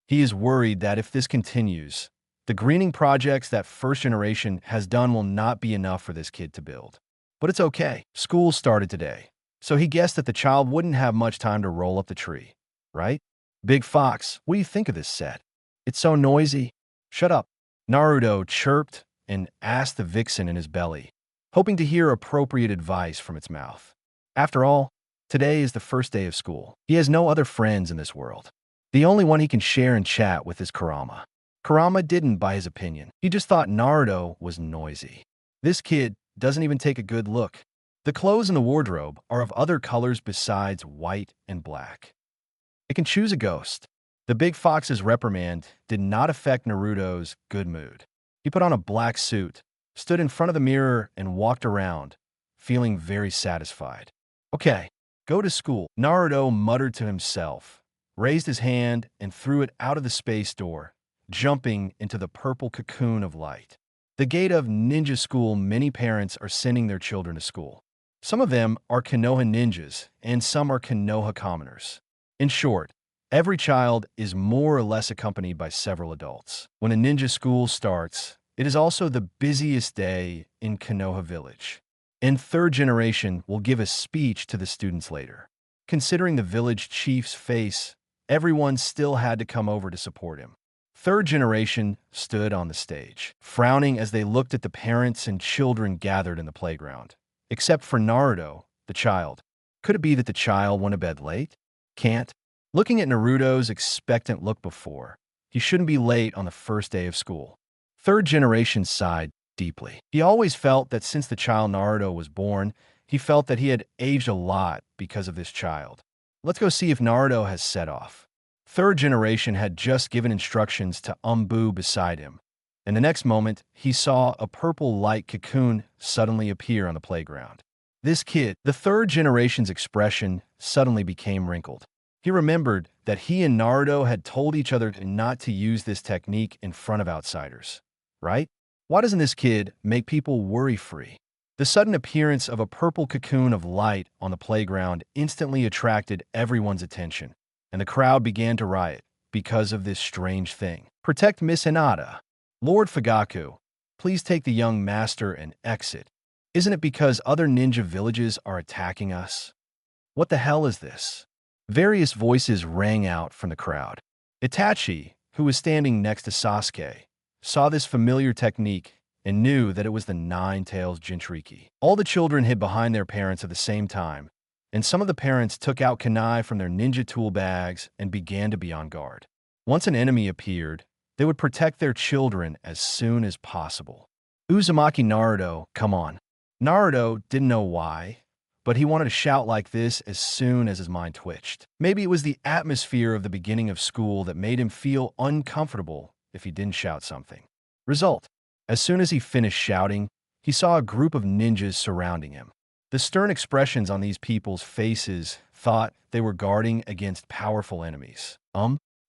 He is worried that if this continues, the greening projects that 1st generation has done will not be enough for this kid to build. But it's okay. School started today, so he guessed that the child wouldn't have much time to roll up the tree, right? Big Fox, what do you think of this set? It's so noisy. Shut up. Naruto chirped and asked the vixen in his belly, hoping to hear appropriate advice from its mouth. After all, today is the first day of school. He has no other friends in this world. The only one he can share and chat with is Kurama. Kurama didn't buy his opinion. He just thought Naruto was noisy. This kid doesn't even take a good look. The clothes in the wardrobe are of other colors besides white and black. It can choose a ghost. The big fox's reprimand did not affect Naruto's good mood. He put on a black suit, stood in front of the mirror, and walked around, feeling very satisfied. Okay, go to school, Naruto muttered to himself, raised his hand, and threw it out of the space door, jumping into the purple cocoon of light. The gate of ninja school. Many parents are sending their children to school. Some of them are Konoha ninjas, and some are Konoha commoners. In short, every child is more or less accompanied by several adults. When a ninja school starts, it is also the busiest day in Konoha village. And third generation will give a speech to the students later. Considering the village chief's face, everyone still had to come over to support him. Third generation stood on the stage, frowning as they looked at the parents and children gathered in the playground. Except for Naruto, the child. Could it be that the child went to bed late? Can't. Looking at Naruto's expectant look before, he shouldn't be late on the first day of school. Third generation sighed deeply. He always felt that since the child Naruto was born, he felt that he had aged a lot because of this child. Let's go see if Naruto has set off. Third generation had just given instructions to Umbu beside him, and the next moment, he saw a purple light cocoon suddenly appear on the playground. This kid, the third generation's expression suddenly became wrinkled. He remembered that he and Naruto had told each other not to use this technique in front of outsiders, right? Why doesn't this kid make people worry-free? The sudden appearance of a purple cocoon of light on the playground instantly attracted everyone's attention, and the crowd began to riot because of this strange thing. Protect Miss Hinata. Lord Fugaku, please take the young master and exit. Isn't it because other ninja villages are attacking us? What the hell is this? Various voices rang out from the crowd. Itachi, who was standing next to Sasuke, saw this familiar technique and knew that it was the Nine-Tails Jinchuriki. All the children hid behind their parents at the same time, and some of the parents took out kunai from their ninja tool bags and began to be on guard. Once an enemy appeared, they would protect their children as soon as possible. Uzumaki Naruto, come on. Naruto didn't know why, but he wanted to shout like this as soon as his mind twitched. Maybe it was the atmosphere of the beginning of school that made him feel uncomfortable if he didn't shout something. Result: as soon as he finished shouting, he saw a group of ninjas surrounding him. The stern expressions on these people's faces thought they were guarding against powerful enemies.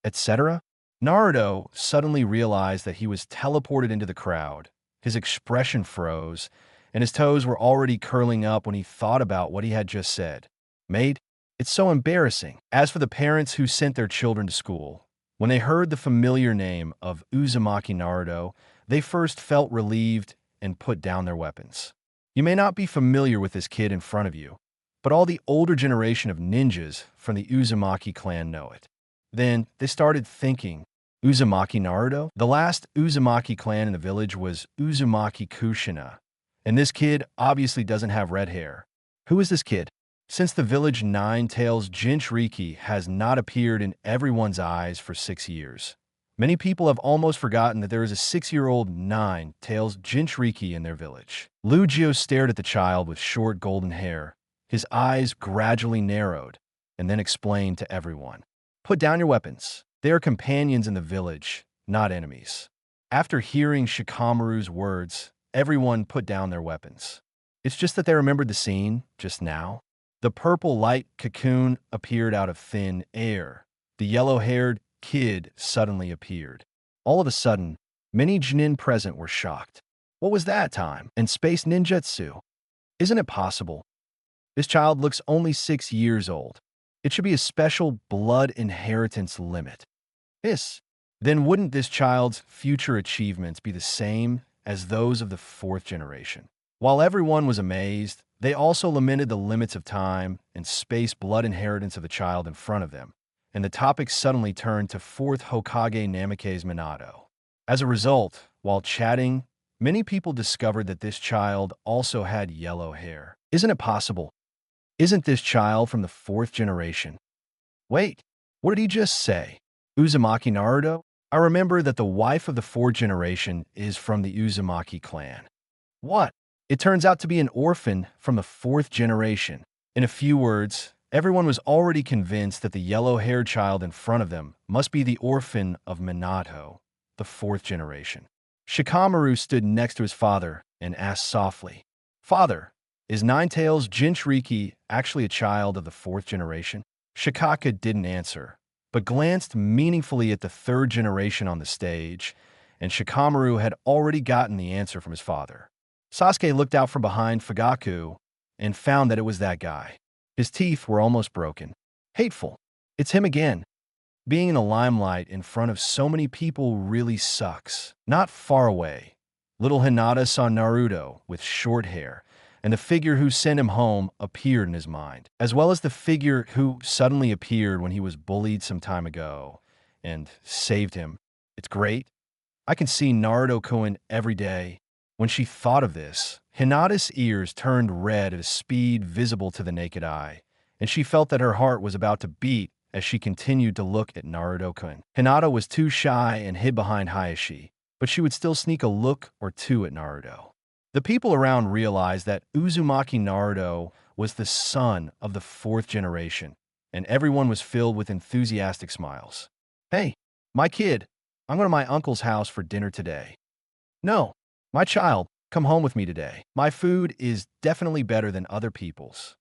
Etc. Naruto suddenly realized that he was teleported into the crowd. His expression froze, and his toes were already curling up when he thought about what he had just said. Maid, it's so embarrassing. As for the parents who sent their children to school, when they heard the familiar name of Uzumaki Naruto, they first felt relieved and put down their weapons. You may not be familiar with this kid in front of you, but all the older generation of ninjas from the Uzumaki clan know it. Then they started thinking, Uzumaki Naruto? The last Uzumaki clan in the village was Uzumaki Kushina, and this kid obviously doesn't have red hair. Who is this kid? Since the village Nine-Tails Jinchuriki has not appeared in everyone's eyes for 6 years, many people have almost forgotten that there is a 6-year-old Nine-Tails Jinchuriki in their village. Lugio stared at the child with short golden hair. His eyes gradually narrowed, and then explained to everyone. Put down your weapons. They are companions in the village, not enemies. After hearing Shikamaru's words, everyone put down their weapons. It's just that they remembered the scene just now. The purple light cocoon appeared out of thin air. The yellow-haired kid suddenly appeared. All of a sudden, many Jonin present were shocked. What was that time? And space ninjutsu? Isn't it possible? This child looks only 6 years old. It should be a special blood inheritance limit. Then wouldn't this child's future achievements be the same as those of the fourth generation? While everyone was amazed, they also lamented the limits of time and space blood inheritance of the child in front of them, and the topic suddenly turned to fourth Hokage Namake's Minato. As a result, while chatting, many people discovered that this child also had yellow hair. Isn't it possible? Isn't this child from the fourth generation? Wait, what did he just say? Uzumaki Naruto? I remember that the wife of the fourth generation is from the Uzumaki clan. What? It turns out to be an orphan from the fourth generation. In a few words, everyone was already convinced that the yellow-haired child in front of them must be the orphan of Minato, the fourth generation. Shikamaru stood next to his father and asked softly, "Father, is Ninetales Jinchuriki actually a child of the fourth generation?" Shikaka didn't answer, but glanced meaningfully at the third generation on the stage, and Shikamaru had already gotten the answer from his father. Sasuke looked out from behind Fugaku and found that it was that guy. His teeth were almost broken. Hateful. It's him again. Being in the limelight in front of so many people really sucks. Not far away, little Hinata saw Naruto with short hair, and the figure who sent him home appeared in his mind, as well as the figure who suddenly appeared when he was bullied some time ago and saved him. It's great. I can see Naruto-kun every day. When she thought of this, Hinata's ears turned red at a speed visible to the naked eye, and she felt that her heart was about to beat as she continued to look at Naruto-kun. Hinata was too shy and hid behind Hayashi, but she would still sneak a look or two at Naruto. The people around realized that Uzumaki Naruto was the son of the fourth generation, and everyone was filled with enthusiastic smiles. "Hey, my kid, I'm going to my uncle's house for dinner today." "No, my child, come home with me today. My food is definitely better than other people's."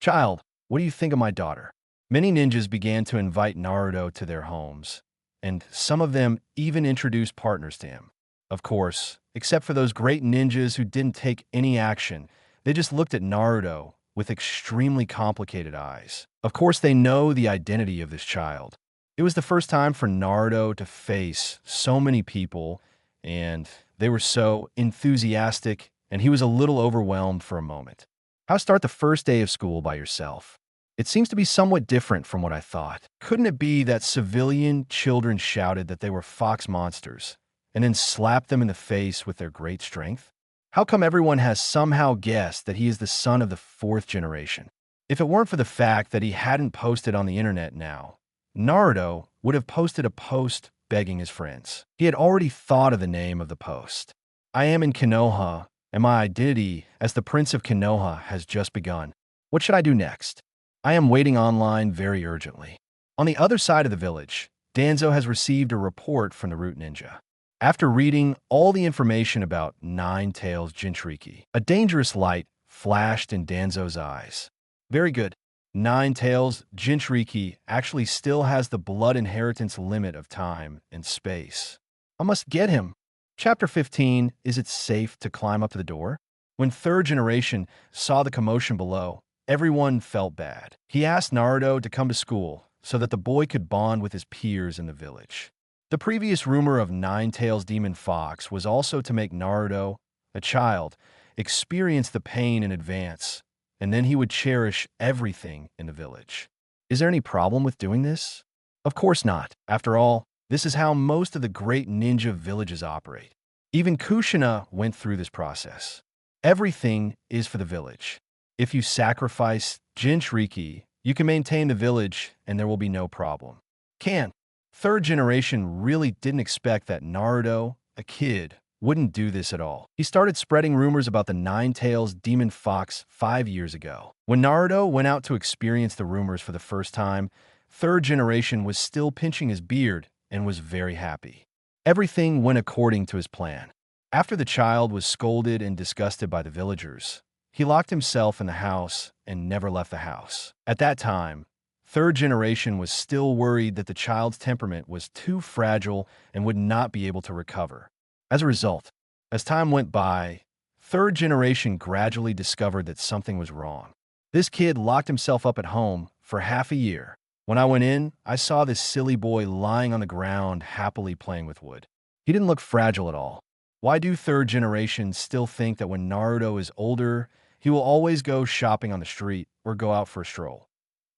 "Child, what do you think of my daughter?" Many ninjas began to invite Naruto to their homes, and some of them even introduced partners to him. Of course, except for those great ninjas who didn't take any action, they just looked at Naruto with extremely complicated eyes. Of course, they know the identity of this child. It was the first time for Naruto to face so many people, and they were so enthusiastic, and he was a little overwhelmed for a moment. How start the first day of school by yourself? It seems to be somewhat different from what I thought. Couldn't it be that civilian children shouted that they were fox monsters and then slapped them in the face with their great strength? How come everyone has somehow guessed that he is the son of the fourth generation? If it weren't for the fact that he hadn't posted on the internet now, Naruto would have posted a post begging his friends. He had already thought of the name of the post. "I am in Konoha, and my identity as the Prince of Konoha has just begun. What should I do next? I am waiting online very urgently." On the other side of the village, Danzo has received a report from the Root Ninja. After reading all the information about Ninetales Jinchuriki, a dangerous light flashed in Danzo's eyes. Very good. Ninetales Jinchuriki actually still has the blood inheritance limit of time and space. I must get him. Chapter 15, Is It Safe to Climb Up the Door? When third generation saw the commotion below, everyone felt bad. He asked Naruto to come to school so that the boy could bond with his peers in the village. The previous rumor of Ninetales Demon Fox was also to make Naruto, a child, experience the pain in advance, and then he would cherish everything in the village. Is there any problem with doing this? Of course not. After all, this is how most of the great ninja villages operate. Even Kushina went through this process. Everything is for the village. If you sacrifice Jinchuriki, you can maintain the village and there will be no problem. Third generation really didn't expect that Naruto, a kid, wouldn't do this at all. He started spreading rumors about the Ninetales Demon Fox 5 years ago. When Naruto went out to experience the rumors for the first time, third generation was still pinching his beard and was very happy. Everything went according to his plan. After the child was scolded and disgusted by the villagers, he locked himself in the house and never left the house. At that time, third generation was still worried that the child's temperament was too fragile and would not be able to recover. As a result, as time went by, third generation gradually discovered that something was wrong. This kid locked himself up at home for half a year. When I went in, I saw this silly boy lying on the ground happily playing with wood. He didn't look fragile at all. Why do third generation still think that when Naruto is older, he will always go shopping on the street or go out for a stroll,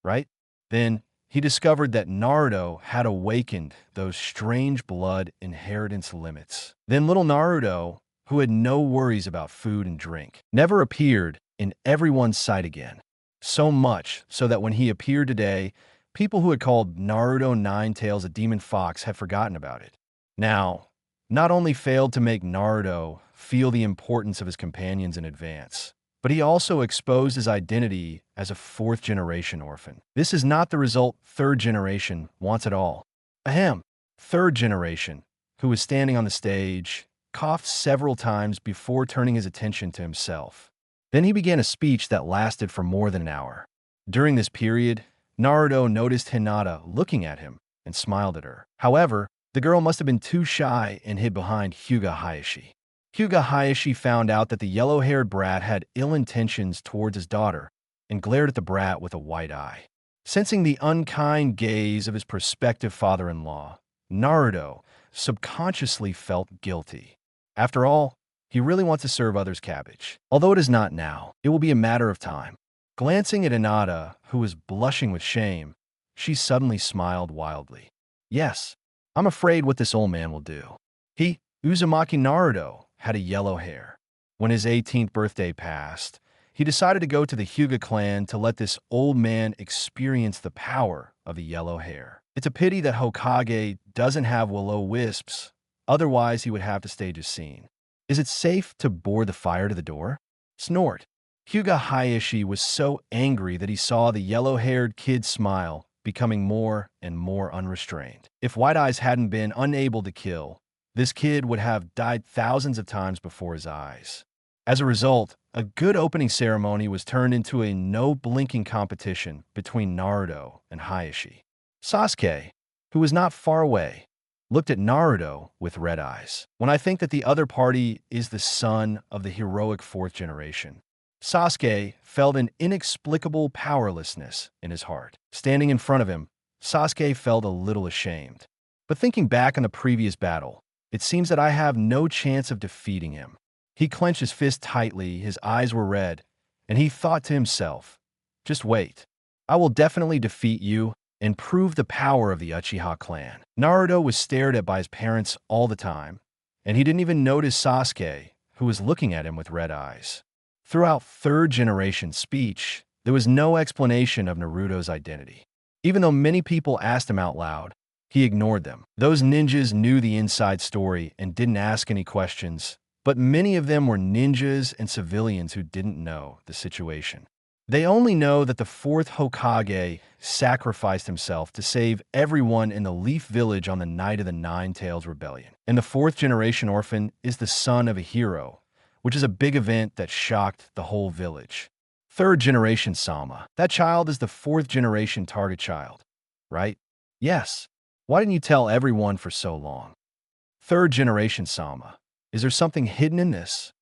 right? Then he discovered that Naruto had awakened those strange blood inheritance limits. Then little Naruto, who had no worries about food and drink, never appeared in everyone's sight again. So much so that when he appeared today, people who had called Naruto Ninetales a demon fox had forgotten about it. Now, not only failed to make Naruto feel the importance of his companions in advance, but he also exposed his identity as a fourth-generation orphan. This is not the result third generation wants at all. Ahem. Third generation, who was standing on the stage, coughed several times before turning his attention to himself. Then he began a speech that lasted for more than an hour. During this period, Naruto noticed Hinata looking at him and smiled at her. However, the girl must have been too shy and hid behind Hyuga Hayashi. Hyuga Hayashi found out that the yellow-haired brat had ill intentions towards his daughter and glared at the brat with a white eye. Sensing the unkind gaze of his prospective father-in-law, Naruto subconsciously felt guilty. After all, he really wants to serve others cabbage. Although it is not now, it will be a matter of time. Glancing at Hinata, who was blushing with shame, she suddenly smiled wildly. Yes, I'm afraid what this old man will do. He, Uzumaki Naruto, had a yellow hair. When his 18th birthday passed, he decided to go to the Hyuga clan to let this old man experience the power of the yellow hair. It's a pity that Hokage doesn't have will-o-wisps, otherwise he would have to stage a scene. Is it safe to bore the fire to the door? Snort. Hyuga Hayashi was so angry that he saw the yellow-haired kid smile, becoming more and more unrestrained. If White Eyes hadn't been unable to kill, this kid would have died thousands of times before his eyes. As a result, a good opening ceremony was turned into a no-blinking competition between Naruto and Hayashi. Sasuke, who was not far away, looked at Naruto with red eyes. When I think that the other party is the son of the heroic fourth generation, Sasuke felt an inexplicable powerlessness in his heart. Standing in front of him, Sasuke felt a little ashamed. But thinking back on the previous battle, it seems that I have no chance of defeating him. He clenched his fist tightly, his eyes were red, and he thought to himself, just wait. I will definitely defeat you and prove the power of the Uchiha clan. Naruto was stared at by his parents all the time, and he didn't even notice Sasuke, who was looking at him with red eyes. Throughout third-generation speech, there was no explanation of Naruto's identity. Even though many people asked him out loud, he ignored them. Those ninjas knew the inside story and didn't ask any questions, but many of them were ninjas and civilians who didn't know the situation. They only know that the fourth Hokage sacrificed himself to save everyone in the Leaf Village on the night of the Nine-Tails Rebellion. And the fourth-generation orphan is the son of a hero, which is a big event that shocked the whole village. Third-generation Sama. That child is the fourth-generation target child, right? Yes. Why didn't you tell everyone for so long? Third-generation Sama. Is there something hidden in this?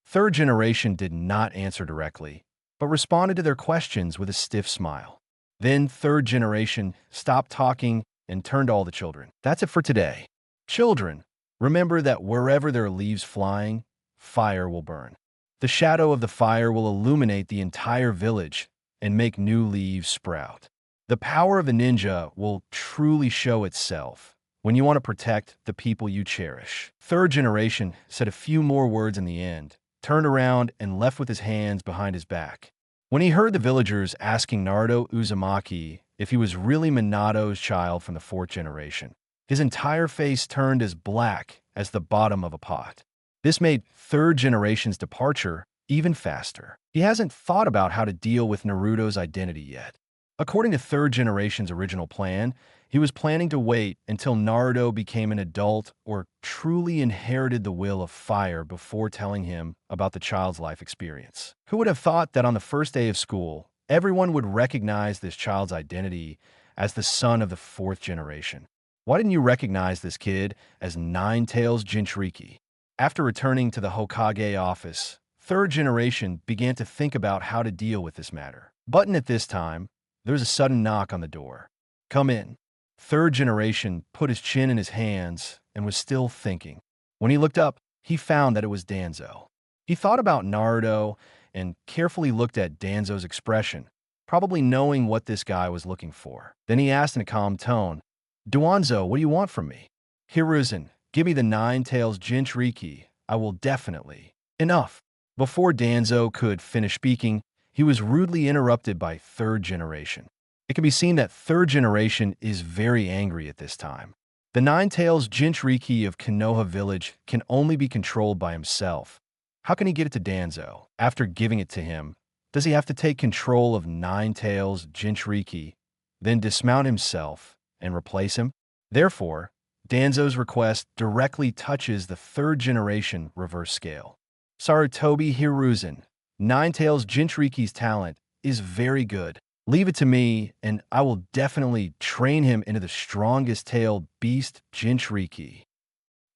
Third generation did not answer directly, but responded to their questions with a stiff smile. Then third generation stopped talking and turned to all the children. That's it for today. Children, remember that wherever there are leaves flying, fire will burn. The shadow of the fire will illuminate the entire village and make new leaves sprout. The power of a ninja will truly show itself when you want to protect the people you cherish. Third generation said a few more words in the end, turned around and left with his hands behind his back. When he heard the villagers asking Naruto Uzumaki if he was really Minato's child from the fourth generation, his entire face turned as black as the bottom of a pot. This made third generation's departure even faster. He hasn't thought about how to deal with Naruto's identity yet. According to third generation's original plan, he was planning to wait until Naruto became an adult or truly inherited the will of fire before telling him about the child's life experience. Who would have thought that on the first day of school, everyone would recognize this child's identity as the son of the fourth generation? Why didn't you recognize this kid as Nine-Tails Jinchuriki? After returning to the Hokage office, third generation began to think about how to deal with this matter. But at this time, there was a sudden knock on the door. Come in. Third generation put his chin in his hands and was still thinking. When he looked up, he found that it was Danzo. He thought about Naruto and carefully looked at Danzo's expression, probably knowing what this guy was looking for. Then he asked in a calm tone, Duanzo, what do you want from me? Hiruzen, give me the Nine-Tails Jinchuriki. I will definitely. Enough. Before Danzo could finish speaking, he was rudely interrupted by third generation. It can be seen that third generation is very angry at this time. The Nine-Tails Jinchuriki of Konoha Village can only be controlled by himself. How can he get it to Danzo? After giving it to him, does he have to take control of Nine-Tails Jinchuriki, then dismount himself and replace him? Therefore, Danzo's request directly touches the third generation reverse scale. Sarutobi Hiruzen, Nine-Tails Jinchuriki's talent is very good. Leave it to me, and I will definitely train him into the strongest tailed beast Jinchuriki.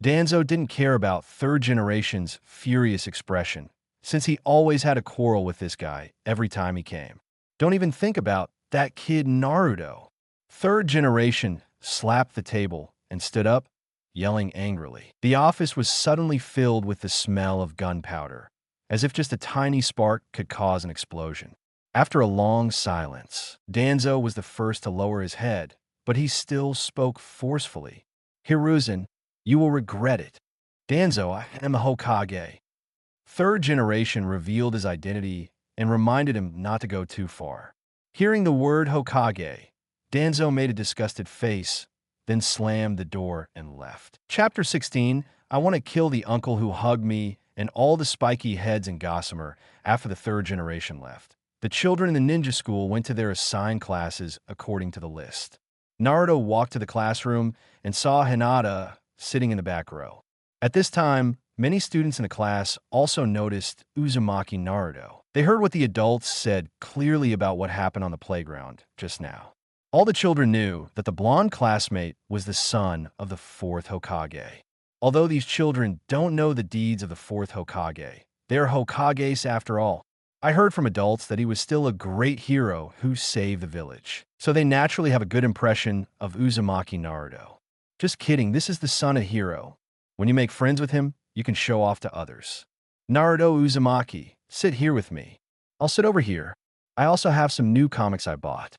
Danzo didn't care about third generation's furious expression, since he always had a quarrel with this guy every time he came. Don't even think about that kid Naruto. Third generation slapped the table and stood up, yelling angrily. The office was suddenly filled with the smell of gunpowder, as if just a tiny spark could cause an explosion. After a long silence, Danzo was the first to lower his head, but he still spoke forcefully. Hiruzen, you will regret it. Danzo, I am a Hokage. Third generation revealed his identity and reminded him not to go too far. Hearing the word Hokage, Danzo made a disgusted face, then slammed the door and left. Chapter 16, I want to kill the uncle who hugged me and all the spiky heads in Gossamer after the third generation left. The children in the ninja school went to their assigned classes according to the list. Naruto walked to the classroom and saw Hinata sitting in the back row. At this time, many students in the class also noticed Uzumaki Naruto. They heard what the adults said clearly about what happened on the playground just now. All the children knew that the blonde classmate was the son of the fourth Hokage. Although these children don't know the deeds of the fourth Hokage, they are Hokages after all. I heard from adults that he was still a great hero who saved the village, so they naturally have a good impression of Uzumaki Naruto. Just kidding, this is the son of Hero. When you make friends with him, you can show off to others. Naruto Uzumaki, sit here with me. I'll sit over here. I also have some new comics I bought.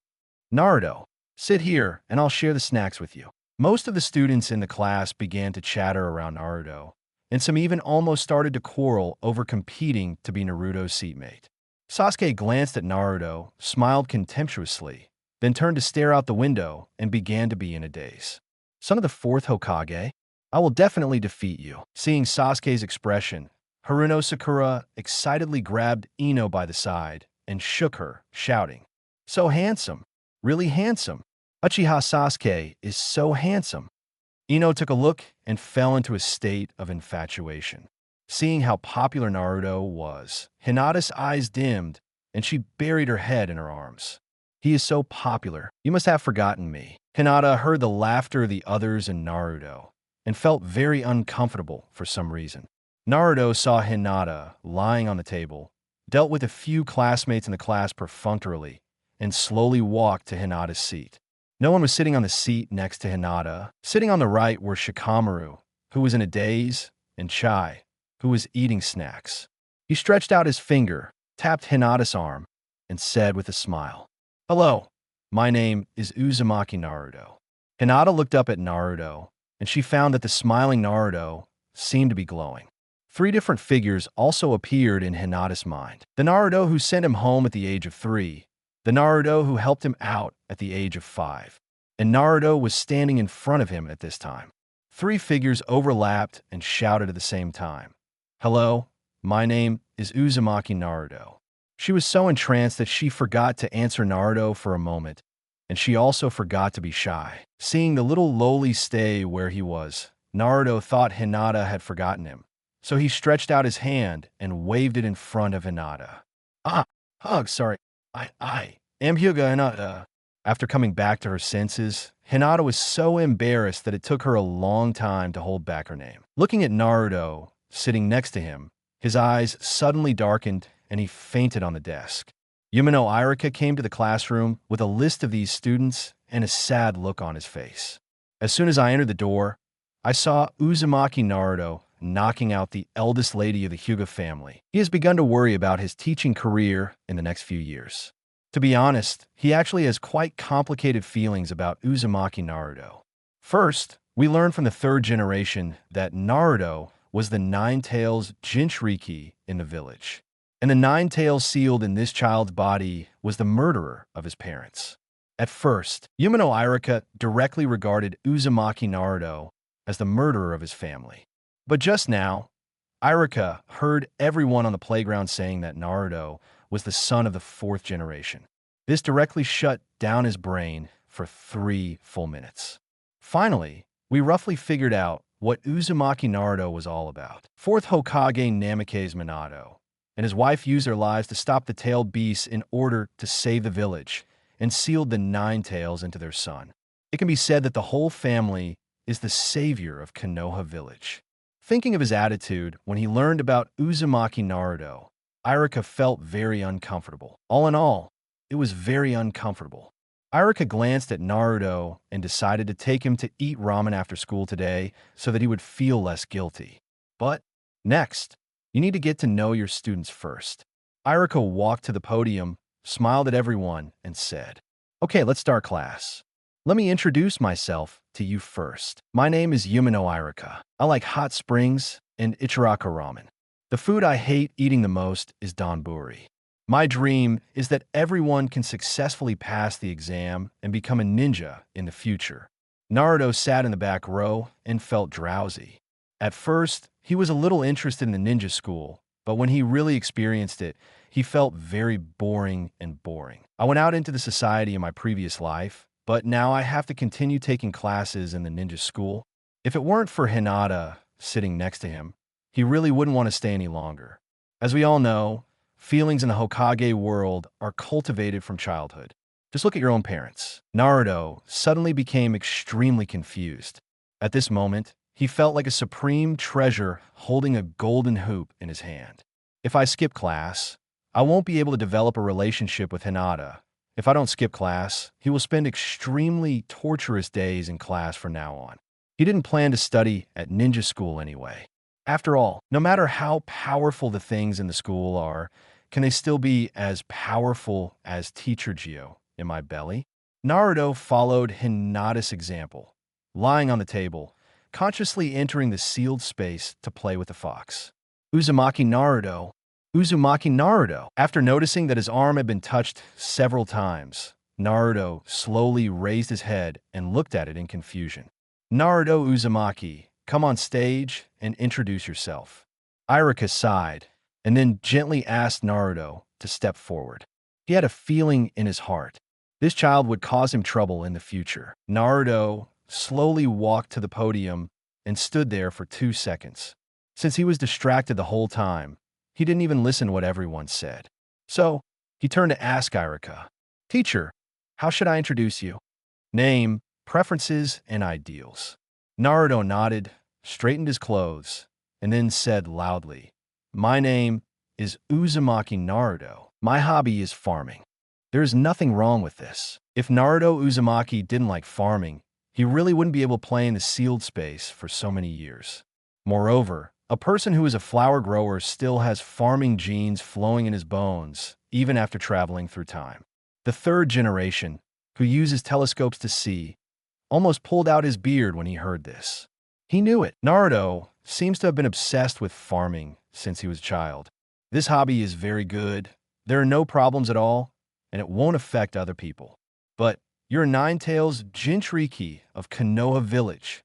Naruto, sit here and I'll share the snacks with you. Most of the students in the class began to chatter around Naruto, and some even almost started to quarrel over competing to be Naruto's seatmate. Sasuke glanced at Naruto, smiled contemptuously, then turned to stare out the window and began to be in a daze. Son of the fourth Hokage, I will definitely defeat you. Seeing Sasuke's expression, Haruno Sakura excitedly grabbed Ino by the side and shook her, shouting, "So handsome, really handsome. Uchiha Sasuke is so handsome." Ino took a look and fell into a state of infatuation. Seeing how popular Naruto was, Hinata's eyes dimmed, and she buried her head in her arms. He is so popular. You must have forgotten me. Hinata heard the laughter of the others and Naruto, and felt very uncomfortable for some reason. Naruto saw Hinata lying on the table, dealt with a few classmates in the class perfunctorily, and slowly walked to Hinata's seat. No one was sitting on the seat next to Hinata. Sitting on the right were Shikamaru, who was in a daze, and Chai, who was eating snacks. He stretched out his finger, tapped Hinata's arm, and said with a smile, "Hello, my name is Uzumaki Naruto." Hinata looked up at Naruto, and she found that the smiling Naruto seemed to be glowing. 3 different figures also appeared in Hinata's mind. The Naruto who sent him home at the age of 3, the Naruto who helped him out at the age of 5, and Naruto was standing in front of him at this time. 3 figures overlapped and shouted at the same time, "Hello, my name is Uzumaki Naruto." She was so entranced that she forgot to answer Naruto for a moment, and she also forgot to be shy. Seeing the little lowly stay where he was, Naruto thought Hinata had forgotten him, so he stretched out his hand and waved it in front of Hinata. Sorry, I am Hyuga Hinata." After coming back to her senses, Hinata was so embarrassed that it took her a long time to hold back her name. Looking at Naruto, sitting next to him, his eyes suddenly darkened and he fainted on the desk. Yumino Irika came to the classroom with a list of these students and a sad look on his face. As soon as I entered the door, I saw Uzumaki Naruto knocking out the eldest lady of the Hyuga family. He has begun to worry about his teaching career in the next few years. To be honest, he actually has quite complicated feelings about Uzumaki Naruto. First, we learn from the third generation that Naruto was the Nine-Tails Jinchuriki in the village. And the nine tails sealed in this child's body was the murderer of his parents. At first, Yumino Irika directly regarded Uzumaki Naruto as the murderer of his family. But just now, Irika heard everyone on the playground saying that Naruto was the son of the fourth generation. This directly shut down his brain for 3 full minutes. Finally, we roughly figured out what Uzumaki Naruto was all about. Fourth Hokage Namake's Minato and his wife used their lives to stop the tailed beasts in order to save the village and sealed the nine tails into their son. It can be said that the whole family is the savior of Konoha village. Thinking of his attitude when he learned about Uzumaki Naruto, Irika felt very uncomfortable. All in all, it was very uncomfortable. Irika glanced at Naruto and decided to take him to eat ramen after school today so that he would feel less guilty. But next, you need to get to know your students first. Irika walked to the podium, smiled at everyone, and said, "Okay, let's start class. Let me introduce myself to you first. My name is Yumino Irika. I like hot springs and Ichiraka ramen. The food I hate eating the most is donburi. My dream is that everyone can successfully pass the exam and become a ninja in the future." Naruto sat in the back row and felt drowsy. At first, he was a little interested in the ninja school, but when he really experienced it, he felt very boring and boring. I went out into the society in my previous life, but now I have to continue taking classes in the ninja school. If it weren't for Hinata sitting next to him, he really wouldn't want to stay any longer. As we all know, feelings in the Hokage world are cultivated from childhood. Just look at your own parents. Naruto suddenly became extremely confused. At this moment, he felt like a supreme treasure holding a golden hoop in his hand. If I skip class, I won't be able to develop a relationship with Hinata. If I don't skip class, he will spend extremely torturous days in class from now on. He didn't plan to study at ninja school anyway. After all, no matter how powerful the things in the school are, can they still be as powerful as Teacher Gio in my belly? Naruto followed Hinata's example, lying on the table, consciously entering the sealed space to play with the fox. Uzumaki Naruto. Uzumaki Naruto. After noticing that his arm had been touched several times, Naruto slowly raised his head and looked at it in confusion. Naruto Uzumaki, come on stage and introduce yourself. Irika sighed, and then gently asked Naruto to step forward. He had a feeling in his heart. This child would cause him trouble in the future. Naruto slowly walked to the podium and stood there for 2 seconds. Since he was distracted the whole time, he didn't even listen to what everyone said. So, he turned to ask Irika, "Teacher, how should I introduce you?" Name, preferences, and ideals. Naruto nodded, straightened his clothes, and then said loudly, "My name is Uzumaki Naruto. My hobby is farming." There is nothing wrong with this. If Naruto Uzumaki didn't like farming, he really wouldn't be able to play in the sealed space for so many years. Moreover, a person who is a flower grower still has farming genes flowing in his bones, even after traveling through time. The third generation, who uses telescopes to see, almost pulled out his beard when he heard this. He knew it. Naruto seems to have been obsessed with farming since he was a child. This hobby is very good. There are no problems at all, and it won't affect other people. But you're Nine Tails Jinchuriki of Konoha Village.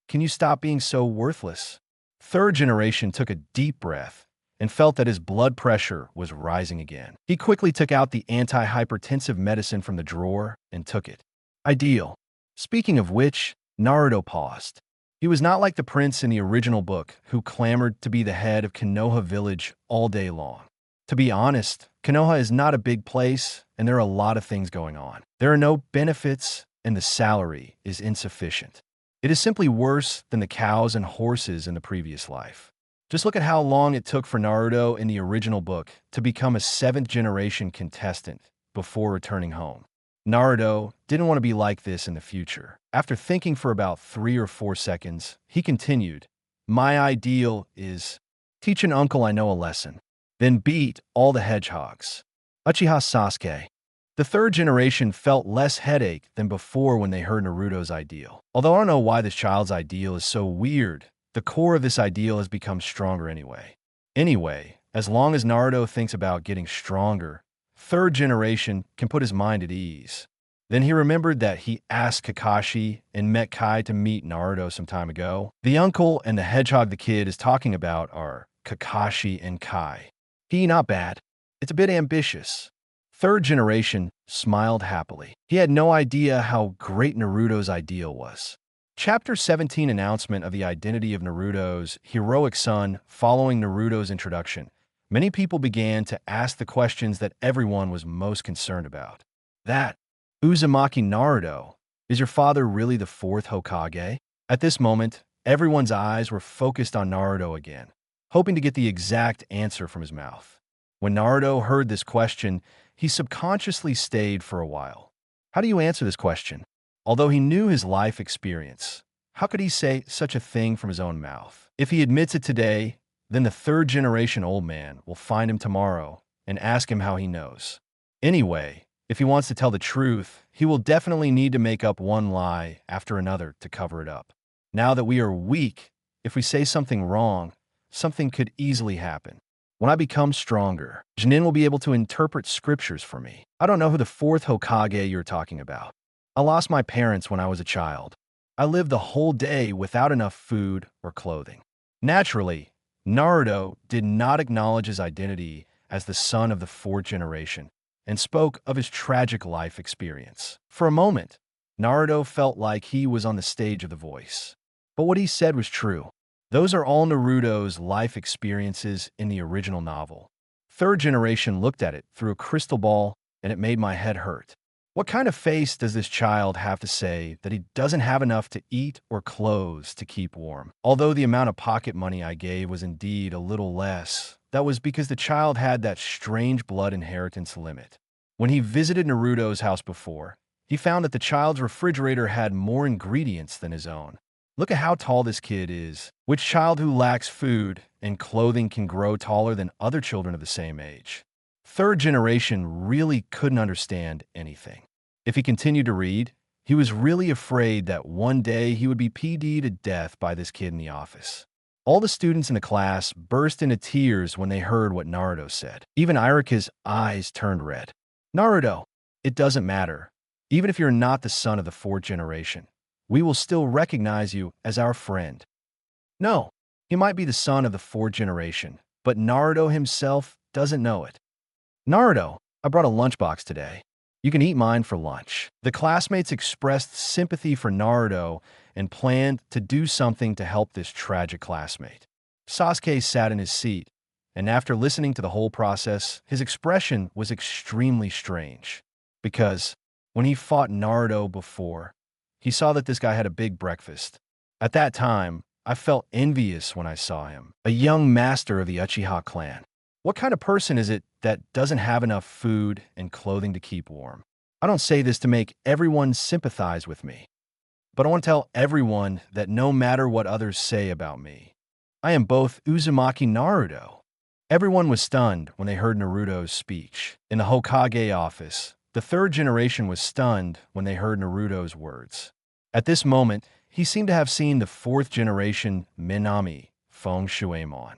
Can you stop being so worthless? Third generation took a deep breath and felt that his blood pressure was rising again. He quickly took out the anti-hypertensive medicine from the drawer and took it. Ideal. Speaking of which, Naruto paused. He was not like the prince in the original book who clamored to be the head of Konoha Village all day long. To be honest, Konoha is not a big place, and there are a lot of things going on. There are no benefits, and the salary is insufficient. It is simply worse than the cows and horses in the previous life. Just look at how long it took for Naruto in the original book to become a 7th-generation contestant before returning home. Naruto didn't want to be like this in the future. After thinking for about 3 or 4 seconds, he continued, "My ideal is teach an uncle I know a lesson, then beat all the hedgehogs. Uchiha Sasuke." The third generation felt less headache than before when they heard Naruto's ideal. Although I don't know why this child's ideal is so weird, the core of this ideal has become stronger anyway. Anyway, As long as Naruto thinks about getting stronger, third generation can put his mind at ease. Then he remembered that he asked Kakashi and met Kai to meet Naruto some time ago. The uncle and the hedgehog the kid is talking about are Kakashi and Kai. Not bad. It's a bit ambitious. Third generation smiled happily. He had no idea how great Naruto's ideal was. Chapter 17 announcement of the identity of Naruto's heroic son following Naruto's introduction. Many people began to ask the questions that everyone was most concerned about. Uzumaki Naruto, is your father really the fourth Hokage? At this moment, everyone's eyes were focused on Naruto again, hoping to get the exact answer from his mouth. When Naruto heard this question, he subconsciously stayed for a while. How do you answer this question? Although he knew his life experience, how could he say such a thing from his own mouth? If he admits it today, then the third generation old man will find him tomorrow and ask him how he knows. Anyway, if he wants to tell the truth, he will definitely need to make up one lie after another to cover it up. Now that we are weak, if we say something wrong, something could easily happen. When I become stronger, Jinin will be able to interpret scriptures for me. I don't know who the fourth Hokage you're talking about. I lost my parents when I was a child. I lived the whole day without enough food or clothing. Naturally, Naruto did not acknowledge his identity as the son of the fourth generation and spoke of his tragic life experience. For a moment, Naruto felt like he was on the stage of The Voice. But what he said was true. Those are all Naruto's life experiences in the original novel. Third generation looked at it through a crystal ball, and it made my head hurt. What kind of face does this child have to say that he doesn't have enough to eat or clothes to keep warm? Although the amount of pocket money I gave was indeed a little less, that was because the child had that strange blood inheritance limit. When he visited Naruto's house before, he found that the child's refrigerator had more ingredients than his own. Look at how tall this kid is. Which child who lacks food and clothing can grow taller than other children of the same age? Third generation really couldn't understand anything. If he continued to read, he was really afraid that one day he would be PD'd to death by this kid in the office. All the students in the class burst into tears when they heard what Naruto said. Even Irika's eyes turned red. Naruto, it doesn't matter. Even if you're not the son of the fourth generation, we will still recognize you as our friend. No, he might be the son of the fourth generation, but Naruto himself doesn't know it. Naruto, I brought a lunchbox today. You can eat mine for lunch. The classmates expressed sympathy for Naruto and planned to do something to help this tragic classmate. Sasuke sat in his seat, and after listening to the whole process, his expression was extremely strange. Because when he fought Naruto before, he saw that this guy had a big breakfast. At that time, I felt envious when I saw him, a young master of the Uchiha clan. What kind of person is it that doesn't have enough food and clothing to keep warm? I don't say this to make everyone sympathize with me, but I want to tell everyone that no matter what others say about me, I am both Uzumaki Naruto. Everyone was stunned when they heard Naruto's speech. In the Hokage office, the third generation was stunned when they heard Naruto's words. At this moment, he seemed to have seen the fourth generation Minami, Feng Shueimon.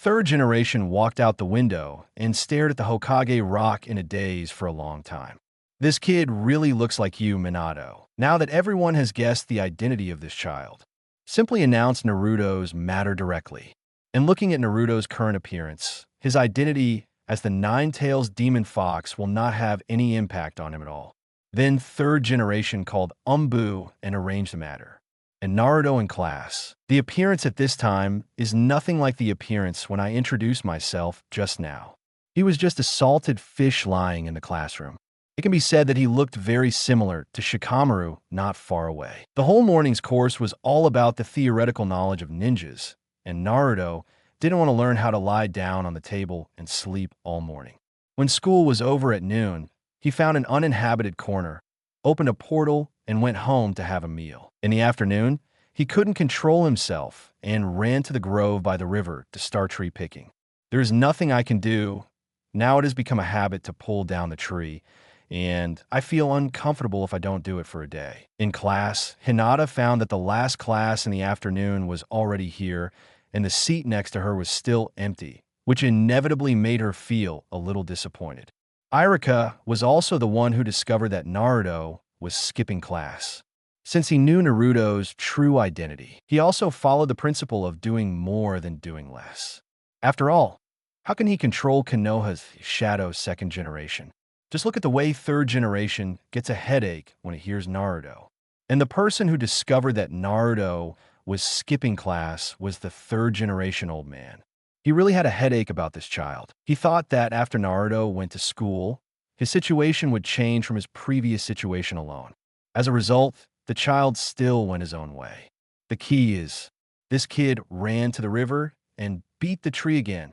Third generation walked out the window and stared at the Hokage rock in a daze for a long time. This kid really looks like you, Minato. Now that everyone has guessed the identity of this child, simply announce Naruto's matter directly. And looking at Naruto's current appearance, his identity as the Nine-Tails Demon Fox will not have any impact on him at all. Then third generation called Umbu and arranged the matter. And Naruto in class. The appearance at this time is nothing like the appearance when I introduced myself just now. He was just a salted fish lying in the classroom. It can be said that he looked very similar to Shikamaru not far away. The whole morning's course was all about the theoretical knowledge of ninjas, and Naruto didn't want to learn how to lie down on the table and sleep all morning. When school was over at noon, he found an uninhabited corner, opened a portal, and went home to have a meal. In the afternoon, he couldn't control himself and ran to the grove by the river to start tree picking. There is nothing I can do. Now it has become a habit to pull down the tree, and I feel uncomfortable if I don't do it for a day. In class, Hinata found that the last class in the afternoon was already here, and the seat next to her was still empty, which inevitably made her feel a little disappointed. Irika was also the one who discovered that Naruto was skipping class. Since he knew Naruto's true identity, he also followed the principle of doing more than doing less. After all, how can he control Konoha's Shadow's second generation? Just look at the way third generation gets a headache when it hears Naruto. And the person who discovered that Naruto was skipping class was the third generation old man. He really had a headache about this child. He thought that after Naruto went to school, his situation would change from his previous situation alone. As a result, the child still went his own way. The key is, this kid ran to the river and beat the tree again.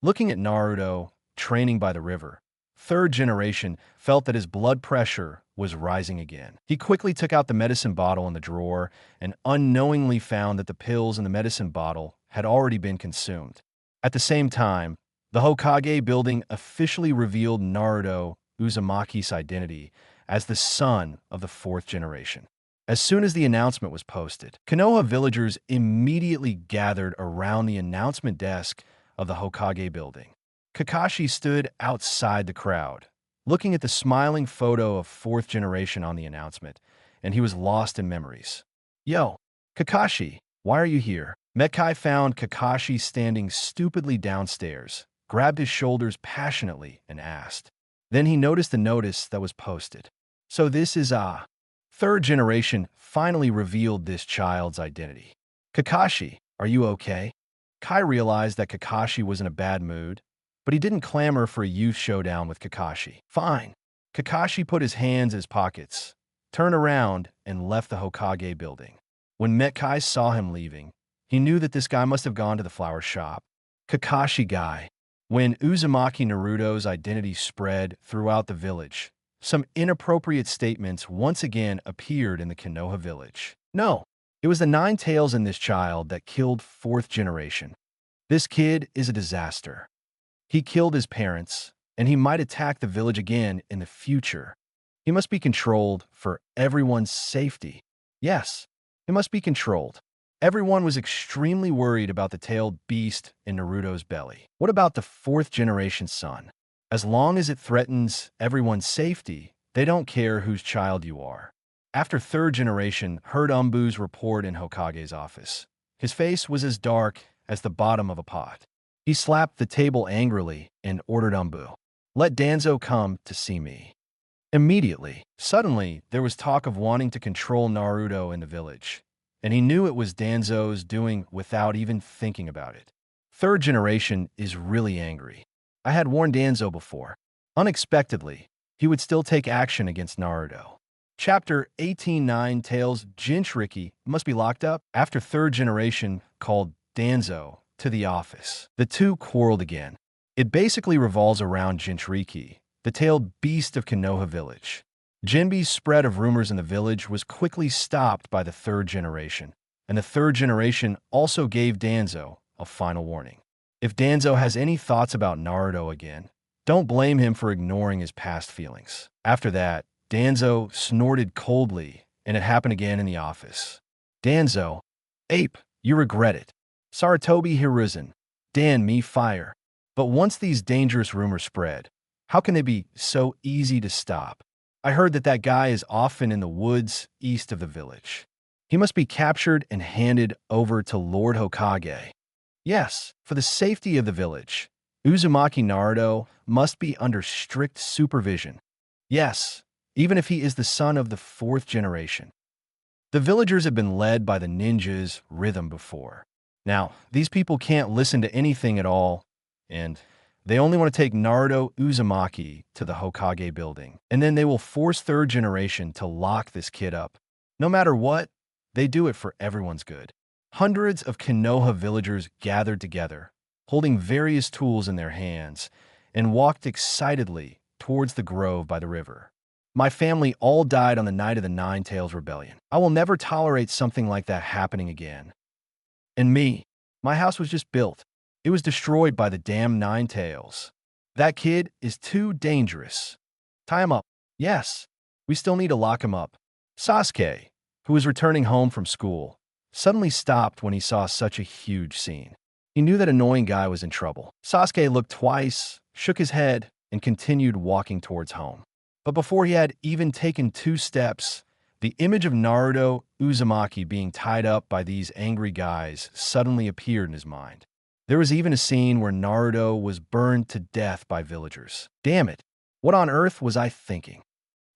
Looking at Naruto training by the river, third generation felt that his blood pressure was rising again. He quickly took out the medicine bottle in the drawer and unknowingly found that the pills in the medicine bottle had already been consumed. At the same time, the Hokage building officially revealed Naruto Uzumaki's identity as the son of the fourth generation. As soon as the announcement was posted, Konoha villagers immediately gathered around the announcement desk of the Hokage building. Kakashi stood outside the crowd, looking at the smiling photo of fourth generation on the announcement, and he was lost in memories. "Yo, Kakashi, why are you here?" Mekai found Kakashi standing stupidly downstairs, grabbed his shoulders passionately, and asked. Then he noticed the notice that was posted. So this is third generation finally revealed this child's identity. "Kakashi, are you okay?" Kai realized that Kakashi was in a bad mood, but he didn't clamor for a youth showdown with Kakashi. "Fine." Kakashi put his hands in his pockets, turned around, and left the Hokage building. When Mekai saw him leaving, he knew that this guy must have gone to the flower shop. Kakashi guy. When Uzumaki Naruto's identity spread throughout the village, some inappropriate statements once again appeared in the Konoha village. No, it was the nine tails in this child that killed fourth generation. This kid is a disaster. He killed his parents, and he might attack the village again in the future. He must be controlled for everyone's safety. Yes, he must be controlled. Everyone was extremely worried about the tailed beast in Naruto's belly. What about the fourth generation son? As long as it threatens everyone's safety, they don't care whose child you are. After third generation heard Umbu's report in Hokage's office, his face was as dark as the bottom of a pot. He slapped the table angrily and ordered Umbu, "Let Danzo come to see me." Immediately, suddenly, there was talk of wanting to control Naruto in the village, and he knew it was Danzo's doing without even thinking about it. Third generation is really angry. I had warned Danzo before. Unexpectedly, he would still take action against Naruto. Chapter 18-9 Tails Jinchuriki must be locked up after third generation called Danzo to the office. The two quarreled again. It basically revolves around Jinchuriki, the tailed beast of Konoha village. Jinbe's spread of rumors in the village was quickly stopped by the third generation, and the third generation also gave Danzo a final warning. If Danzo has any thoughts about Naruto again, don't blame him for ignoring his past feelings. After that, Danzo snorted coldly, and it happened again in the office. Danzo, ape, you regret it. Saratobi Hiruzen, Dan me fire. But once these dangerous rumors spread, how can they be so easy to stop? I heard that that guy is often in the woods east of the village. He must be captured and handed over to Lord Hokage. Yes, for the safety of the village, Uzumaki Naruto must be under strict supervision. Yes, even if he is the son of the fourth generation. The villagers have been led by the ninja's rhythm before. Now, these people can't listen to anything at all, and they only want to take Naruto Uzumaki to the Hokage building, and then they will force third generation to lock this kid up. No matter what, they do it for everyone's good. Hundreds of Konoha villagers gathered together, holding various tools in their hands, and walked excitedly towards the grove by the river. My family all died on the night of the Nine Tails Rebellion. I will never tolerate something like that happening again. And me, my house was just built. It was destroyed by the damn Nine Tails. That kid is too dangerous. Tie him up. Yes, we still need to lock him up. Sasuke, who was returning home from school, suddenly stopped when he saw such a huge scene. He knew that annoying guy was in trouble. Sasuke looked twice, shook his head, and continued walking towards home. But before he had even taken 2 steps, the image of Naruto Uzumaki being tied up by these angry guys suddenly appeared in his mind. There was even a scene where Naruto was burned to death by villagers. Damn it, what on earth was I thinking?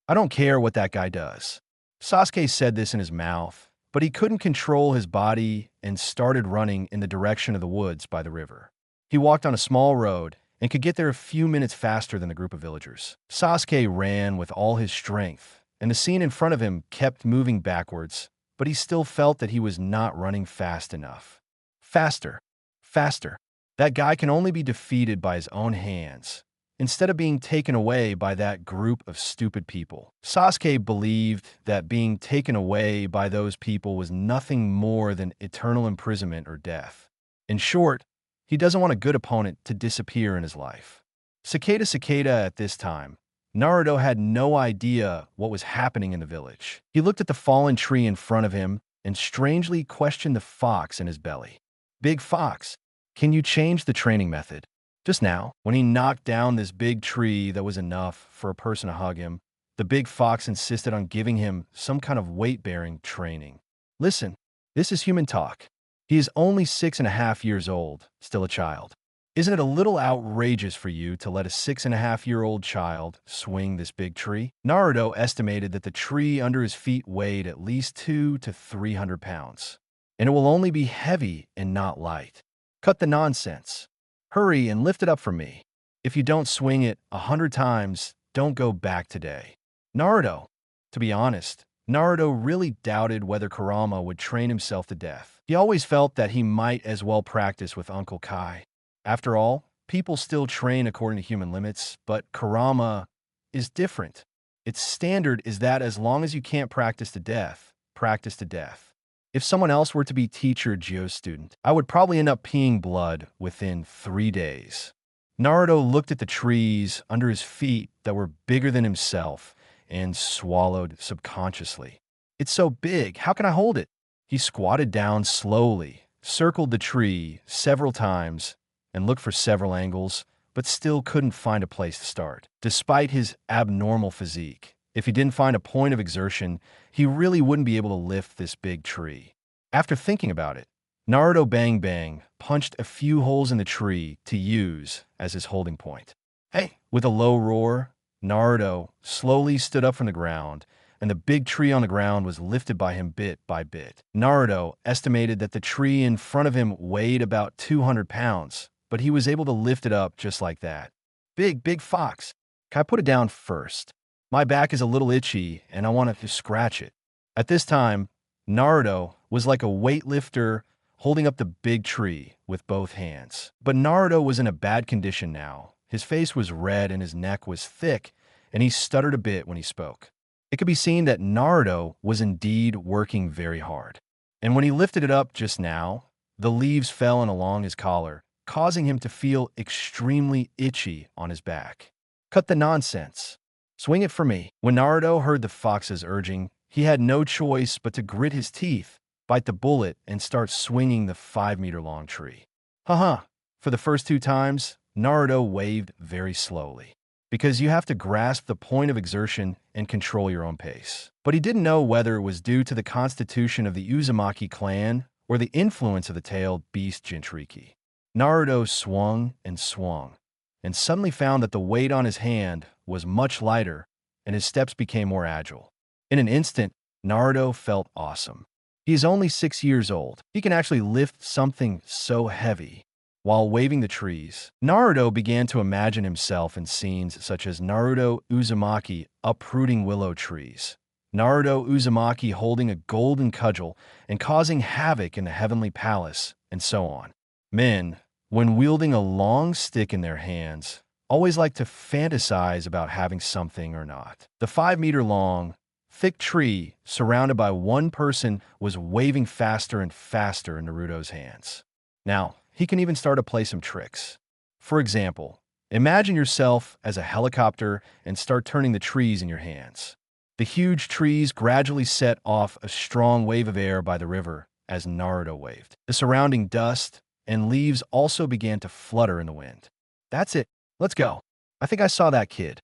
I don't care what that guy does. Sasuke said this in his mouth, but he couldn't control his body and started running in the direction of the woods by the river. He walked on a small road and could get there a few minutes faster than the group of villagers. Sasuke ran with all his strength, and the scene in front of him kept moving backwards, but he still felt that he was not running fast enough. Faster, faster. That guy can only be defeated by his own hands, instead of being taken away by that group of stupid people. Sasuke believed that being taken away by those people was nothing more than eternal imprisonment or death. In short, he doesn't want a good opponent to disappear in his life. Cicada at this time, Naruto had no idea what was happening in the village. He looked at the fallen tree in front of him and strangely questioned the fox in his belly. Big Fox, can you change the training method? Just now, when he knocked down this big tree that was enough for a person to hug him, the big fox insisted on giving him some kind of weight-bearing training. Listen, this is human talk. He is only 6.5 years old, still a child. Isn't it a little outrageous for you to let a 6.5-year-old child swing this big tree? Naruto estimated that the tree under his feet weighed at least 200 to 300 pounds, and it will only be heavy and not light. Cut the nonsense. Hurry and lift it up for me. If you don't swing it 100 times, don't go back today. Naruto. To be honest, Naruto really doubted whether Kurama would train himself to death. He always felt that he might as well practice with Uncle Kai. After all, people still train according to human limits, but Kurama is different. Its standard is that as long as you can't practice to death, practice to death. If someone else were to be teacher Gio's student, I would probably end up peeing blood within 3 days. Naruto looked at the trees under his feet that were bigger than himself and swallowed subconsciously. It's so big, how can I hold it? He squatted down slowly, circled the tree several times, and looked for several angles, but still couldn't find a place to start. Despite his abnormal physique, if he didn't find a point of exertion, he really wouldn't be able to lift this big tree. After thinking about it, Naruto Bang Bang punched a few holes in the tree to use as his holding point. Hey! With a low roar, Naruto slowly stood up from the ground, and the big tree on the ground was lifted by him bit by bit. Naruto estimated that the tree in front of him weighed about 200 pounds, but he was able to lift it up just like that. Big Fox, can I put it down first? My back is a little itchy, and I want to scratch it. At this time, Naruto was like a weightlifter holding up the big tree with both hands. But Naruto was in a bad condition now. His face was red and his neck was thick, and he stuttered a bit when he spoke. It could be seen that Naruto was indeed working very hard. And when he lifted it up just now, the leaves fell in along his collar, causing him to feel extremely itchy on his back. Cut the nonsense. Swing it for me. When Naruto heard the fox's urging, he had no choice but to grit his teeth, bite the bullet, and start swinging the 5-meter-long tree. Haha. For the first 2 times, Naruto waved very slowly, because you have to grasp the point of exertion and control your own pace. But he didn't know whether it was due to the constitution of the Uzumaki clan or the influence of the tailed beast Jinchuriki. Naruto swung, and suddenly found that the weight on his hand was much lighter, and his steps became more agile. In an instant, Naruto felt awesome. He is only 6 years old. He can actually lift something so heavy. While waving the trees, Naruto began to imagine himself in scenes such as Naruto Uzumaki uprooting willow trees, Naruto Uzumaki holding a golden cudgel and causing havoc in the heavenly palace, and so on. Men, when wielding a long stick in their hands, always like to fantasize about having something or not. The 5-meter-long, thick tree surrounded by one person was waving faster and faster in Naruto's hands. Now, he can even start to play some tricks. For example, imagine yourself as a helicopter and start turning the trees in your hands. The huge trees gradually set off a strong wave of air by the river as Naruto waved. The surrounding dust, and leaves also began to flutter in the wind. That's it. Let's go. I think I saw that kid.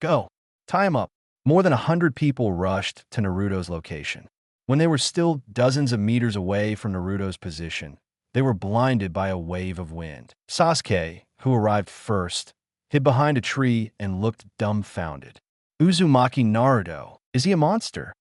Go. Tie him up. More than 100 people rushed to Naruto's location. When they were still dozens of meters away from Naruto's position, they were blinded by a wave of wind. Sasuke, who arrived first, hid behind a tree and looked dumbfounded. Uzumaki Naruto, is he a monster?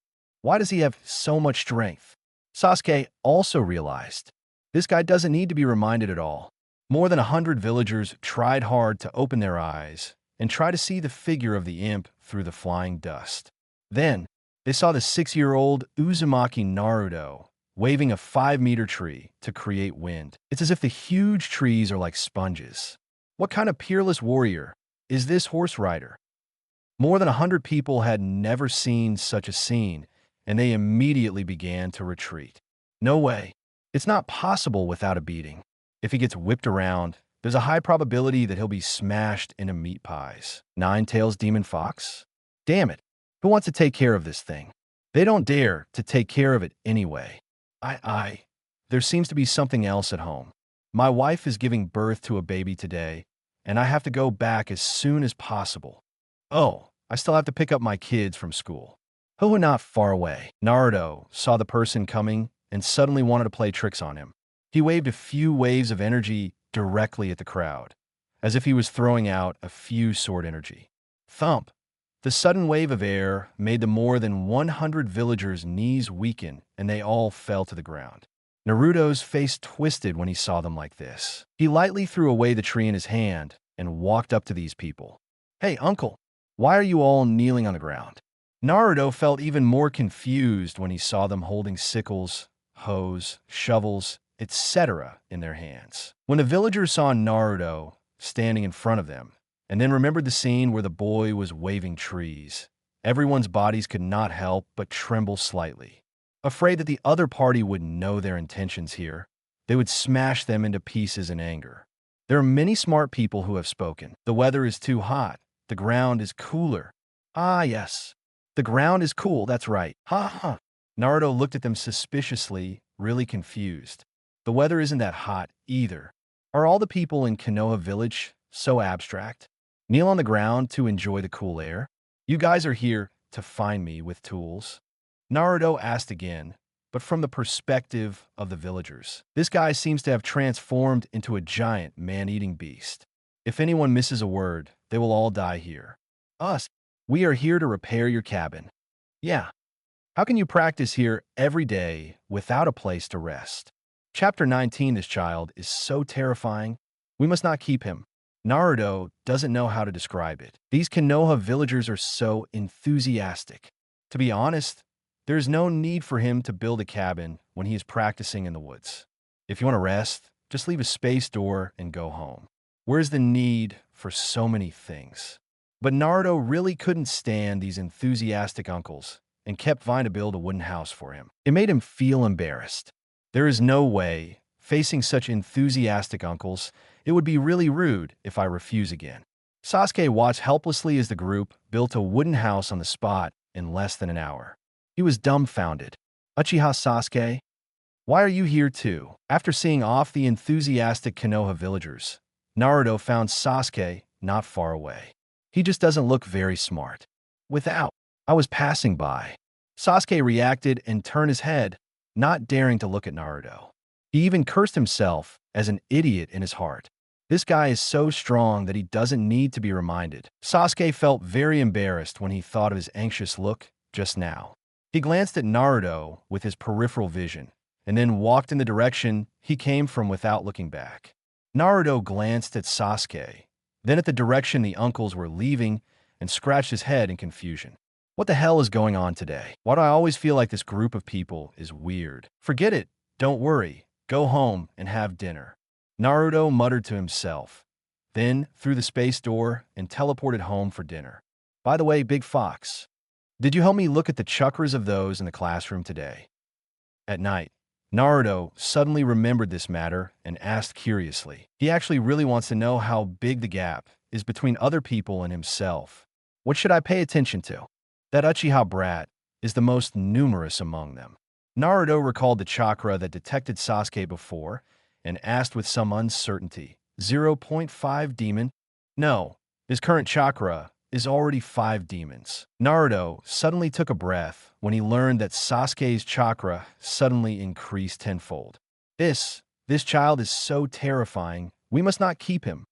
Why does he have so much strength? Sasuke also realized, this guy doesn't need to be reminded at all. More than 100 villagers tried hard to open their eyes and try to see the figure of the imp through the flying dust. Then, they saw the 6-year-old Uzumaki Naruto waving a 5-meter tree to create wind. It's as if the huge trees are like sponges. What kind of peerless warrior is this horse rider? More than 100 people had never seen such a scene, and they immediately began to retreat. No way. It's not possible without a beating. If he gets whipped around, there's a high probability that he'll be smashed into meat pies. Nine-Tails Demon Fox? Damn it. Who wants to take care of this thing? They don't dare to take care of it anyway. There seems to be something else at home. My wife is giving birth to a baby today, and I have to go back as soon as possible. Oh, I still have to pick up my kids from school. Who not far away. Naruto saw the person coming and suddenly wanted to play tricks on him. He waved a few waves of energy directly at the crowd, as if he was throwing out a few sword energy. Thump! The sudden wave of air made the more than 100 villagers' knees weaken, and they all fell to the ground. Naruto's face twisted when he saw them like this. He lightly threw away the tree in his hand and walked up to these people. Hey, uncle, why are you all kneeling on the ground? Naruto felt even more confused when he saw them holding sickles, hoes, shovels, etc. in their hands. When the villagers saw Naruto standing in front of them, and then remembered the scene where the boy was waving trees, everyone's bodies could not help but tremble slightly. Afraid that the other party would know their intentions here, they would smash them into pieces in anger. There are many smart people who have spoken. The weather is too hot. The ground is cooler. Ah, yes. The ground is cool, that's right. Ha ha. Naruto looked at them suspiciously, really confused. The weather isn't that hot either. Are all the people in Konoha village so abstract? Kneel on the ground to enjoy the cool air? You guys are here to find me with tools? Naruto asked again, but from the perspective of the villagers. This guy seems to have transformed into a giant man-eating beast. If anyone misses a word, they will all die here. Us, we are here to repair your cabin. Yeah. How can you practice here every day without a place to rest? Chapter 19, this child is so terrifying. We must not keep him. Naruto doesn't know how to describe it. These Konoha villagers are so enthusiastic. To be honest, there is no need for him to build a cabin when he is practicing in the woods. If you want to rest, just leave a space door and go home. Where's the need for so many things? But Naruto really couldn't stand these enthusiastic uncles and kept trying to build a wooden house for him. It made him feel embarrassed. There is no way, facing such enthusiastic uncles, it would be really rude if I refuse again. Sasuke watched helplessly as the group built a wooden house on the spot in less than an hour. He was dumbfounded. Uchiha Sasuke, why are you here too? After seeing off the enthusiastic Konoha villagers, Naruto found Sasuke not far away. He just doesn't look very smart. I was passing by. Sasuke reacted and turned his head, not daring to look at Naruto. He even cursed himself as an idiot in his heart. This guy is so strong that he doesn't need to be reminded. Sasuke felt very embarrassed when he thought of his anxious look just now. He glanced at Naruto with his peripheral vision, and then walked in the direction he came from without looking back. Naruto glanced at Sasuke, then at the direction the uncles were leaving, and scratched his head in confusion. What the hell is going on today? Why do I always feel like this group of people is weird? Forget it. Don't worry. Go home and have dinner. Naruto muttered to himself, then through the space door and teleported home for dinner. By the way, Big Fox, did you help me look at the chakras of those in the classroom today? At night, Naruto suddenly remembered this matter and asked curiously. He actually really wants to know how big the gap is between other people and himself. What should I pay attention to? That Uchiha brat is the most numerous among them. Naruto recalled the chakra that detected Sasuke before and asked with some uncertainty, 0.5 demon? No, his current chakra is already 5 demons. Naruto suddenly took a breath when he learned that Sasuke's chakra suddenly increased tenfold. This child is so terrifying, we must not keep him.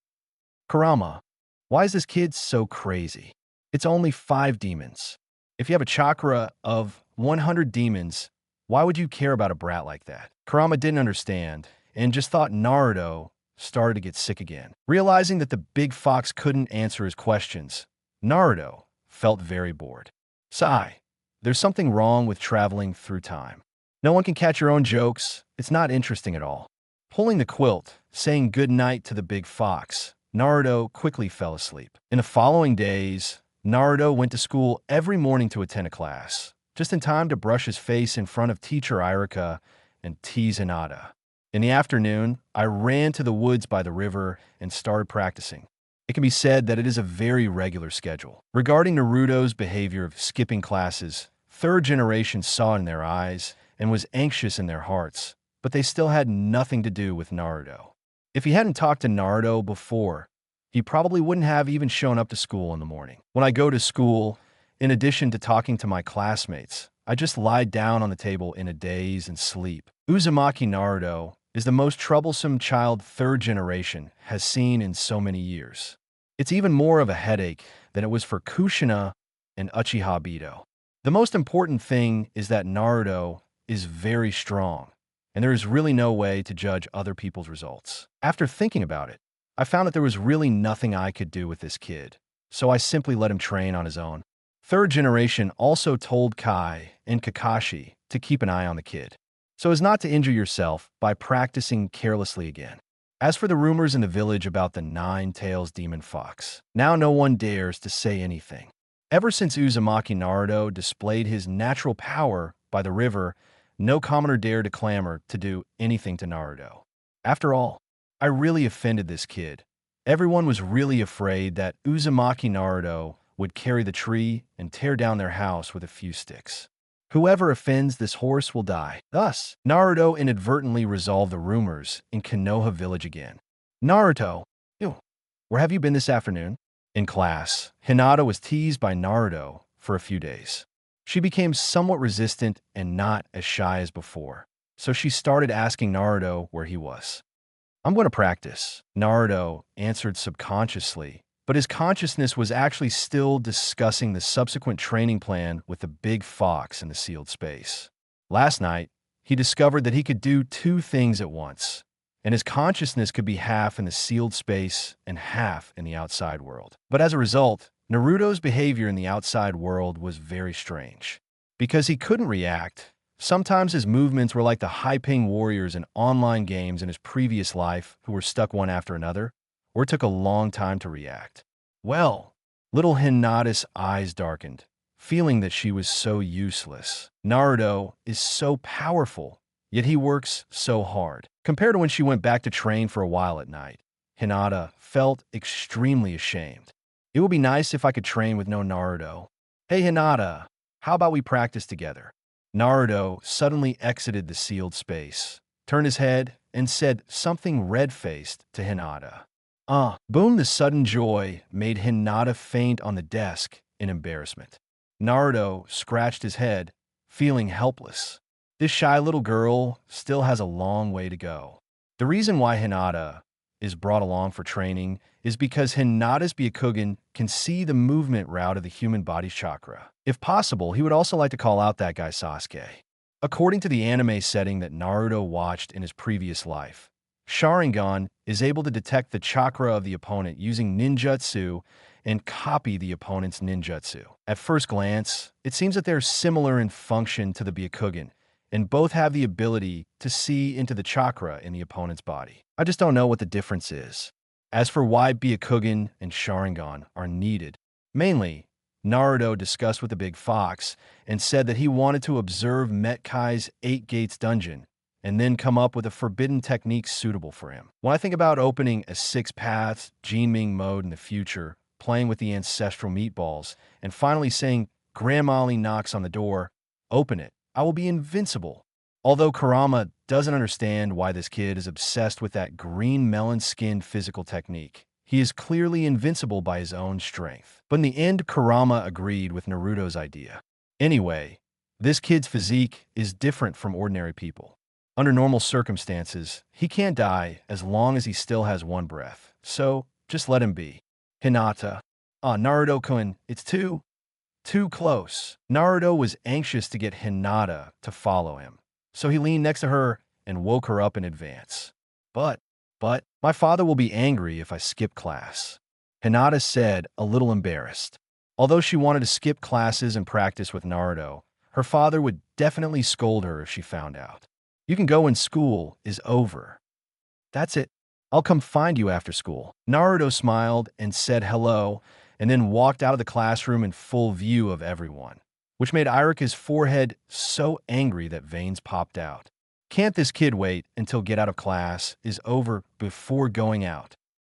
Kurama, why is this kid so crazy? It's only 5 demons. If you have a chakra of 100 demons, why would you care about a brat like that? Kurama didn't understand and just thought Naruto started to get sick again. Realizing that the big fox couldn't answer his questions, Naruto felt very bored. Sigh, there's something wrong with traveling through time. No one can catch your own jokes. It's not interesting at all. Pulling the quilt, saying good night to the big fox, Naruto quickly fell asleep. In the following days, Naruto went to school every morning to attend a class, just in time to brush his face in front of teacher Irika and tease Hinata. In the afternoon, I ran to the woods by the river and started practicing. It can be said that it is a very regular schedule. Regarding Naruto's behavior of skipping classes, third generation saw it in their eyes and was anxious in their hearts, but they still had nothing to do with Naruto. If he hadn't talked to Naruto before, he probably wouldn't have even shown up to school in the morning. When I go to school, in addition to talking to my classmates, I just lie down on the table in a daze and sleep. Uzumaki Naruto is the most troublesome child third generation has seen in so many years. It's even more of a headache than it was for Kushina and Uchiha Obito. The most important thing is that Naruto is very strong, and there is really no way to judge other people's results. After thinking about it, I found that there was really nothing I could do with this kid, so I simply let him train on his own. Third generation also told Kai and Kakashi to keep an eye on the kid, so as not to injure yourself by practicing carelessly again. As for the rumors in the village about the nine-tails demon fox, now no one dares to say anything. Ever since Uzumaki Naruto displayed his natural power by the river, no commoner dared to clamor to do anything to Naruto. After all, I really offended this kid. Everyone was really afraid that Uzumaki Naruto would carry the tree and tear down their house with a few sticks. Whoever offends this horse will die. Thus, Naruto inadvertently resolved the rumors in Konoha village again. Naruto, where have you been this afternoon? In class, Hinata was teased by Naruto for a few days. She became somewhat resistant and not as shy as before, so she started asking Naruto where he was. I'm going to practice, Naruto answered subconsciously, but his consciousness was actually still discussing the subsequent training plan with the big fox in the sealed space. Last night, he discovered that he could do 2 things at once, and his consciousness could be half in the sealed space and half in the outside world. But as a result, Naruto's behavior in the outside world was very strange. Because he couldn't react, sometimes his movements were like the high-paying warriors in online games in his previous life who were stuck one after another, or it took a long time to react. Well, little Hinata's eyes darkened, feeling that she was so useless. Naruto is so powerful, yet he works so hard. Compared to when she went back to train for a while at night, Hinata felt extremely ashamed. It would be nice if I could train with no Naruto. Hey Hinata, how about we practice together? Naruto suddenly exited the sealed space, turned his head, and said something red-faced to Hinata. Boom, the sudden joy made Hinata faint on the desk in embarrassment. Naruto scratched his head, feeling helpless. This shy little girl still has a long way to go. The reason why Hinata is brought along for training is because Hinata's Byakugan can see the movement route of the human body's chakra. If possible, he would also like to call out that guy Sasuke. According to the anime setting that Naruto watched in his previous life, Sharingan is able to detect the chakra of the opponent using ninjutsu and copy the opponent's ninjutsu. At first glance, it seems that they're similar in function to the Byakugan, and both have the ability to see into the chakra in the opponent's body. I just don't know what the difference is. As for why Byakugan and Sharingan are needed, mainly, Naruto discussed with the big fox and said that he wanted to observe Metkai's 8 Gates dungeon and then come up with a forbidden technique suitable for him. When I think about opening a 6 paths Zhou Ming mode in the future, playing with the ancestral meatballs, and finally saying, Grandma knocks on the door, open it, I will be invincible. Although Kurama doesn't understand why this kid is obsessed with that green melon-skinned physical technique. He is clearly invincible by his own strength. But in the end, Kurama agreed with Naruto's idea. Anyway, this kid's physique is different from ordinary people. Under normal circumstances, he can't die as long as he still has one breath. So, just let him be. Hinata. Naruto-kun, it's too close. Naruto was anxious to get Hinata to follow him, so he leaned next to her and woke her up in advance. But, my father will be angry if I skip class, Hinata said, a little embarrassed. Although she wanted to skip classes and practice with Naruto, her father would definitely scold her if she found out. You can go when school is over. That's it. I'll come find you after school. Naruto smiled and said hello, and then walked out of the classroom in full view of everyone, which made Irika's forehead so angry that veins popped out. Can't this kid wait until get out of class is over before going out?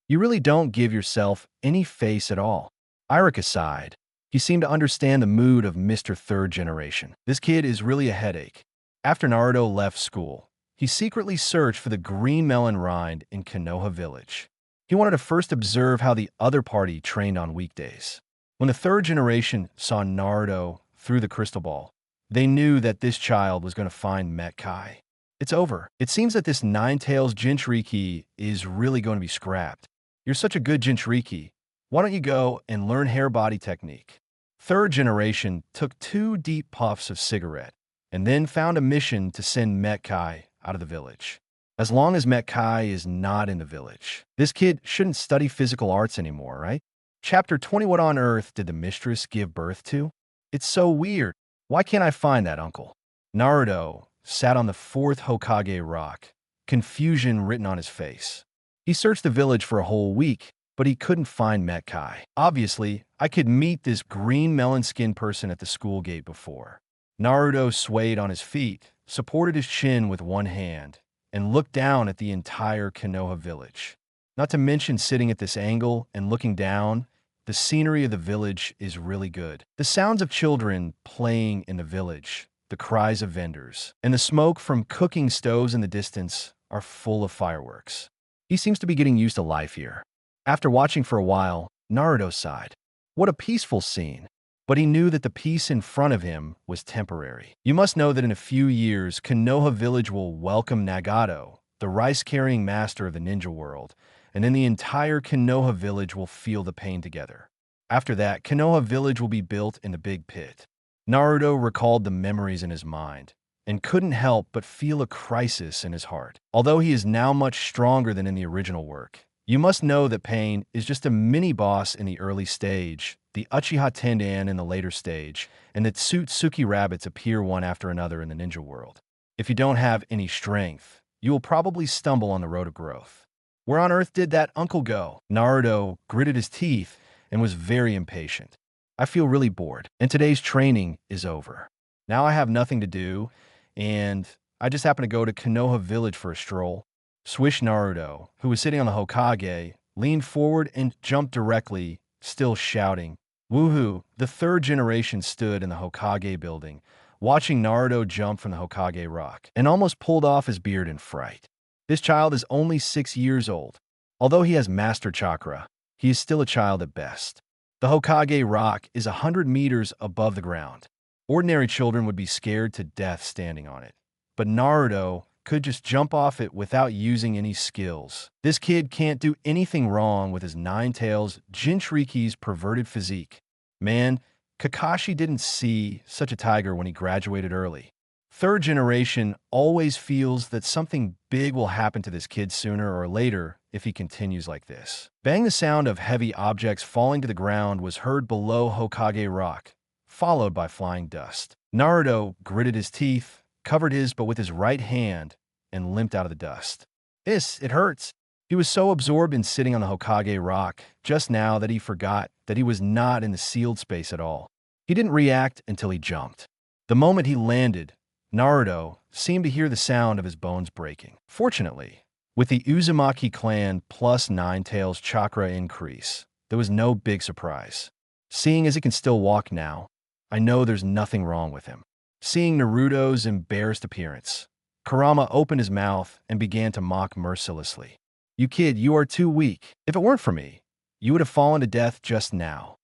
You really don't give yourself any face at all. Irika sighed. He seemed to understand the mood of Mr. Third Generation. This kid is really a headache. After Naruto left school, he secretly searched for the green melon rind in Konoha Village. He wanted to first observe how the other party trained on weekdays. When the Third Generation saw Naruto through the crystal ball, they knew that this child was going to find Metkai. It's over. It seems that this Nine-Tails Jinchuriki is really going to be scrapped. You're such a good Jinchuriki. Why don't you go and learn hair body technique? Third Generation took 2 deep puffs of cigarette and then found a mission to send Metkai out of the village. As long as Metkai is not in the village, this kid shouldn't study physical arts anymore, right? Chapter 20. What on earth did the mistress give birth to? It's so weird. Why can't I find that uncle? Naruto sat on the 4th Hokage rock, confusion written on his face. He searched the village for a whole week, but he couldn't find Metkai. Obviously, I could meet this green melon-skinned person at the school gate before. Naruto swayed on his feet, supported his chin with one hand, and looked down at the entire Konoha village. Not to mention sitting at this angle and looking down, the scenery of the village is really good. The sounds of children playing in the village, the cries of vendors, and the smoke from cooking stoves in the distance are full of fireworks. He seems to be getting used to life here. After watching for a while, Naruto sighed. What a peaceful scene. But he knew that the peace in front of him was temporary. You must know that in a few years, Konoha Village will welcome Nagato, the rice-carrying master of the ninja world, and then the entire Konoha Village will feel the pain together. After that, Konoha Village will be built in the big pit. Naruto recalled the memories in his mind and couldn't help but feel a crisis in his heart. Although he is now much stronger than in the original work, you must know that Pain is just a mini-boss in the early stage, the Uchiha Tendan in the later stage, and that Tsutsuki rabbits appear one after another in the ninja world. If you don't have any strength, you will probably stumble on the road of growth. Where on earth did that uncle go? Naruto gritted his teeth and was very impatient. I feel really bored, and today's training is over. Now I have nothing to do, and I just happen to go to Konoha Village for a stroll. Swish Naruto, who was sitting on the Hokage, leaned forward and jumped directly, still shouting. Woohoo! The Third Generation stood in the Hokage building, watching Naruto jump from the Hokage rock, and almost pulled off his beard in fright. This child is only 6 years old. Although he has master chakra, he is still a child at best. The Hokage rock is 100 meters above the ground. Ordinary children would be scared to death standing on it. But Naruto could just jump off it without using any skills. This kid can't do anything wrong with his Nine-Tails Jinchuriki's perverted physique. Man, Kakashi didn't see such a tiger when he graduated early. Third Generation always feels that something big will happen to this kid sooner or later if he continues like this. Bang! The sound of heavy objects falling to the ground was heard below Hokage Rock, followed by flying dust. Naruto gritted his teeth, covered his but with his right hand, and limped out of the dust. It hurts. He was so absorbed in sitting on the Hokage Rock just now that he forgot that he was not in the sealed space at all. He didn't react until he jumped. The moment he landed, Naruto seemed to hear the sound of his bones breaking. Fortunately, with the Uzumaki clan plus Nine-Tails chakra increase, there was no big surprise. Seeing as he can still walk now, I know there's nothing wrong with him. Seeing Naruto's embarrassed appearance, Kurama opened his mouth and began to mock mercilessly. You kid, you are too weak. If it weren't for me, you would have fallen to death just now.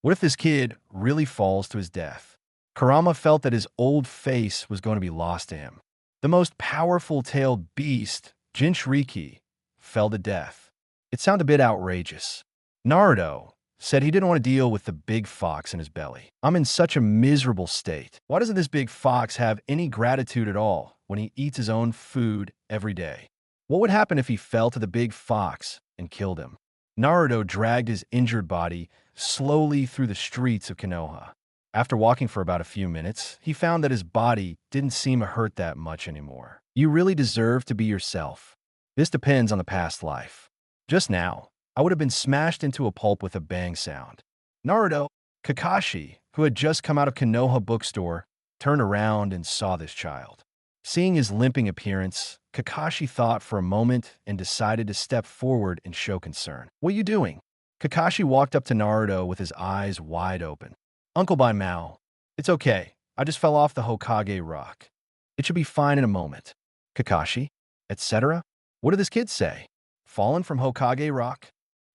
What if this kid really falls to his death? Kurama felt that his old face was going to be lost to him. The most powerful tailed beast, Jinchuriki, fell to death. It sounded a bit outrageous. Naruto said he didn't want to deal with the big fox in his belly. I'm in such a miserable state. Why doesn't this big fox have any gratitude at all when he eats his own food every day? What would happen if he fell to the big fox and killed him? Naruto dragged his injured body slowly through the streets of Konoha. After walking for about a few minutes, he found that his body didn't seem to hurt that much anymore. You really deserve to be yourself. This depends on the past life. Just now, I would have been smashed into a pulp with a bang sound. Naruto, Kakashi, who had just come out of Konoha bookstore, turned around and saw this child. Seeing his limping appearance, Kakashi thought for a moment and decided to step forward and show concern. What are you doing? Kakashi walked up to Naruto with his eyes wide open. Uncle by Mao. It's okay. I just fell off the Hokage rock. It should be fine in a moment. Kakashi, etc. What did this kid say? Fallen from Hokage rock?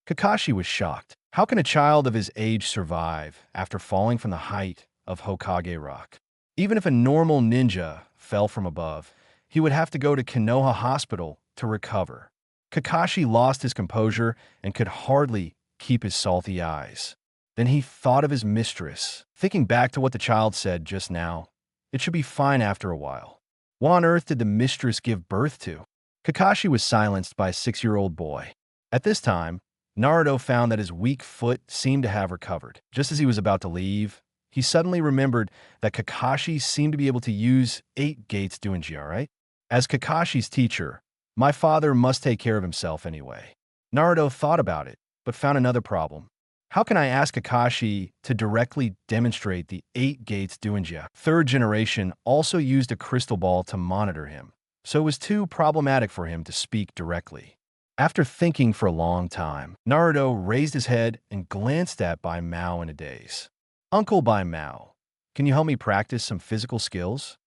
Kakashi was shocked. How can a child of his age survive after falling from the height of Hokage rock? Even if a normal ninja fell from above, he would have to go to Konoha Hospital to recover. Kakashi lost his composure and could hardly keep his salty eyes. Then he thought of his mistress. Thinking back to what the child said just now, it should be fine after a while. What on earth did the mistress give birth to? Kakashi was silenced by a 6-year-old boy. At this time, Naruto found that his weak foot seemed to have recovered. Just as he was about to leave, he suddenly remembered that Kakashi seemed to be able to use 8 gates Doinji, alright? As Kakashi's teacher, my father must take care of himself anyway. Naruto thought about it, but found another problem. How can I ask Kakashi to directly demonstrate the 8 gates Doinji? Third generation also used a crystal ball to monitor him, so it was too problematic for him to speak directly. After thinking for a long time, Naruto raised his head and glanced at Bai Mao in a daze. Uncle Bai Mao, can you help me practice some physical skills?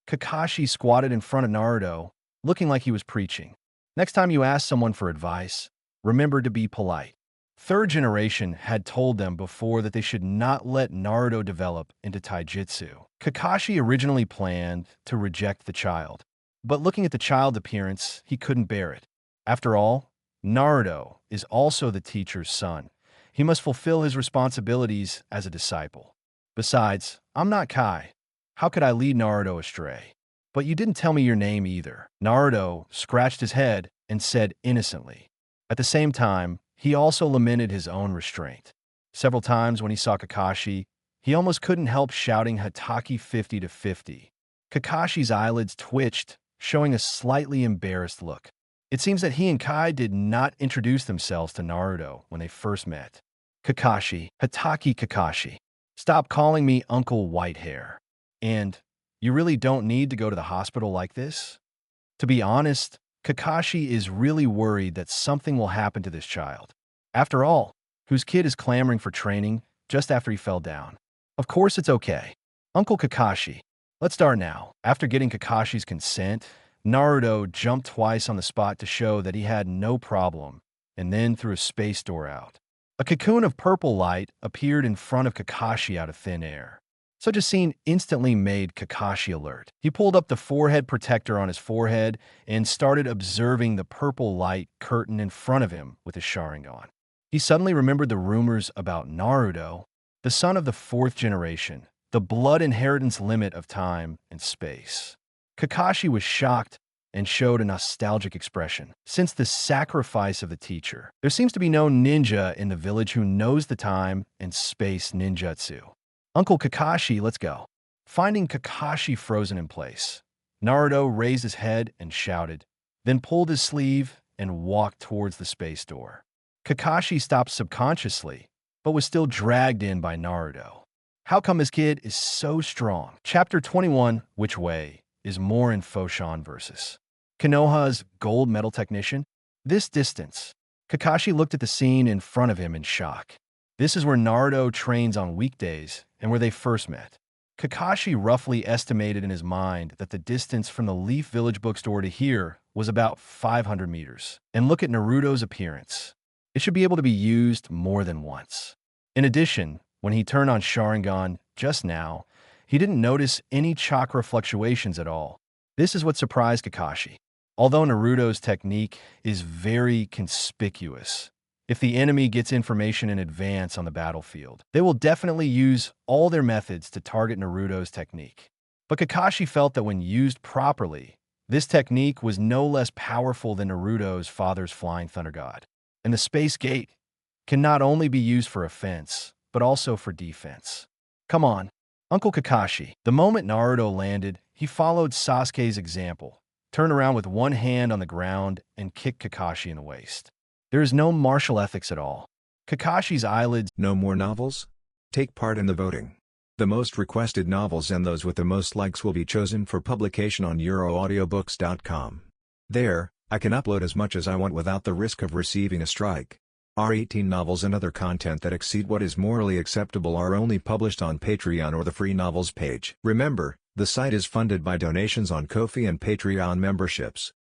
Kakashi squatted in front of Naruto, looking like he was preaching. Next time you ask someone for advice, remember to be polite. Third generation had told them before that they should not let Naruto develop into taijutsu. Kakashi originally planned to reject the child, but looking at the child's appearance, he couldn't bear it. After all, Naruto is also the teacher's son. He must fulfill his responsibilities as a disciple. Besides, I'm not Kai. How could I lead Naruto astray? But you didn't tell me your name either. Naruto scratched his head and said innocently. At the same time, he also lamented his own restraint. Several times when he saw Kakashi, he almost couldn't help shouting Hatake 50 to 50. Kakashi's eyelids twitched, showing a slightly embarrassed look. It seems that he and Kai did not introduce themselves to Naruto when they first met. Kakashi, Hatake Kakashi. Stop calling me Uncle Whitehair. And you really don't need to go to the hospital like this? To be honest, Kakashi is really worried that something will happen to this child. After all, whose kid is clamoring for training just after he fell down? Of course it's okay. Uncle Kakashi, let's start now. After getting Kakashi's consent, Naruto jumped twice on the spot to show that he had no problem, and then threw a space door out. A cocoon of purple light appeared in front of Kakashi out of thin air. Such a scene instantly made Kakashi alert. He pulled up the forehead protector on his forehead and started observing the purple light curtain in front of him with his Sharingan. He suddenly remembered the rumors about Naruto, the son of the 4th generation, the blood inheritance limit of time and space. Kakashi was shocked and showed a nostalgic expression. Since the sacrifice of the teacher, there seems to be no ninja in the village who knows the time and space ninjutsu. Uncle Kakashi, let's go. Finding Kakashi frozen in place, Naruto raised his head and shouted, then pulled his sleeve and walked towards the space door. Kakashi stopped subconsciously, but was still dragged in by Naruto. How come this kid is so strong? Chapter 21, Which Way, is more in Foshan versus Konoha's gold medal technician. This distance. Kakashi looked at the scene in front of him in shock. This is where Naruto trains on weekdays and where they first met. Kakashi roughly estimated in his mind that the distance from the Leaf Village bookstore to here was about 500 meters. And look at Naruto's appearance. It should be able to be used more than once. In addition, when he turned on Sharingan just now, he didn't notice any chakra fluctuations at all. This is what surprised Kakashi. Although Naruto's technique is very conspicuous, if the enemy gets information in advance on the battlefield, they will definitely use all their methods to target Naruto's technique. But Kakashi felt that when used properly, this technique was no less powerful than Naruto's father's Flying Thunder God. And the Space Gate can not only be used for offense, but also for defense. Come on, Uncle Kakashi. The moment Naruto landed, he followed Sasuke's example, turned around with one hand on the ground, and kicked Kakashi in the waist. There is no martial ethics at all. Kakashi's eyelids. No more novels? Take part in the voting. The most requested novels and those with the most likes will be chosen for publication on euroaudiobooks.com. There, I can upload as much as I want without the risk of receiving a strike. Our 18 novels and other content that exceed what is morally acceptable are only published on Patreon or the free novels page. Remember, the site is funded by donations on Ko-fi and Patreon memberships.